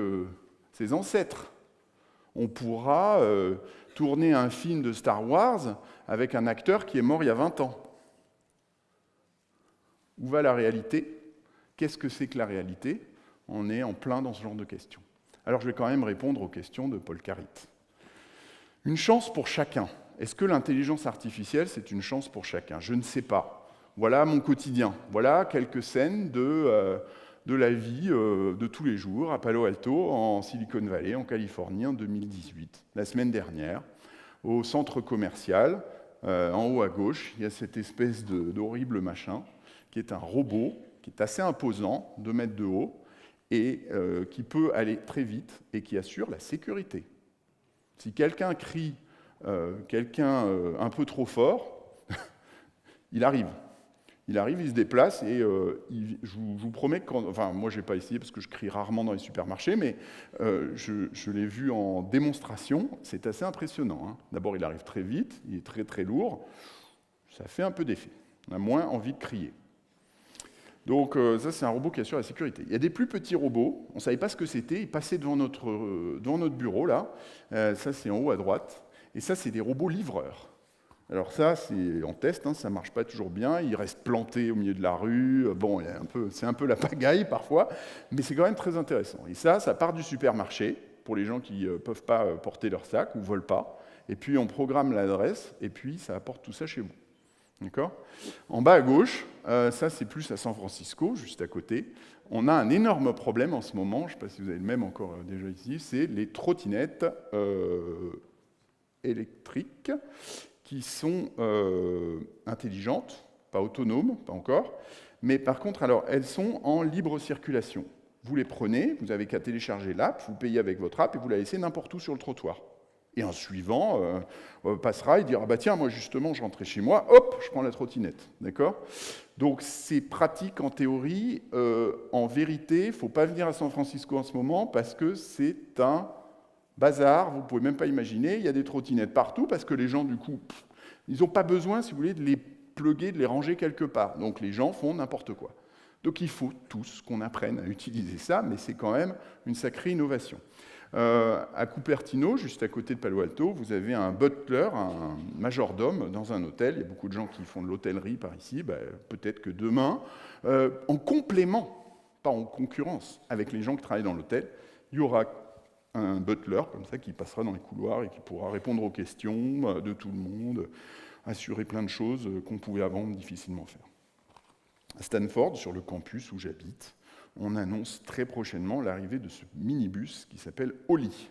ses ancêtres. On pourra tourner un film de Star Wars avec un acteur qui est mort il y a 20 ans. Où va la réalité? Qu'est-ce que c'est que la réalité? On est en plein dans ce genre de questions. Alors je vais quand même répondre aux questions de Paul Carit. Une chance pour chacun. Est-ce que l'intelligence artificielle, c'est une chance pour chacun? Je ne sais pas. Voilà mon quotidien. Voilà quelques scènes de la vie de tous les jours à Palo Alto, en Silicon Valley, en Californie, en 2018. La semaine dernière, au centre commercial, en haut à gauche, il y a cette espèce d'horrible machin, qui est un robot, qui est assez imposant, 2 mètres de haut, et qui peut aller très vite et qui assure la sécurité. Si quelqu'un crie un peu trop fort, il arrive. Il se déplace et je vous promets que enfin, moi je n'ai pas essayé parce que je crie rarement dans les supermarchés, mais je l'ai vu en démonstration, c'est assez impressionnant. Hein. D'abord, il arrive très vite, il est très très lourd, ça fait un peu d'effet. On a moins envie de crier. Donc ça, c'est un robot qui assure la sécurité. Il y a des plus petits robots, on ne savait pas ce que c'était, ils passaient devant notre bureau, là. Ça, c'est en haut à droite. Et ça, c'est des robots livreurs. Alors ça, c'est en test, hein, ça ne marche pas toujours bien, ils restent plantés au milieu de la rue, bon, c'est un peu la pagaille parfois, mais c'est quand même très intéressant. Et ça part du supermarché, pour les gens qui ne peuvent pas porter leur sac ou ne veulent pas, et puis on programme l'adresse, et puis ça apporte tout ça chez vous. D'accord ? En bas à gauche, ça c'est plus à San Francisco, juste à côté, on a un énorme problème en ce moment, je ne sais pas si vous avez le même encore déjà ici, c'est les trottinettes électriques, qui sont intelligentes, pas autonomes, pas encore, mais par contre, alors, elles sont en libre circulation. Vous les prenez, vous n'avez qu'à télécharger l'app, vous payez avec votre app et vous la laissez n'importe où sur le trottoir. Et un suivant passera et dira, bah tiens, moi justement, je rentrais chez moi, hop, je prends la trottinette, d'accord ? Donc c'est pratique en théorie, en vérité, il ne faut pas venir à San Francisco en ce moment parce que c'est un bazar, vous ne pouvez même pas imaginer, il y a des trottinettes partout parce que les gens, du coup, ils n'ont pas besoin, si vous voulez, de les plugger, de les ranger quelque part. Donc les gens font n'importe quoi. Donc il faut tous qu'on apprenne à utiliser ça, mais c'est quand même une sacrée innovation. À Cupertino, juste à côté de Palo Alto, vous avez un butler, un majordome dans un hôtel. Il y a beaucoup de gens qui font de l'hôtellerie par ici. Peut-être que demain, en complément, pas en concurrence avec les gens qui travaillent dans l'hôtel, il y aura un butler comme ça qui passera dans les couloirs et qui pourra répondre aux questions de tout le monde, assurer plein de choses qu'on pouvait avant difficilement faire. À Stanford, sur le campus où j'habite, on annonce très prochainement l'arrivée de ce minibus qui s'appelle Oli.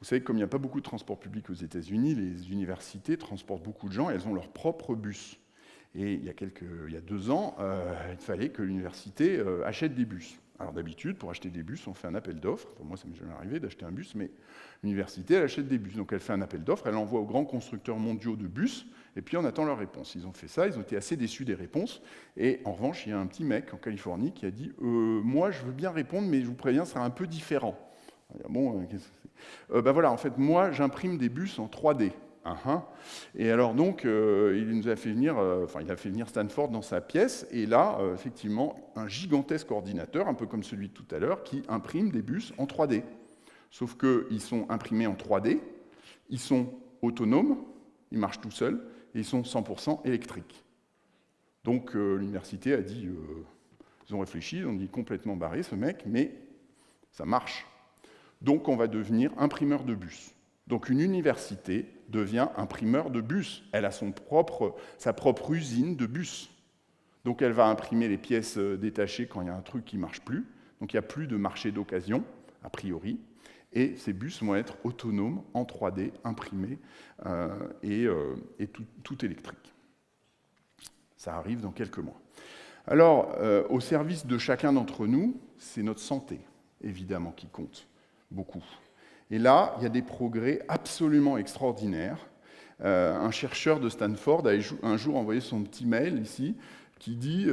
Vous savez, comme il n'y a pas beaucoup de transport public aux États-Unis, les universités transportent beaucoup de gens et elles ont leur propre bus. Et il y a 2 ans, il fallait que l'université achète des bus. Alors d'habitude, pour acheter des bus, on fait un appel d'offres. Pour moi, ça m'est jamais arrivé d'acheter un bus, mais l'université, elle achète des bus. Donc elle fait un appel d'offres, elle envoie aux grands constructeurs mondiaux de bus, et puis on attend leur réponse. Ils ont fait ça, ils ont été assez déçus des réponses. Et en revanche, il y a un petit mec en Californie qui a dit « Moi, je veux bien répondre, mais je vous préviens, ça sera un peu différent. » Bon, qu'est-ce que c'est ? Voilà, en fait, moi, j'imprime des bus en 3D. Et alors donc, il nous a fait venir, il a fait venir Stanford dans sa pièce, et là, effectivement, un gigantesque ordinateur, un peu comme celui de tout à l'heure, qui imprime des bus en 3D. Sauf qu'ils sont imprimés en 3D, ils sont autonomes, ils marchent tout seuls, et ils sont 100% électriques. Donc l'université a dit, ils ont réfléchi, ils ont dit complètement barré ce mec, mais ça marche. Donc on va devenir imprimeur de bus. Donc une université devient imprimeur de bus. Elle a sa propre usine de bus. Donc elle va imprimer les pièces détachées quand il y a un truc qui ne marche plus. Donc il n'y a plus de marché d'occasion, a priori. Et ces bus vont être autonomes, en 3D, imprimés, et tout électrique. Ça arrive dans quelques mois. Alors, au service de chacun d'entre nous, c'est notre santé, évidemment, qui compte beaucoup. Et là, il y a des progrès absolument extraordinaires. Un chercheur de Stanford a un jour envoyé son petit mail ici, qui dit,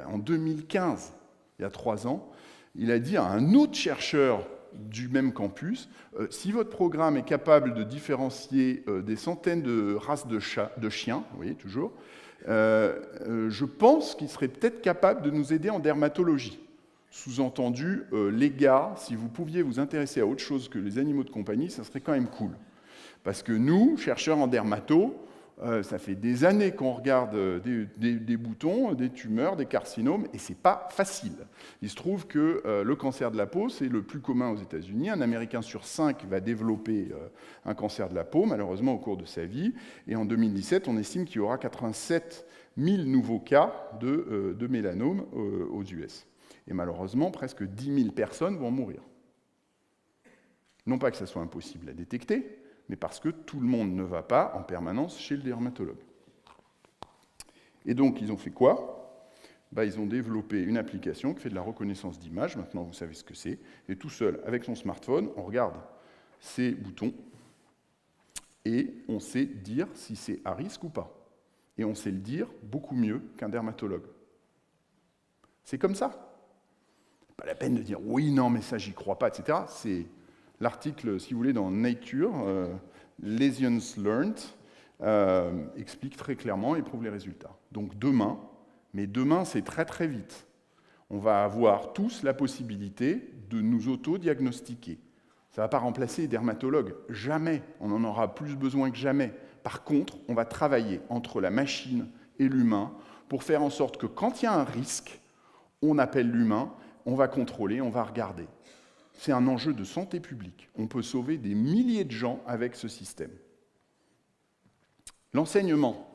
en 2015, il y a 3 ans, il a dit à un autre chercheur du même campus, si votre programme est capable de différencier des centaines de races de chiens, vous voyez toujours, je pense qu'il serait peut-être capable de nous aider en dermatologie. Sous-entendu, les gars, si vous pouviez vous intéresser à autre chose que les animaux de compagnie, ça serait quand même cool. Parce que nous, chercheurs en dermato, ça fait des années qu'on regarde des boutons, des tumeurs, des carcinomes, et c'est pas facile. Il se trouve que le cancer de la peau, c'est le plus commun aux États-Unis. Un Américain sur 5 va développer un cancer de la peau, malheureusement, au cours de sa vie. Et en 2017, on estime qu'il y aura 87 000 nouveaux cas de mélanome aux US. Et malheureusement, presque 10 000 personnes vont mourir. Non pas que ça soit impossible à détecter, mais parce que tout le monde ne va pas en permanence chez le dermatologue. Et donc, ils ont fait quoi ? Ils ont développé une application qui fait de la reconnaissance d'image. Maintenant, vous savez ce que c'est. Et tout seul, avec son smartphone, on regarde ces boutons et on sait dire si c'est à risque ou pas. Et on sait le dire beaucoup mieux qu'un dermatologue. C'est comme ça. Pas la peine de dire « oui, non, mais ça, j'y crois pas », etc. C'est l'article, si vous voulez, dans Nature, Lesions Learned, explique très clairement et prouve les résultats. Donc demain, mais demain, c'est très très vite, on va avoir tous la possibilité de nous auto-diagnostiquer. Ça ne va pas remplacer les dermatologues, jamais, on en aura plus besoin que jamais. Par contre, on va travailler entre la machine et l'humain pour faire en sorte que quand il y a un risque, on appelle l'humain, on va contrôler, on va regarder. C'est un enjeu de santé publique. On peut sauver des milliers de gens avec ce système. L'enseignement.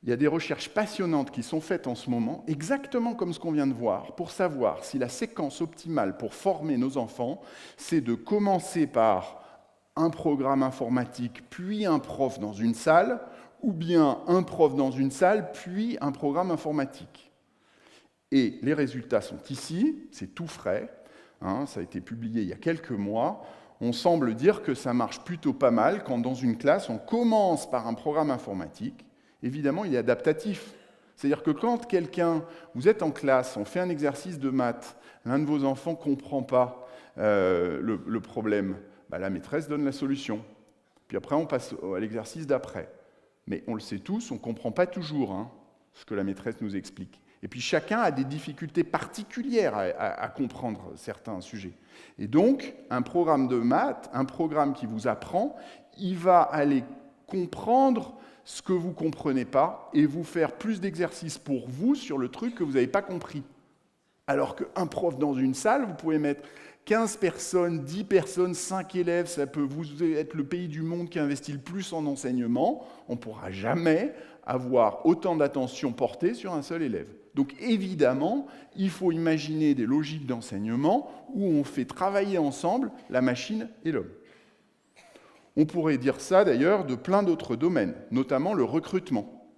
Il y a des recherches passionnantes qui sont faites en ce moment, exactement comme ce qu'on vient de voir, pour savoir si la séquence optimale pour former nos enfants, c'est de commencer par un programme informatique, puis un prof dans une salle, ou bien un prof dans une salle, puis un programme informatique. Et les résultats sont ici, c'est tout frais, ça a été publié il y a quelques mois. On semble dire que ça marche plutôt pas mal quand dans une classe, on commence par un programme informatique. Évidemment, il est adaptatif. C'est-à-dire que quand vous êtes en classe, on fait un exercice de maths, l'un de vos enfants ne comprend pas le problème, la maîtresse donne la solution. Puis après, on passe à l'exercice d'après. Mais on le sait tous, on ne comprend pas toujours ce que la maîtresse nous explique. Et puis chacun a des difficultés particulières à comprendre certains sujets. Et donc, un programme de maths, un programme qui vous apprend, il va aller comprendre ce que vous ne comprenez pas et vous faire plus d'exercices pour vous sur le truc que vous n'avez pas compris. Alors qu'un prof dans une salle, vous pouvez mettre 15 personnes, 10 personnes, 5 élèves, ça peut vous être le pays du monde qui investit le plus en enseignement, on ne pourra jamais avoir autant d'attention portée sur un seul élève. Donc évidemment, il faut imaginer des logiques d'enseignement où on fait travailler ensemble la machine et l'homme. On pourrait dire ça d'ailleurs de plein d'autres domaines, notamment le recrutement.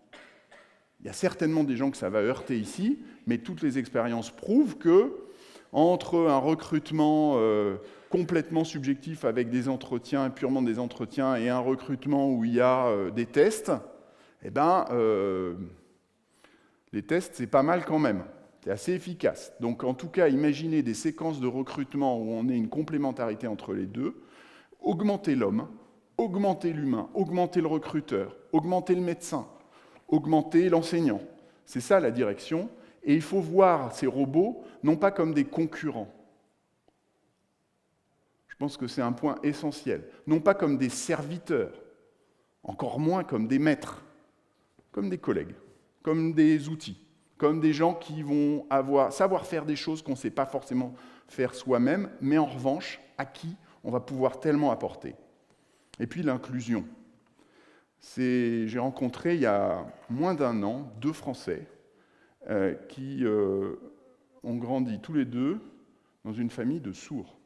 Il y a certainement des gens que ça va heurter ici, mais toutes les expériences prouvent que entre un recrutement complètement subjectif avec des entretiens, purement des entretiens, et un recrutement où il y a des tests, les tests, c'est pas mal quand même. C'est assez efficace. Donc, en tout cas, imaginez des séquences de recrutement où on ait une complémentarité entre les deux, augmenter l'homme, augmenter l'humain, augmenter le recruteur, augmenter le médecin, augmenter l'enseignant. C'est ça la direction. Et il faut voir ces robots non pas comme des concurrents. Je pense que c'est un point essentiel. Non pas comme des serviteurs, encore moins comme des maîtres, comme des collègues, comme des outils, comme des gens qui vont savoir faire des choses qu'on ne sait pas forcément faire soi-même, mais en revanche, à qui on va pouvoir tellement apporter. Et puis l'inclusion. J'ai rencontré il y a moins d'un an 2 Français qui ont grandi tous les deux dans une famille de sourds.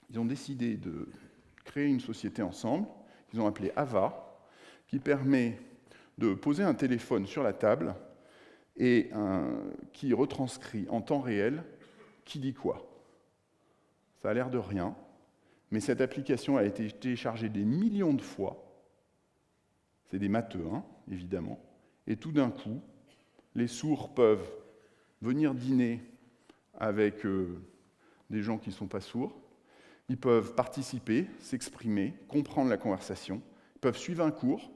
Ils ont décidé de créer une société ensemble, qu'ils ont appelée AVA, qui permet de poser un téléphone sur la table et qui retranscrit en temps réel qui dit quoi. Ça a l'air de rien, mais cette application a été téléchargée des millions de fois. C'est des matheux, évidemment. Et tout d'un coup, les sourds peuvent venir dîner avec des gens qui ne sont pas sourds. Ils peuvent participer, s'exprimer, comprendre la conversation. Ils peuvent suivre un cours,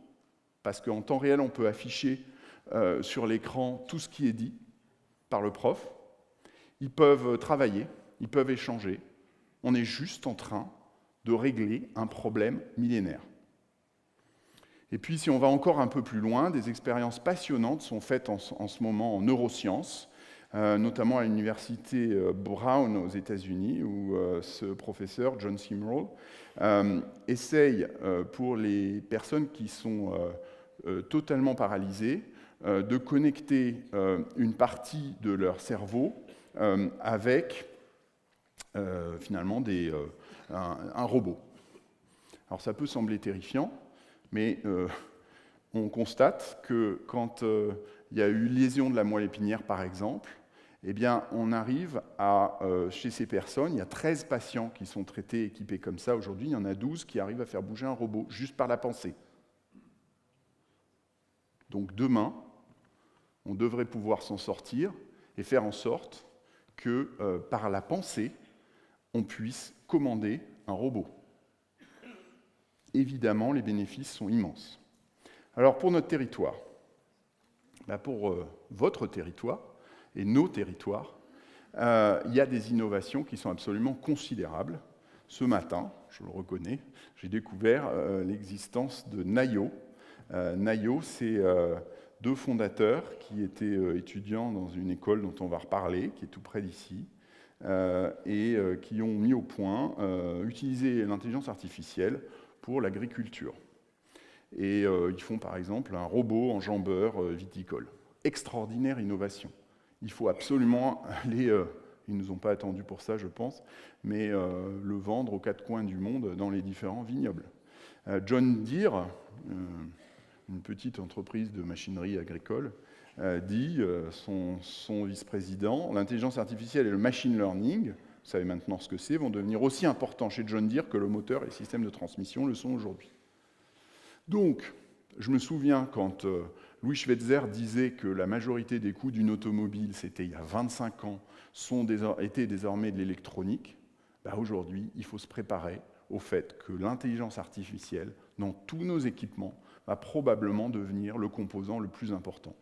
parce qu'en temps réel, on peut afficher sur l'écran tout ce qui est dit par le prof. Ils peuvent travailler, ils peuvent échanger. On est juste en train de régler un problème millénaire. Et puis, si on va encore un peu plus loin, des expériences passionnantes sont faites en ce moment en neurosciences, notamment à l'université Brown aux États-Unis, où ce professeur, John Simrall, essaye, pour les personnes qui sont totalement paralysées, de connecter une partie de leur cerveau avec finalement un robot. Alors ça peut sembler terrifiant, mais on constate que quand il y a eu lésion de la moelle épinière, par exemple, eh bien, on arrive à, chez ces personnes, il y a 13 patients qui sont traités, équipés comme ça. Aujourd'hui, il y en a 12 qui arrivent à faire bouger un robot, juste par la pensée. Donc demain, on devrait pouvoir s'en sortir et faire en sorte que, par la pensée, on puisse commander un robot. Évidemment, les bénéfices sont immenses. Alors, pour notre territoire, pour votre territoire et nos territoires, il y a des innovations qui sont absolument considérables. Ce matin, je le reconnais, j'ai découvert l'existence de Nayo. Nayo, c'est deux fondateurs qui étaient étudiants dans une école dont on va reparler, qui est tout près d'ici, et qui ont mis au point, utiliser l'intelligence artificielle pour l'agriculture. Et ils font par exemple un robot enjambeur viticole. Extraordinaire innovation. Il faut absolument aller, ils ne nous ont pas attendus pour ça je pense, mais le vendre aux quatre coins du monde dans les différents vignobles. John Deere, une petite entreprise de machinerie agricole, dit, son vice-président, l'intelligence artificielle et le machine learning, vous savez maintenant ce que c'est, vont devenir aussi importants chez John Deere que le moteur et le système de transmission le sont aujourd'hui. Donc, je me souviens quand Louis Schweitzer disait que la majorité des coûts d'une automobile, c'était il y a 25 ans, étaient désormais de l'électronique. Aujourd'hui, il faut se préparer au fait que l'intelligence artificielle, dans tous nos équipements, va probablement devenir le composant le plus important.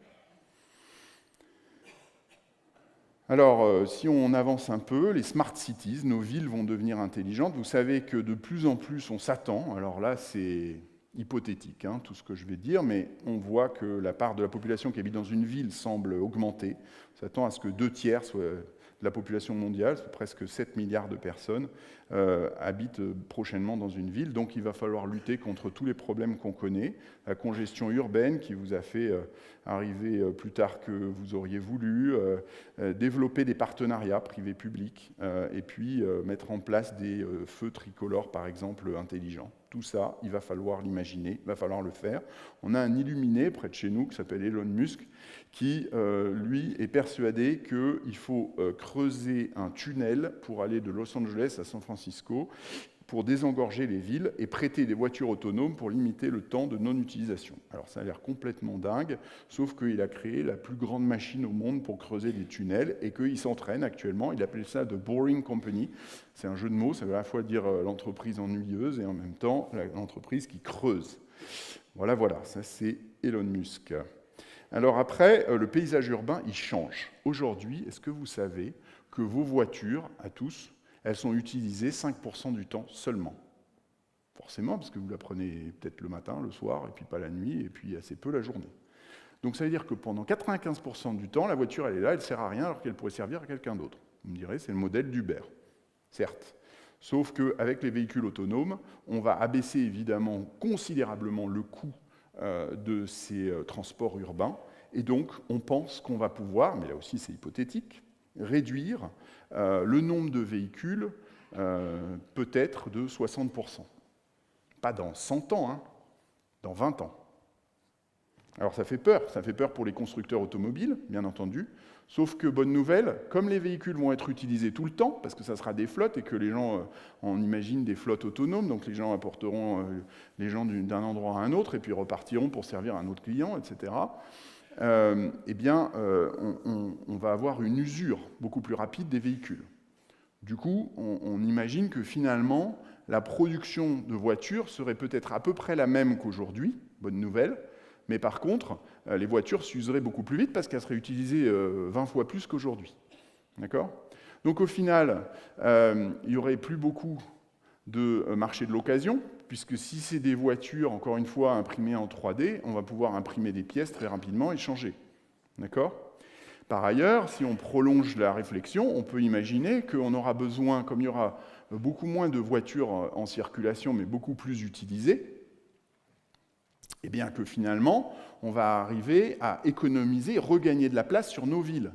Alors, si on avance un peu, les smart cities, nos villes vont devenir intelligentes. Vous savez que de plus en plus, on s'attend, alors là, c'est hypothétique, tout ce que je vais dire, mais on voit que la part de la population qui habite dans une ville semble augmenter. On s'attend à ce que 2/3 de la population mondiale, c'est presque 7 milliards de personnes, habitent prochainement dans une ville. Donc il va falloir lutter contre tous les problèmes qu'on connaît. La congestion urbaine qui vous a fait arriver plus tard que vous auriez voulu, développer des partenariats privés-publics, et puis mettre en place des feux tricolores, par exemple, intelligents. Tout ça, il va falloir l'imaginer, il va falloir le faire. On a un illuminé près de chez nous qui s'appelle Elon Musk, qui, lui, est persuadé qu'il faut creuser un tunnel pour aller de Los Angeles à San Francisco pour désengorger les villes et prêter des voitures autonomes pour limiter le temps de non-utilisation. Alors ça a l'air complètement dingue, sauf qu'il a créé la plus grande machine au monde pour creuser des tunnels et qu'il s'entraîne actuellement, il appelle ça The Boring Company. C'est un jeu de mots, ça veut à la fois dire l'entreprise ennuyeuse et en même temps l'entreprise qui creuse. Voilà, ça c'est Elon Musk. Alors après, le paysage urbain, il change. Aujourd'hui, est-ce que vous savez que vos voitures, à tous, elles sont utilisées 5% du temps seulement. Forcément, parce que vous la prenez peut-être le matin, le soir, et puis pas la nuit, et puis assez peu la journée. Donc ça veut dire que pendant 95% du temps, la voiture, elle est là, elle ne sert à rien, alors qu'elle pourrait servir à quelqu'un d'autre. Vous me direz, c'est le modèle d'Uber, certes. Sauf qu'avec les véhicules autonomes, on va abaisser évidemment considérablement le coût de ces transports urbains, et donc on pense qu'on va pouvoir, mais là aussi c'est hypothétique, réduire le nombre de véhicules peut-être de 60%. Pas dans 100 ans, dans 20 ans. Alors ça fait peur pour les constructeurs automobiles, bien entendu, sauf que, bonne nouvelle, comme les véhicules vont être utilisés tout le temps, parce que ça sera des flottes et que les gens, on imagine des flottes autonomes, donc les gens apporteront les gens d'un endroit à un autre et puis repartiront pour servir un autre client, etc., on va avoir une usure beaucoup plus rapide des véhicules. Du coup, on imagine que finalement, la production de voitures serait peut-être à peu près la même qu'aujourd'hui, bonne nouvelle, mais par contre, les voitures s'useraient beaucoup plus vite parce qu'elles seraient utilisées 20 fois plus qu'aujourd'hui. D'accord ? Donc au final, il n'y aurait plus beaucoup de marché de l'occasion, puisque si c'est des voitures, encore une fois, imprimées en 3D, on va pouvoir imprimer des pièces très rapidement et changer. D'accord ? Par ailleurs, si on prolonge la réflexion, on peut imaginer qu'on aura besoin, comme il y aura beaucoup moins de voitures en circulation, mais beaucoup plus utilisées, et bien que finalement, on va arriver à économiser, regagner de la place sur nos villes.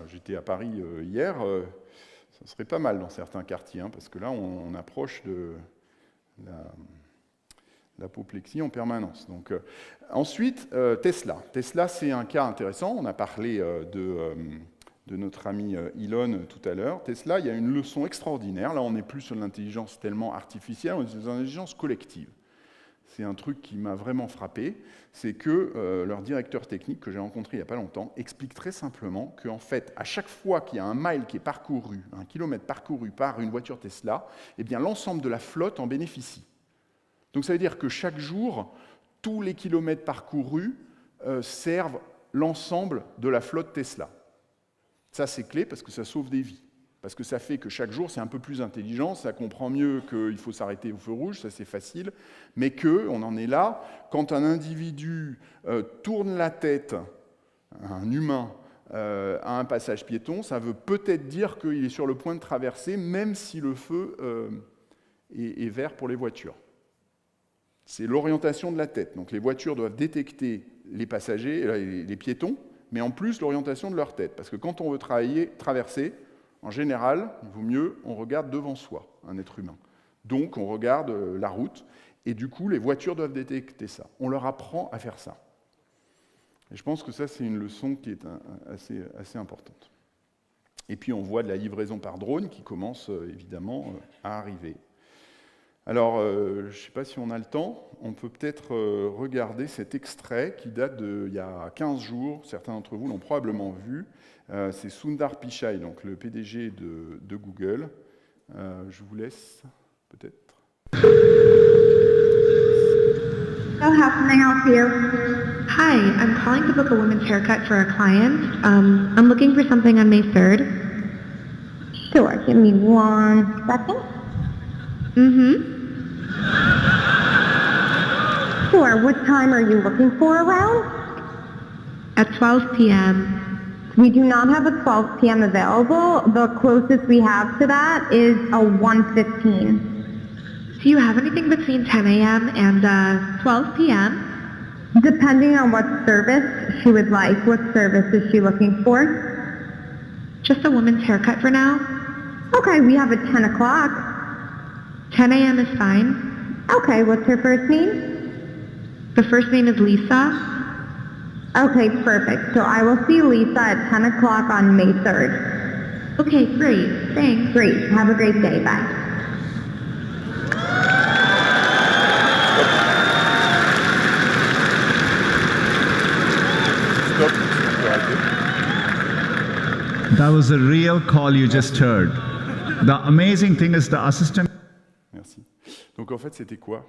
J'étais à Paris hier, ça serait pas mal dans certains quartiers, parce que là, on approche de l'apoplexie en permanence. Donc, ensuite, Tesla. Tesla, c'est un cas intéressant. On a parlé de notre ami Elon tout à l'heure. Tesla, il y a une leçon extraordinaire. Là, on n'est plus sur l'intelligence tellement artificielle, on est sur l'intelligence collective. C'est un truc qui m'a vraiment frappé, c'est que leur directeur technique, que j'ai rencontré il n'y a pas longtemps, explique très simplement qu'en fait, à chaque fois qu'il y a un mile qui est parcouru, un kilomètre parcouru par une voiture Tesla, eh bien, l'ensemble de la flotte en bénéficie. Donc ça veut dire que chaque jour, tous les kilomètres parcourus servent l'ensemble de la flotte Tesla. Ça, c'est clé parce que ça sauve des vies. Parce que ça fait que chaque jour, c'est un peu plus intelligent, ça comprend mieux qu'il faut s'arrêter au feu rouge, ça c'est facile, mais qu'on en est là, quand un individu tourne la tête, un humain, à un passage piéton, ça veut peut-être dire qu'il est sur le point de traverser, même si le feu est vert pour les voitures. C'est l'orientation de la tête. Donc les voitures doivent détecter les passagers, les piétons, mais en plus l'orientation de leur tête. Parce que quand on veut traverser, en général, il vaut mieux, on regarde devant soi, un être humain. Donc, on regarde la route, et du coup, les voitures doivent détecter ça. On leur apprend à faire ça. Et je pense que ça, c'est une leçon qui est assez importante. Et puis, on voit de la livraison par drone qui commence, évidemment, à arriver. Alors, je ne sais pas si on a le temps, on peut peut-être regarder cet extrait qui date d'il y a 15 jours, certains d'entre vous l'ont probablement vu. C'est Sundar Pichai, donc le PDG de Google. Je vous laisse peut-être. So how can I help you? Hi, I'm calling to book a women's haircut for a client. I'm looking for something on May 3rd. Sure, give me 1 second. Sure, what time are you looking for around? At 12 p.m. We do not have a 12 p.m. available. The closest we have to that is a 1:15. Do you have anything between 10 a.m. and 12 p.m.? Depending on what service she would like. What service is she looking for? Just a woman's haircut for now. Okay, we have a 10 o'clock. 10 a.m. is fine. Okay, what's her first name? The first name is Lisa. Okay, perfect. So I will see Lisa at 10 o'clock on May 3rd. Okay, great. Thanks. Great. Have a great day. Bye. That was a real call you just heard. The amazing thing is the assistant. Merci. Donc en fait, c'était quoi ?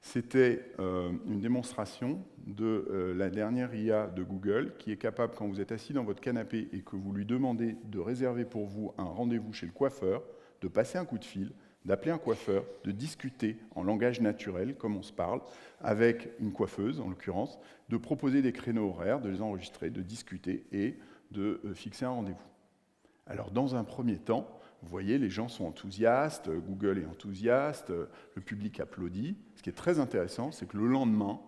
C'était une démonstration de la dernière IA de Google qui est capable, quand vous êtes assis dans votre canapé et que vous lui demandez de réserver pour vous un rendez-vous chez le coiffeur, de passer un coup de fil, d'appeler un coiffeur, de discuter en langage naturel, comme on se parle, avec une coiffeuse en l'occurrence, de proposer des créneaux horaires, de les enregistrer, de discuter et de fixer un rendez-vous. Alors dans un premier temps, vous voyez, les gens sont enthousiastes, Google est enthousiaste, le public applaudit. Ce qui est très intéressant, c'est que le lendemain,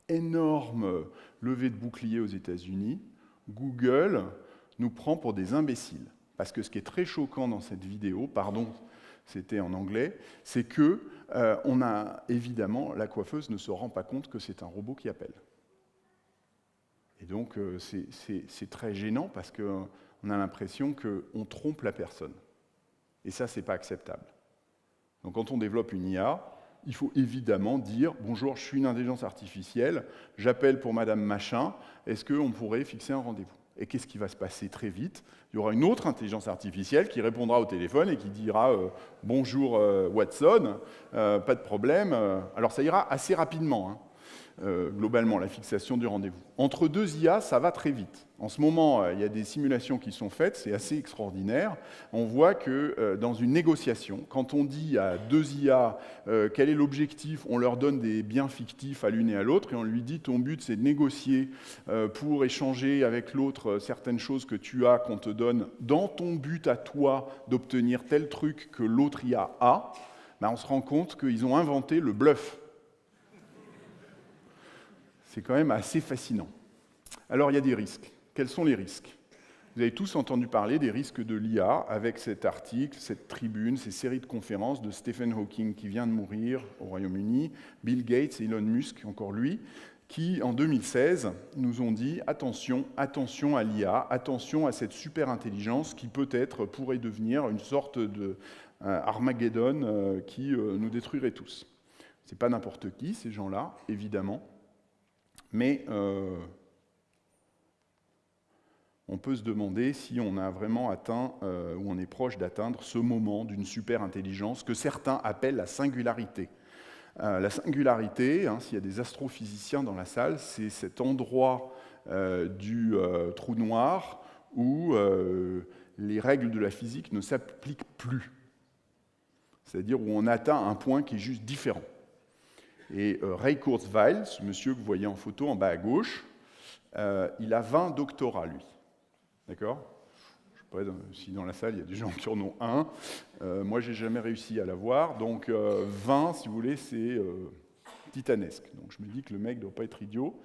énorme levée de bouclier aux États-Unis, Google nous prend pour des imbéciles. Parce que ce qui est très choquant dans cette vidéo, pardon, c'était en anglais, c'est que évidemment, la coiffeuse ne se rend pas compte que c'est un robot qui appelle. Et donc, c'est très gênant parce qu'on a l'impression qu'on trompe la personne. Et ça, ce n'est pas acceptable. Donc quand on développe une IA, il faut évidemment dire « Bonjour, je suis une intelligence artificielle, j'appelle pour Madame Machin, est-ce qu'on pourrait fixer un rendez-vous ?» Et qu'est-ce qui va se passer très vite ? Il y aura une autre intelligence artificielle qui répondra au téléphone et qui dira « Bonjour Watson, pas de problème. » Alors ça ira assez rapidement, hein. globalement, la fixation du rendez-vous. Entre deux IA, ça va très vite. En ce moment, il y a des simulations qui sont faites, c'est assez extraordinaire. On voit que dans une négociation, quand on dit à deux IA quel est l'objectif, on leur donne des biens fictifs à l'une et à l'autre, et on lui dit ton but c'est de négocier pour échanger avec l'autre certaines choses que tu as, qu'on te donne, dans ton but à toi d'obtenir tel truc que l'autre IA a, ben on se rend compte qu'ils ont inventé le bluff. C'est quand même assez fascinant. Alors, il y a des risques. Quels sont les risques? Vous avez tous entendu parler des risques de l'IA avec cet article, cette tribune, ces séries de conférences de Stephen Hawking qui vient de mourir au Royaume-Uni, Bill Gates et Elon Musk, encore lui, qui, en 2016, nous ont dit « Attention, attention à l'IA, attention à cette super intelligence qui peut-être pourrait devenir une sorte de Armageddon qui nous détruirait tous. » Ce n'est pas n'importe qui, ces gens-là, évidemment. Mais on peut se demander si on a vraiment atteint, ou on est proche d'atteindre ce moment d'une super-intelligence que certains appellent la singularité. La singularité, s'il y a des astrophysiciens dans la salle, c'est cet endroit du trou noir où les règles de la physique ne s'appliquent plus. C'est-à-dire où on atteint un point qui est juste différent. Et Ray Kurzweil, ce monsieur que vous voyez en photo en bas à gauche, il a 20 doctorats, lui. D'accord? Je ne sais pas si dans la salle, il y a des gens qui en ont un. Moi, je n'ai jamais réussi à l'avoir. Donc, 20, si vous voulez, c'est titanesque. Donc, je me dis que le mec ne doit pas être idiot.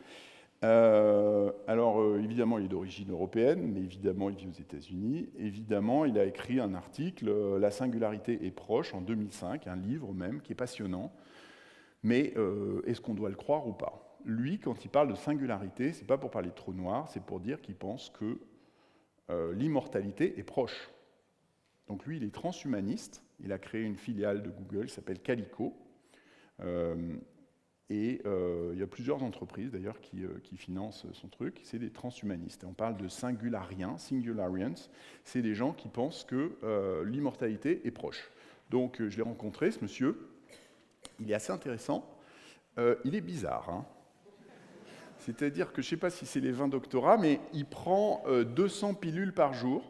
Alors, évidemment, il est d'origine européenne, mais évidemment, il vit aux États-Unis. Évidemment, il a écrit un article, « La singularité est proche », en 2005, un livre même, qui est passionnant. Mais est-ce qu'on doit le croire ou pas? Lui, quand il parle de singularité, ce n'est pas pour parler de trou noir, c'est pour dire qu'il pense que l'immortalité est proche. Donc lui, il est transhumaniste, il a créé une filiale de Google qui s'appelle Calico, et il y a plusieurs entreprises d'ailleurs qui financent son truc, c'est des transhumanistes. Et on parle de singularians, c'est des gens qui pensent que l'immortalité est proche. Donc je l'ai rencontré, ce monsieur. Il est assez intéressant. Il est bizarre. Hein. C'est-à-dire que je ne sais pas si c'est les 20 doctorats, mais il prend 200 pilules par jour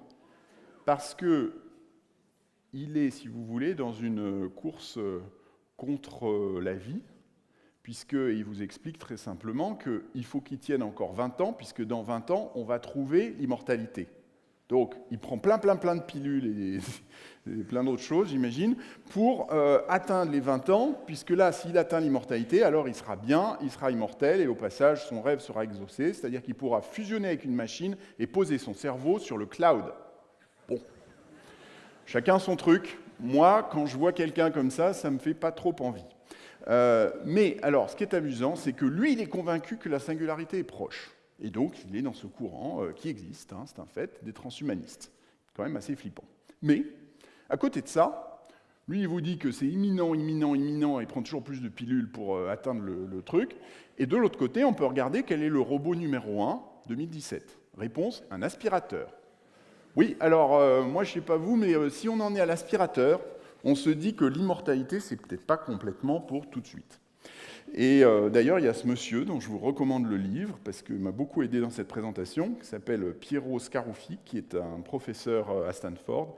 parce qu'il est, si vous voulez, dans une course contre la vie, puisqu'il vous explique très simplement qu'il faut qu'il tienne encore 20 ans, puisque dans 20 ans, on va trouver l'immortalité. Donc, il prend plein de pilules et plein d'autres choses, j'imagine, pour atteindre les 20 ans, puisque là, s'il atteint l'immortalité, alors il sera bien, il sera immortel, et au passage, son rêve sera exaucé, c'est-à-dire qu'il pourra fusionner avec une machine et poser son cerveau sur le cloud. Bon. Chacun son truc. Moi, quand je vois quelqu'un comme ça ne me fait pas trop envie. Mais alors, ce qui est amusant, c'est que lui, il est convaincu que la singularité est proche. Et donc, il est dans ce courant qui existe, hein, c'est un fait, des transhumanistes. C'est quand même assez flippant. Mais, à côté de ça, lui, il vous dit que c'est imminent, il prend toujours plus de pilules pour atteindre le truc. Et de l'autre côté, on peut regarder quel est le robot numéro 1, 2017. Réponse, un aspirateur. Oui, alors, moi, je ne sais pas vous, mais si on en est à l'aspirateur, on se dit que l'immortalité, c'est peut-être pas complètement pour tout de suite. Et d'ailleurs, il y a ce monsieur dont je vous recommande le livre, parce qu'il m'a beaucoup aidé dans cette présentation, qui s'appelle Piero Scaruffi, qui est un professeur à Stanford,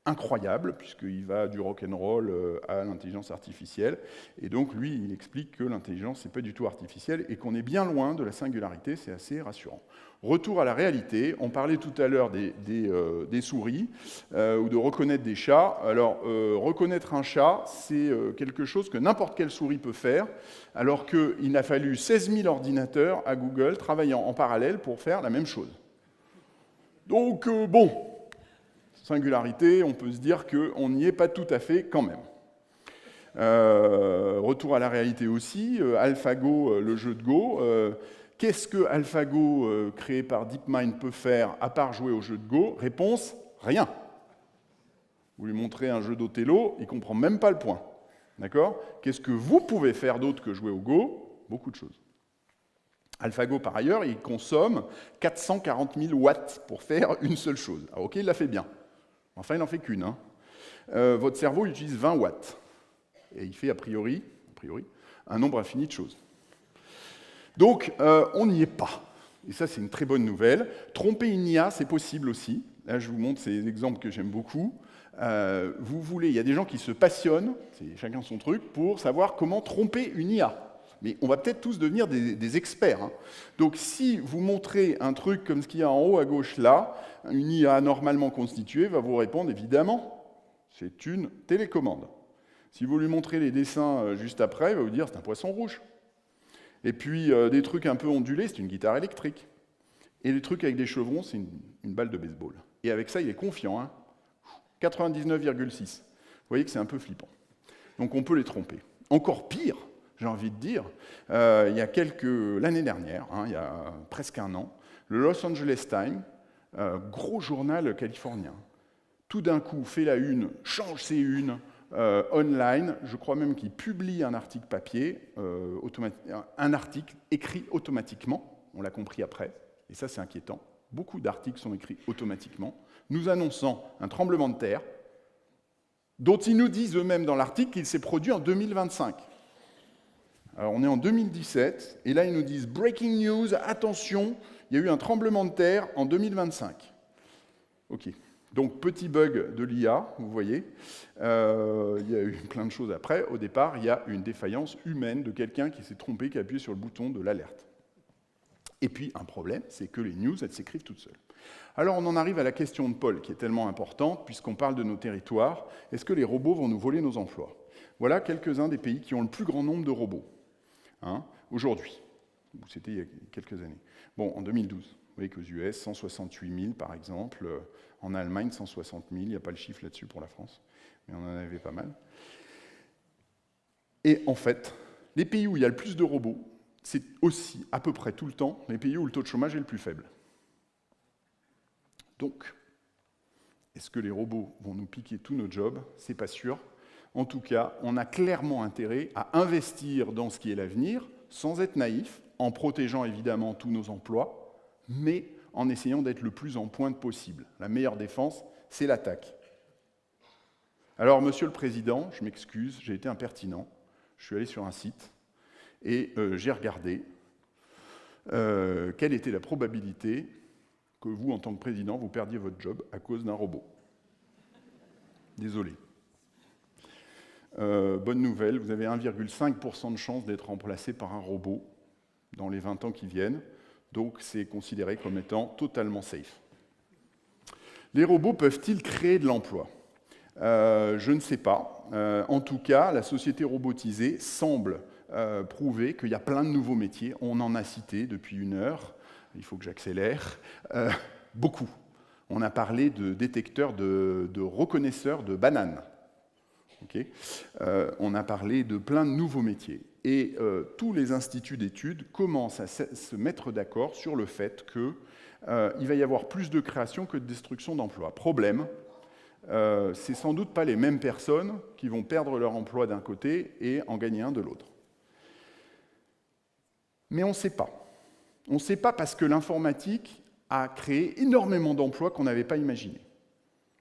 incroyable, puisqu'il va du rock'n'roll à l'intelligence artificielle. Et donc, lui, il explique que l'intelligence, c'est pas du tout artificiel, et qu'on est bien loin de la singularité, c'est assez rassurant. Retour à la réalité, on parlait tout à l'heure des souris, ou de reconnaître des chats. Alors, reconnaître un chat, c'est quelque chose que n'importe quelle souris peut faire, alors qu'il a fallu 16 000 ordinateurs à Google travaillant en parallèle pour faire la même chose. Donc, bon, singularité, on peut se dire qu'on n'y est pas tout à fait quand même. Retour à la réalité aussi, AlphaGo, le jeu de Go. Qu'est-ce que AlphaGo, créé par DeepMind, peut faire à part jouer au jeu de Go? Réponse, rien. Vous lui montrez un jeu d'Othello, il ne comprend même pas le point. D'accord? Qu'est-ce que vous pouvez faire d'autre que jouer au Go? Beaucoup de choses. AlphaGo, par ailleurs, il consomme 440 000 watts pour faire une seule chose. Alors, ok, il l'a fait bien. Enfin, il n'en fait qu'une. Hein. Votre cerveau il utilise 20 watts. Et il fait, a priori, un nombre infini de choses. Donc, on n'y est pas. Et ça, c'est une très bonne nouvelle. Tromper une IA, c'est possible aussi. Là, je vous montre ces exemples que j'aime beaucoup. Il y a des gens qui se passionnent, c'est chacun son truc, pour savoir comment tromper une IA. Mais on va peut-être tous devenir des experts. Hein. Donc, si vous montrez un truc comme ce qu'il y a en haut à gauche là, une IA normalement constituée va vous répondre évidemment, c'est une télécommande. Si vous lui montrez les dessins juste après, il va vous dire c'est un poisson rouge. Et puis, des trucs un peu ondulés, c'est une guitare électrique. Et les trucs avec des chevrons, c'est une balle de baseball. Et avec ça, il est confiant. Hein. 99,6. Vous voyez que c'est un peu flippant. Donc, on peut les tromper. Encore pire, j'ai envie de dire, l'année dernière, hein, il y a presque un an, le Los Angeles Times, gros journal californien, tout d'un coup fait la une, change ses unes, online, je crois même qu'il publie un article papier, un article écrit automatiquement, on l'a compris après, et ça c'est inquiétant, beaucoup d'articles sont écrits automatiquement, nous annonçant un tremblement de terre, dont ils nous disent eux-mêmes dans l'article qu'il s'est produit en 2025. Alors on est en 2017, et là ils nous disent « Breaking news, attention, il y a eu un tremblement de terre en 2025 ». Ok. Donc, petit bug de l'IA, vous voyez. Il y a eu plein de choses après. Au départ, il y a une défaillance humaine de quelqu'un qui s'est trompé, qui a appuyé sur le bouton de l'alerte. Et puis, un problème, c'est que les news, elles s'écrivent toutes seules. Alors, on en arrive à la question de Paul, qui est tellement importante, puisqu'on parle de nos territoires. Est-ce que les robots vont nous voler nos emplois? Voilà quelques-uns des pays qui ont le plus grand nombre de robots, hein, aujourd'hui. C'était il y a quelques années. Bon, en 2012. Vous voyez qu'aux US, 168 000, par exemple. En Allemagne, 160 000. Il n'y a pas le chiffre là-dessus pour la France, mais on en avait pas mal. Et en fait, les pays où il y a le plus de robots, c'est aussi, à peu près tout le temps, les pays où le taux de chômage est le plus faible. Donc, est-ce que les robots vont nous piquer tous nos jobs? C'est pas sûr. En tout cas, on a clairement intérêt à investir dans ce qui est l'avenir, sans être naïf, en protégeant évidemment tous nos emplois, mais en essayant d'être le plus en pointe possible. La meilleure défense, c'est l'attaque. Alors, Monsieur le Président, je m'excuse, j'ai été impertinent. Je suis allé sur un site et j'ai regardé quelle était la probabilité que vous, en tant que président, vous perdiez votre job à cause d'un robot. Désolé. Bonne nouvelle, vous avez 1,5% de chance d'être remplacé par un robot dans les 20 ans qui viennent. Donc, c'est considéré comme étant totalement safe. Les robots peuvent-ils créer de l'emploi? Je ne sais pas. En tout cas, la société robotisée semble prouver qu'il y a plein de nouveaux métiers. On en a cité depuis 1 heure. Il faut que j'accélère. Beaucoup. On a parlé de détecteurs, de reconnaisseurs de bananes. Okay. On a parlé de plein de nouveaux métiers. Et tous les instituts d'études commencent à se mettre d'accord sur le fait qu'il va y avoir plus de création que de destruction d'emplois. Problème, c'est sans doute pas les mêmes personnes qui vont perdre leur emploi d'un côté et en gagner un de l'autre. Mais on ne sait pas. On ne sait pas parce que l'informatique a créé énormément d'emplois qu'on n'avait pas imaginés.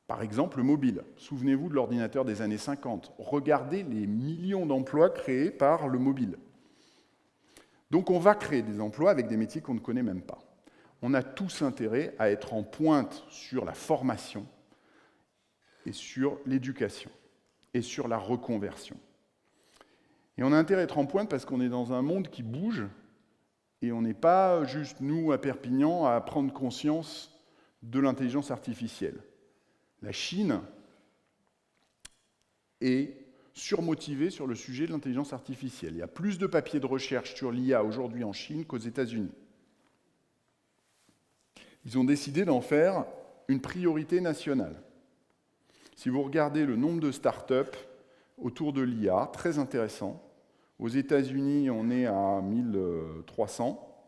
Par exemple, le mobile. Souvenez-vous de l'ordinateur des années 50. Regardez les millions d'emplois créés par le mobile. Donc on va créer des emplois avec des métiers qu'on ne connaît même pas. On a tous intérêt à être en pointe sur la formation et sur l'éducation et sur la reconversion. Et on a intérêt à être en pointe parce qu'on est dans un monde qui bouge et on n'est pas juste, nous, à Perpignan, à prendre conscience de l'intelligence artificielle. La Chine est surmotivée sur le sujet de l'intelligence artificielle. Il y a plus de papiers de recherche sur l'IA aujourd'hui en Chine qu'aux États-Unis. Ils ont décidé d'en faire une priorité nationale. Si vous regardez le nombre de start-up autour de l'IA, très intéressant. Aux États-Unis, on est à 1300.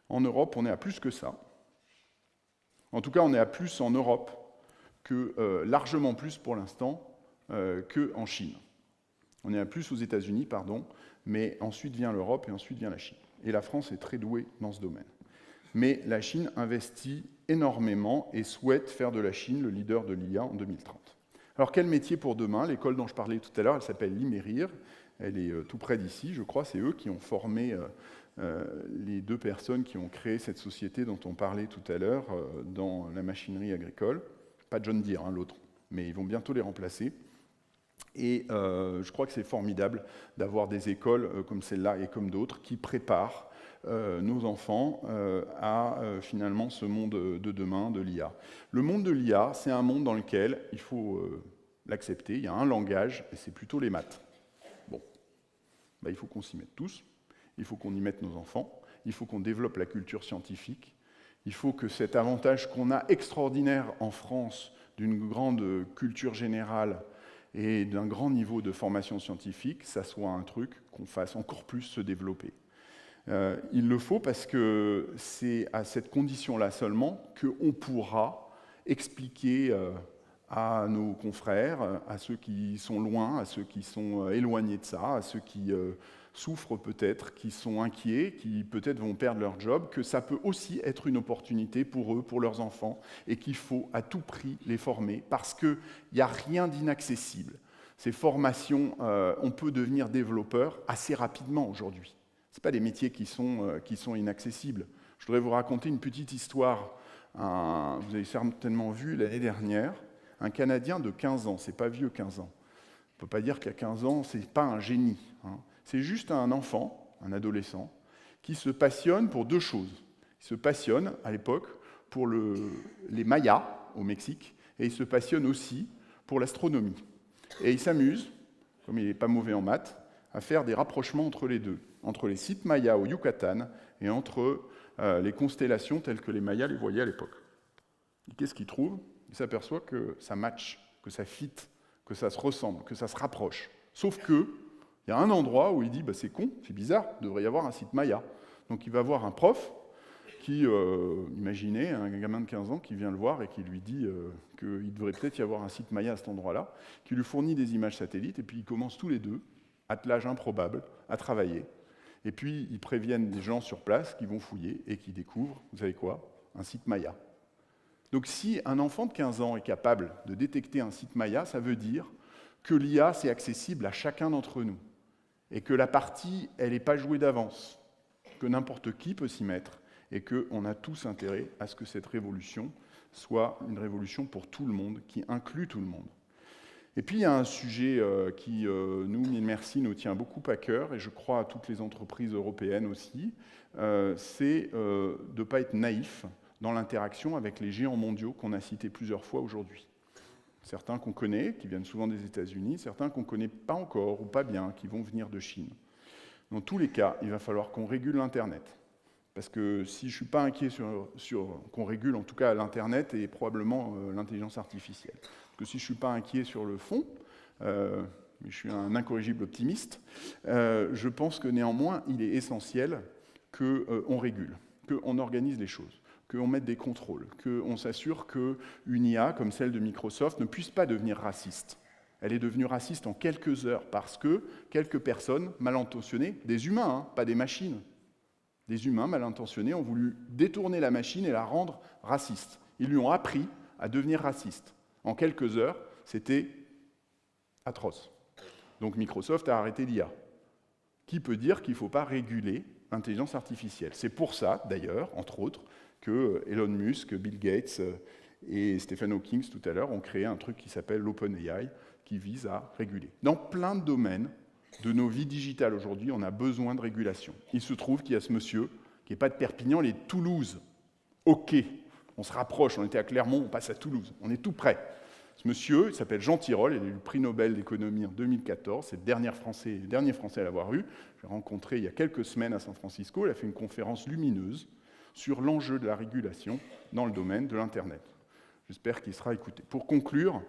En Europe, on est à plus que ça. En tout cas, on est à plus en Europe que largement plus pour l'instant qu'en Chine. On est à plus aux États-Unis, pardon, mais ensuite vient l'Europe et ensuite vient la Chine. Et la France est très douée dans ce domaine. Mais la Chine investit énormément et souhaite faire de la Chine le leader de l'IA en 2030. Alors quel métier pour demain? L'école dont je parlais tout à l'heure, elle s'appelle l'IMERIR. Elle est tout près d'ici, je crois. C'est eux qui ont formé les deux personnes qui ont créé cette société dont on parlait tout à l'heure dans la machinerie agricole. Pas John Deere, hein, l'autre, mais ils vont bientôt les remplacer. Et je crois que c'est formidable d'avoir des écoles comme celle-là et comme d'autres qui préparent nos enfants à finalement ce monde de demain, de l'IA. Le monde de l'IA, c'est un monde dans lequel il faut l'accepter, il y a un langage, et c'est plutôt les maths. Bon, il faut qu'on s'y mette tous, il faut qu'on y mette nos enfants, il faut qu'on développe la culture scientifique, il faut que cet avantage qu'on a extraordinaire en France d'une grande culture générale et d'un grand niveau de formation scientifique, ça soit un truc qu'on fasse encore plus se développer. Il le faut parce que c'est à cette condition-là seulement qu'on pourra expliquer à nos confrères, à ceux qui sont loin, à ceux qui sont éloignés de ça, à ceux qui souffrent peut-être, qui sont inquiets, qui peut-être vont perdre leur job, que ça peut aussi être une opportunité pour eux, pour leurs enfants, et qu'il faut à tout prix les former, parce qu'il n'y a rien d'inaccessible. Ces formations, on peut devenir développeur assez rapidement aujourd'hui. Ce ne sont pas des métiers qui sont inaccessibles. Je voudrais vous raconter une petite histoire. Vous avez certainement vu l'année dernière, un Canadien de 15 ans, c'est pas vieux 15 ans. On ne peut pas dire qu'à 15 ans, c'est pas un génie. Hein. C'est juste un enfant, un adolescent, qui se passionne pour deux choses. Il se passionne, à l'époque, pour les Mayas, au Mexique, et il se passionne aussi pour l'astronomie. Et il s'amuse, comme il n'est pas mauvais en maths, à faire des rapprochements entre les deux, entre les sites Mayas au Yucatan et entre les constellations telles que les Mayas les voyaient à l'époque. Et qu'est-ce qu'il trouve ? Il s'aperçoit que ça match, que ça fit, que ça se ressemble, que ça se rapproche. Sauf que il y a un endroit où il dit c'est con, c'est bizarre, il devrait y avoir un site Maya. Donc il va voir un prof qui, imaginez, un gamin de 15 ans qui vient le voir et qui lui dit qu'il devrait peut-être y avoir un site Maya à cet endroit-là, qui lui fournit des images satellites, et puis ils commencent tous les deux, attelage improbable, à travailler. Et puis ils préviennent des gens sur place qui vont fouiller et qui découvrent, vous savez quoi ? Un site Maya. Donc si un enfant de 15 ans est capable de détecter un site Maya, ça veut dire que l'IA, c'est accessible à chacun d'entre nous. Et que la partie, elle n'est pas jouée d'avance, que n'importe qui peut s'y mettre, et qu'on a tous intérêt à ce que cette révolution soit une révolution pour tout le monde, qui inclut tout le monde. Et puis il y a un sujet qui, nous, Mille Merci, nous tient beaucoup à cœur, et je crois à toutes les entreprises européennes aussi, c'est de ne pas être naïf dans l'interaction avec les géants mondiaux qu'on a cités plusieurs fois aujourd'hui. Certains qu'on connaît, qui viennent souvent des États-Unis, certains qu'on ne connaît pas encore ou pas bien, qui vont venir de Chine. Dans tous les cas, il va falloir qu'on régule l'Internet. Parce que si je ne suis pas inquiet sur qu'on régule en tout cas l'Internet et probablement l'intelligence artificielle. Parce que si je ne suis pas inquiet sur le fond, mais je suis un incorrigible optimiste, je pense que néanmoins, il est essentiel qu'on régule, qu'on organise les choses, qu'on mette des contrôles, qu'on s'assure qu'une IA comme celle de Microsoft ne puisse pas devenir raciste. Elle est devenue raciste en quelques heures parce que quelques personnes mal intentionnées, des humains, pas des machines, des humains mal intentionnés ont voulu détourner la machine et la rendre raciste. Ils lui ont appris à devenir raciste. En quelques heures, c'était atroce. Donc Microsoft a arrêté l'IA. Qui peut dire qu'il ne faut pas réguler l'intelligence artificielle ? C'est pour ça, d'ailleurs, entre autres, que Elon Musk, Bill Gates et Stephen Hawking tout à l'heure ont créé un truc qui s'appelle l'OpenAI, qui vise à réguler. Dans plein de domaines de nos vies digitales aujourd'hui, on a besoin de régulation. Il se trouve qu'il y a ce monsieur, qui n'est pas de Perpignan, il est de Toulouse. Ok, on se rapproche, on était à Clermont, on passe à Toulouse, on est tout près. Ce monsieur, il s'appelle Jean Tirole, il a eu le prix Nobel d'économie en 2014, c'est le dernier Français à l'avoir eu. Je l'ai rencontré il y a quelques semaines à San Francisco, il a fait une conférence lumineuse sur l'enjeu de la régulation dans le domaine de l'Internet. J'espère qu'il sera écouté. Pour conclure,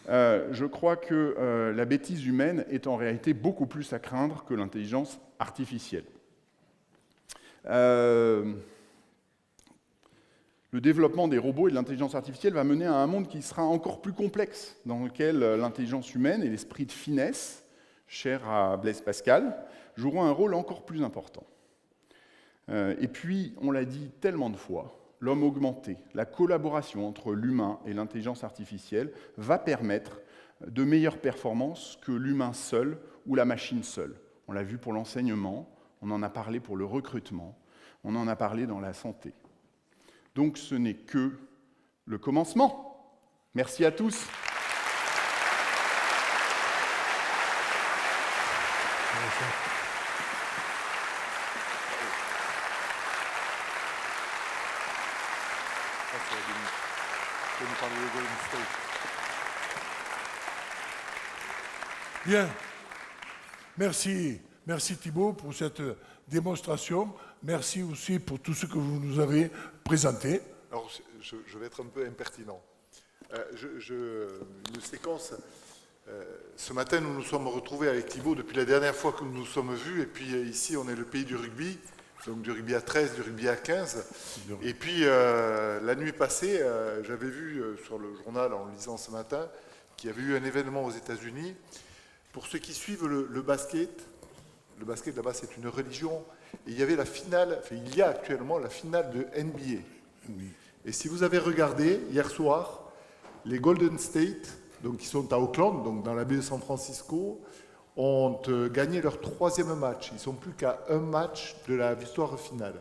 je crois que la bêtise humaine est en réalité beaucoup plus à craindre que l'intelligence artificielle. Le développement des robots et de l'intelligence artificielle va mener à un monde qui sera encore plus complexe, dans lequel l'intelligence humaine et l'esprit de finesse, cher à Blaise Pascal, joueront un rôle encore plus important. Et puis, on l'a dit tellement de fois, l'homme augmenté, la collaboration entre l'humain et l'intelligence artificielle va permettre de meilleures performances que l'humain seul ou la machine seule. On l'a vu pour l'enseignement, on en a parlé pour le recrutement, on en a parlé dans la santé. Donc ce n'est que le commencement. Merci à tous. Bien. Merci. Merci Thibaut pour cette démonstration. Merci aussi pour tout ce que vous nous avez présenté. Alors, je vais être un peu impertinent. Une séquence. Ce matin, nous nous sommes retrouvés avec Thibaut depuis la dernière fois que nous nous sommes vus. Et puis ici, on est le pays du rugby. Donc du rugby à 13, du rugby à 15. Et puis, la nuit passée, j'avais vu sur le journal, en lisant ce matin, qu'il y avait eu un événement aux États-Unis. Pour ceux qui suivent le basket là-bas, c'est une religion. Et il y avait la finale, enfin, il y a actuellement la finale de NBA. Oui. Et si vous avez regardé, hier soir, les Golden State, donc qui sont à Oakland, donc dans la baie de San Francisco, ont gagné leur 3e match. Ils ne sont plus qu'à un match de la victoire finale.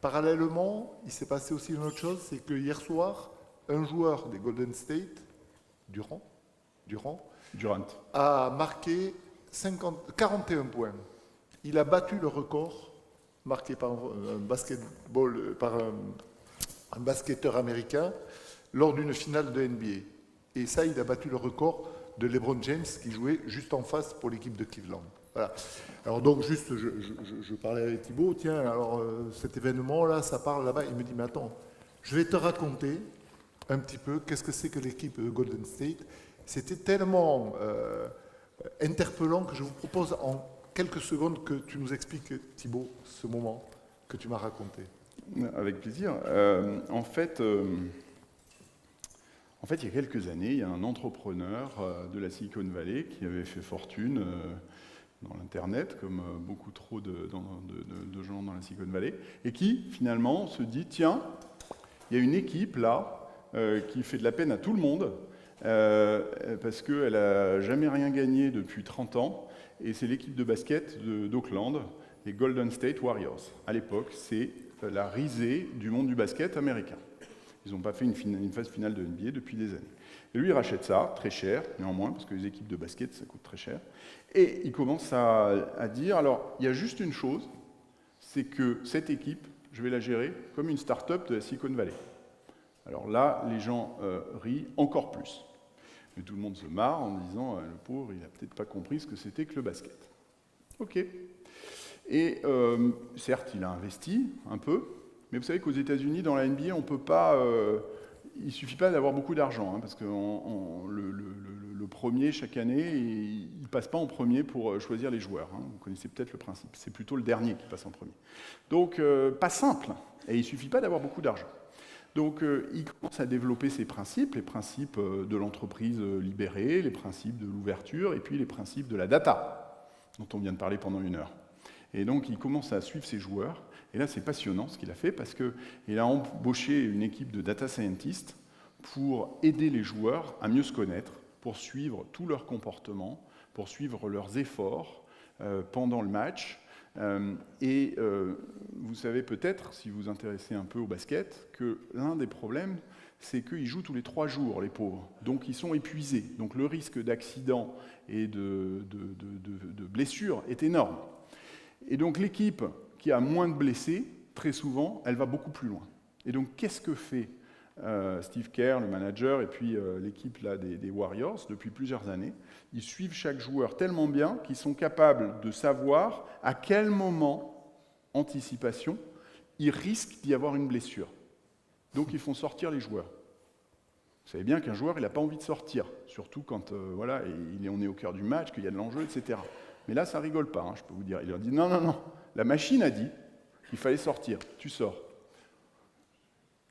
Parallèlement, il s'est passé aussi une autre chose, c'est que hier soir, un joueur des Golden State, Durant, a marqué 41 points. Il a battu le record marqué par un basketteur américain lors d'une finale de NBA. Et ça, il a battu le record de LeBron James qui jouait juste en face pour l'équipe de Cleveland. Voilà. Alors donc juste, je parlais avec Thibaut, tiens, alors cet événement-là, ça parle là-bas. Il me dit, mais attends, je vais te raconter un petit peu qu'est-ce que c'est que l'équipe de Golden State. C'était tellement interpellant que je vous propose en quelques secondes que tu nous expliques, Thibaut, ce moment que tu m'as raconté. Avec plaisir. En fait, il y a quelques années, il y a un entrepreneur de la Silicon Valley qui avait fait fortune dans l'Internet, comme beaucoup trop de gens dans la Silicon Valley, et qui, finalement, se dit, tiens, il y a une équipe, là, qui fait de la peine à tout le monde, parce qu'elle n'a jamais rien gagné depuis 30 ans, et c'est l'équipe de basket d'Oakland, les Golden State Warriors. À l'époque, c'est la risée du monde du basket américain. Ils n'ont pas fait une phase finale de NBA depuis des années. Et lui, il rachète ça, très cher, néanmoins, parce que les équipes de basket, ça coûte très cher. Et il commence à dire, alors, il y a juste une chose, c'est que cette équipe, je vais la gérer comme une start-up de la Silicon Valley. Alors là, les gens rient encore plus. Mais tout le monde se marre en disant, le pauvre, il n'a peut-être pas compris ce que c'était que le basket. OK. Et certes, il a investi un peu, mais vous savez qu'aux États-Unis, dans la NBA, on peut pas. Il ne suffit pas d'avoir beaucoup d'argent, hein, parce que le premier, chaque année, il ne passe pas en premier pour choisir les joueurs. Hein. Vous connaissez peut-être le principe. C'est plutôt le dernier qui passe en premier. Donc, pas simple. Et il ne suffit pas d'avoir beaucoup d'argent. Donc, il commence à développer ses principes, les principes de l'entreprise libérée, les principes de l'ouverture, et puis les principes de la data, dont on vient de parler pendant 1 heure. Et donc, il commence à suivre ses joueurs. Et là, c'est passionnant ce qu'il a fait, parce qu'il a embauché une équipe de data scientists pour aider les joueurs à mieux se connaître, pour suivre tout leur comportement, pour suivre leurs efforts pendant le match. Vous savez peut-être, si vous vous intéressez un peu au basket, que l'un des problèmes, c'est qu'ils jouent tous les 3 jours, les pauvres. Donc, ils sont épuisés. Donc, le risque d'accident et de blessure est énorme. Et donc l'équipe qui a moins de blessés, très souvent, elle va beaucoup plus loin. Et donc qu'est-ce que fait Steve Kerr, le manager, et puis l'équipe là, des Warriors, depuis plusieurs années? Ils suivent chaque joueur tellement bien qu'ils sont capables de savoir à quel moment, anticipation, il risque d'y avoir une blessure. Donc ils font sortir les joueurs. Vous savez bien qu'un joueur, il n'a pas envie de sortir, surtout quand on est au cœur du match, qu'il y a de l'enjeu, etc. Mais là, ça rigole pas, hein, je peux vous dire. Il leur dit non, la machine a dit qu'il fallait sortir, tu sors.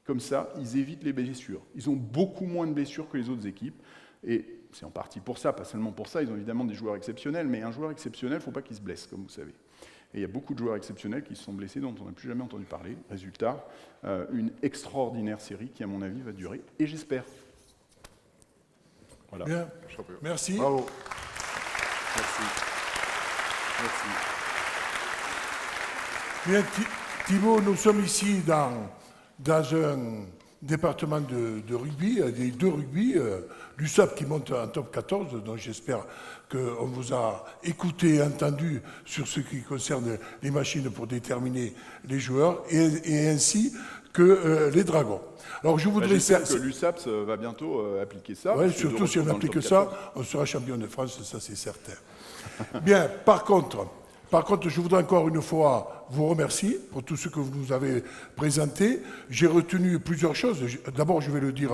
Comme ça, ils évitent les blessures. Ils ont beaucoup moins de blessures que les autres équipes. Et c'est en partie pour ça, pas seulement pour ça, ils ont évidemment des joueurs exceptionnels, mais un joueur exceptionnel, il ne faut pas qu'il se blesse, comme vous savez. Et il y a beaucoup de joueurs exceptionnels qui se sont blessés, dont on n'a plus jamais entendu parler. Résultat, une extraordinaire série qui, à mon avis, va durer, et j'espère. Voilà. Bien, merci. Bravo. Merci. Bien, Thibaut, nous sommes ici dans un département de rugby, des deux rugby, l'USAP qui monte en top 14, donc j'espère qu'on vous a écouté et entendu sur ce qui concerne les machines pour déterminer les joueurs, et ainsi que les Dragons. Alors je voudrais... J'espère que l'USAPS va bientôt appliquer ça. Oui, surtout si on applique ça, on sera champion de France, ça c'est certain. Bien, par contre, je voudrais encore une fois vous remercier pour tout ce que vous nous avez présenté. J'ai retenu plusieurs choses. D'abord, je vais le dire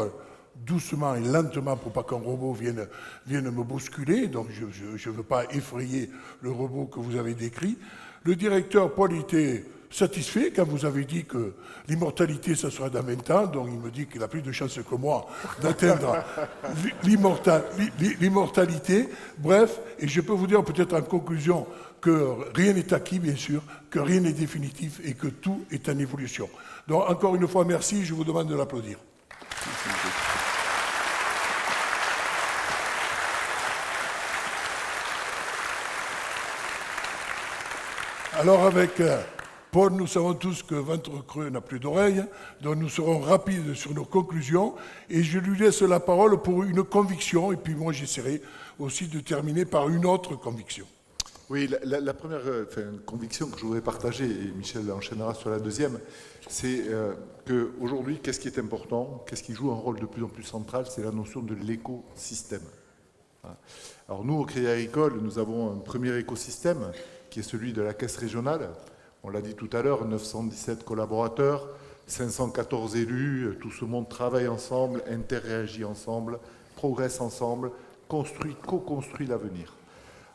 doucement et lentement pour pas qu'un robot vienne me bousculer. Donc, je ne veux pas effrayer le robot que vous avez décrit. Le directeur Paul était satisfait quand vous avez dit que l'immortalité, ça sera dans 20 ans. Donc, il me dit qu'il a plus de chances que moi d'atteindre l'immortalité. Bref, et je peux vous dire peut-être en conclusion que rien n'est acquis, bien sûr, que rien n'est définitif et que tout est en évolution. Donc, encore une fois, merci. Je vous demande de l'applaudir. Alors, avec Paul, nous savons tous que ventre creux n'a plus d'oreilles, donc nous serons rapides sur nos conclusions, et je lui laisse la parole pour une conviction, et puis moi j'essaierai aussi de terminer par une autre conviction. Oui, la première conviction que je voudrais partager, et Michel enchaînera sur la deuxième, c'est qu'aujourd'hui, qu'est-ce qui est important, qu'est-ce qui joue un rôle de plus en plus central, c'est la notion de l'écosystème. Alors nous, au Crédit Agricole, nous avons un premier écosystème qui est celui de la caisse régionale. On l'a dit tout à l'heure, 917 collaborateurs, 514 élus, tout ce monde travaille ensemble, interréagit ensemble, progresse ensemble, co-construit l'avenir.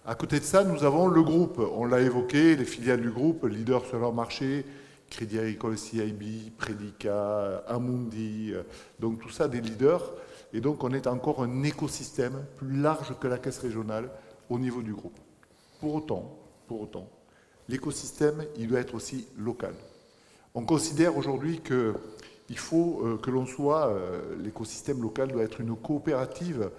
À côté de ça, nous avons le groupe, on l'a évoqué, les filiales du groupe, leaders sur leur marché, Crédit Agricole CIB, Predica, Amundi, donc tout ça des leaders. Et donc on est encore un écosystème plus large que la caisse régionale au niveau du groupe. Pour autant, l'écosystème, il doit être aussi local. On considère aujourd'hui qu'il faut que l'on soit, l'écosystème local doit être une coopérative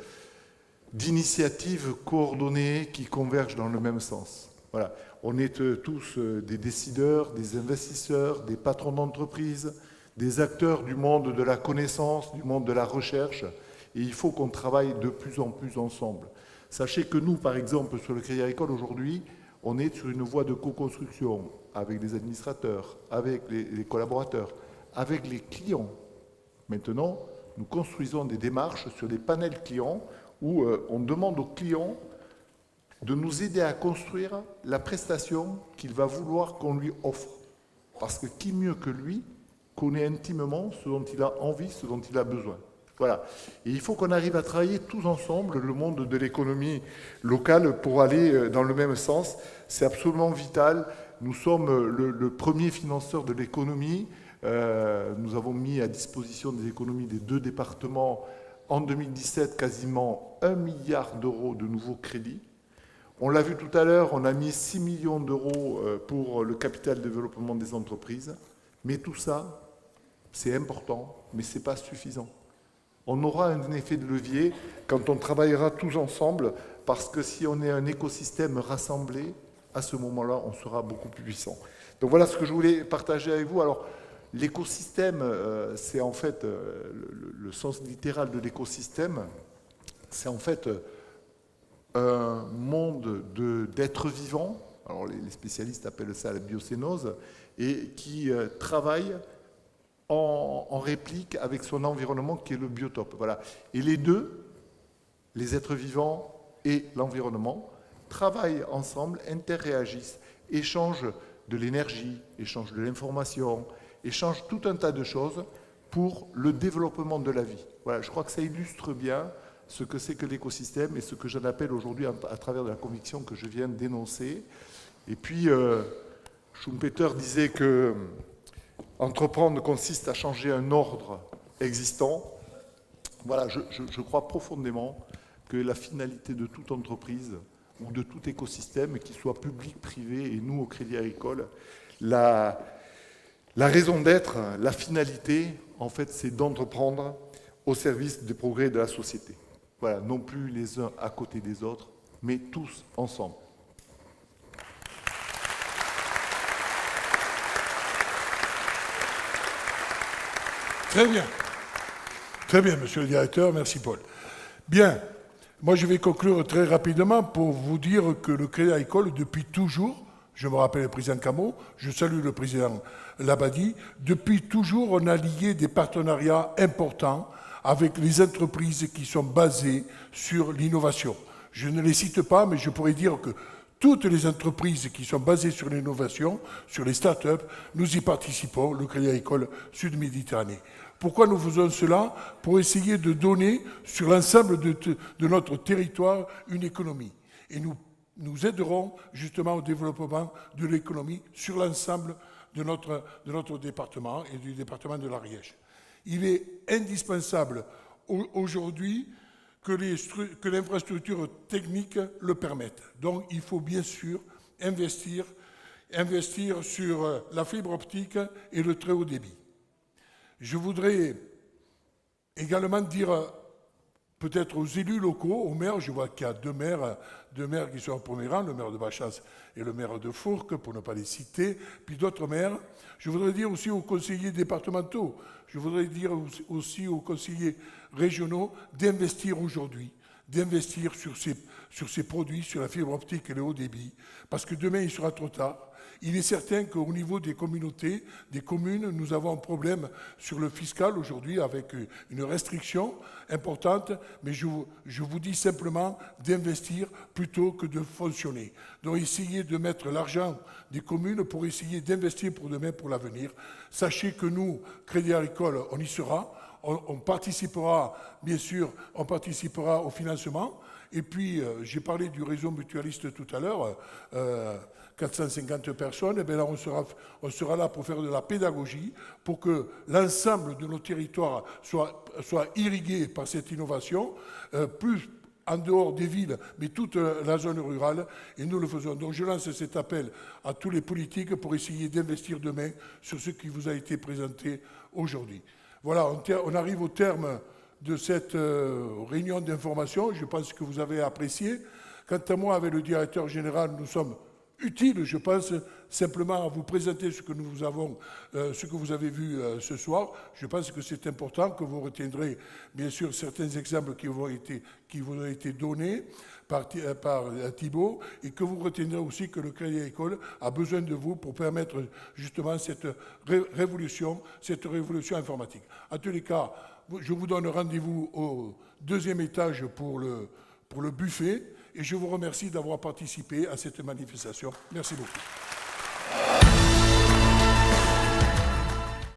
d'initiatives coordonnées qui convergent dans le même sens. Voilà. On est tous des décideurs, des investisseurs, des patrons d'entreprise, des acteurs du monde de la connaissance, du monde de la recherche, et il faut qu'on travaille de plus en plus ensemble. Sachez que nous, par exemple, sur le Crédit Agricole aujourd'hui, on est sur une voie de co-construction avec les administrateurs, avec les collaborateurs, avec les clients. Maintenant, nous construisons des démarches sur des panels clients où on demande aux clients de nous aider à construire la prestation qu'il va vouloir qu'on lui offre. Parce que qui mieux que lui connaît intimement ce dont il a envie, ce dont il a besoin. Voilà. Et il faut qu'on arrive à travailler tous ensemble, le monde de l'économie locale, pour aller dans le même sens. C'est absolument vital. Nous sommes le premier financeur de l'économie. Nous avons mis à disposition des économies des deux départements en 2017 quasiment 1 milliard d'euros de nouveaux crédits. On l'a vu tout à l'heure, on a mis 6 millions d'euros pour le capital de développement des entreprises. Mais tout ça, c'est important, mais ce n'est pas suffisant. On aura un effet de levier quand on travaillera tous ensemble, parce que si on est un écosystème rassemblé, à ce moment-là, on sera beaucoup plus puissant. Donc voilà ce que je voulais partager avec vous. Alors, l'écosystème, c'est en fait, le sens littéral de l'écosystème, c'est en fait un monde d'êtres vivants, alors les spécialistes appellent ça la biocénose, et qui travaillent en réplique avec son environnement qui est le biotope. Voilà. Et les deux, les êtres vivants et l'environnement, travaillent ensemble, interréagissent, échangent de l'énergie, échangent de l'information, échangent tout un tas de choses pour le développement de la vie. Voilà, je crois que ça illustre bien ce que c'est que l'écosystème et ce que j'en appelle aujourd'hui à travers de la conviction que je viens d'énoncer. Et puis, Schumpeter disait que entreprendre consiste à changer un ordre existant. Voilà, je crois profondément que la finalité de toute entreprise ou de tout écosystème, qu'il soit public, privé, et nous au Crédit Agricole, la raison d'être, la finalité, en fait, c'est d'entreprendre au service des progrès de la société. Voilà, non plus les uns à côté des autres, mais tous ensemble. Très bien. Très bien, monsieur le directeur. Merci, Paul. Bien. Moi, je vais conclure très rapidement pour vous dire que le Crédit Agricole, depuis toujours, je me rappelle le président Camo, je salue le président Labadie, depuis toujours, on a lié des partenariats importants avec les entreprises qui sont basées sur l'innovation. Je ne les cite pas, mais je pourrais dire que toutes les entreprises qui sont basées sur l'innovation, sur les start-up, nous y participons, le Crédit Agricole Sud-Méditerranée. Pourquoi nous faisons cela? Pour essayer de donner sur l'ensemble de notre territoire une économie. Et nous aiderons justement au développement de l'économie sur l'ensemble de notre département et du département de l'Ariège. Il est indispensable aujourd'hui que l'infrastructure technique le permette. Donc il faut bien sûr investir sur la fibre optique et le très haut débit. Je voudrais également dire peut-être aux élus locaux, aux maires, je vois qu'il y a deux maires qui sont en premier rang, le maire de Bachas et le maire de Fourques, pour ne pas les citer, puis d'autres maires. Je voudrais dire aussi aux conseillers départementaux, je voudrais dire aussi aux conseillers régionaux d'investir aujourd'hui, d'investir sur ces produits, sur la fibre optique et le haut débit, parce que demain il sera trop tard. Il est certain qu'au niveau des communautés, des communes, nous avons un problème sur le fiscal aujourd'hui avec une restriction importante, mais je vous dis simplement d'investir plutôt que de fonctionner. Donc essayez de mettre l'argent des communes pour essayer d'investir pour demain, pour l'avenir. Sachez que nous, Crédit Agricole, on y sera. On participera, bien sûr, au financement. Et puis, j'ai parlé du réseau mutualiste tout à l'heure, 450 personnes, et bien là, on sera là pour faire de la pédagogie, pour que l'ensemble de nos territoires soit irrigué par cette innovation, plus en dehors des villes, mais toute la zone rurale, et nous le faisons. Donc je lance cet appel à tous les politiques pour essayer d'investir demain sur ce qui vous a été présenté aujourd'hui. Voilà, on arrive au terme de cette réunion d'information. Je pense que vous avez apprécié. Quant à moi, avec le directeur général, nous sommes utiles, je pense, simplement à vous présenter ce que vous avez vu ce soir. Je pense que c'est important, que vous retiendrez bien sûr certains exemples qui vous ont été donnés par Thibault, et que vous retiendrez aussi que le Crédit Agricole a besoin de vous pour permettre justement cette révolution informatique. En tous les cas, je vous donne rendez-vous au deuxième étage pour le buffet, et je vous remercie d'avoir participé à cette manifestation. Merci beaucoup.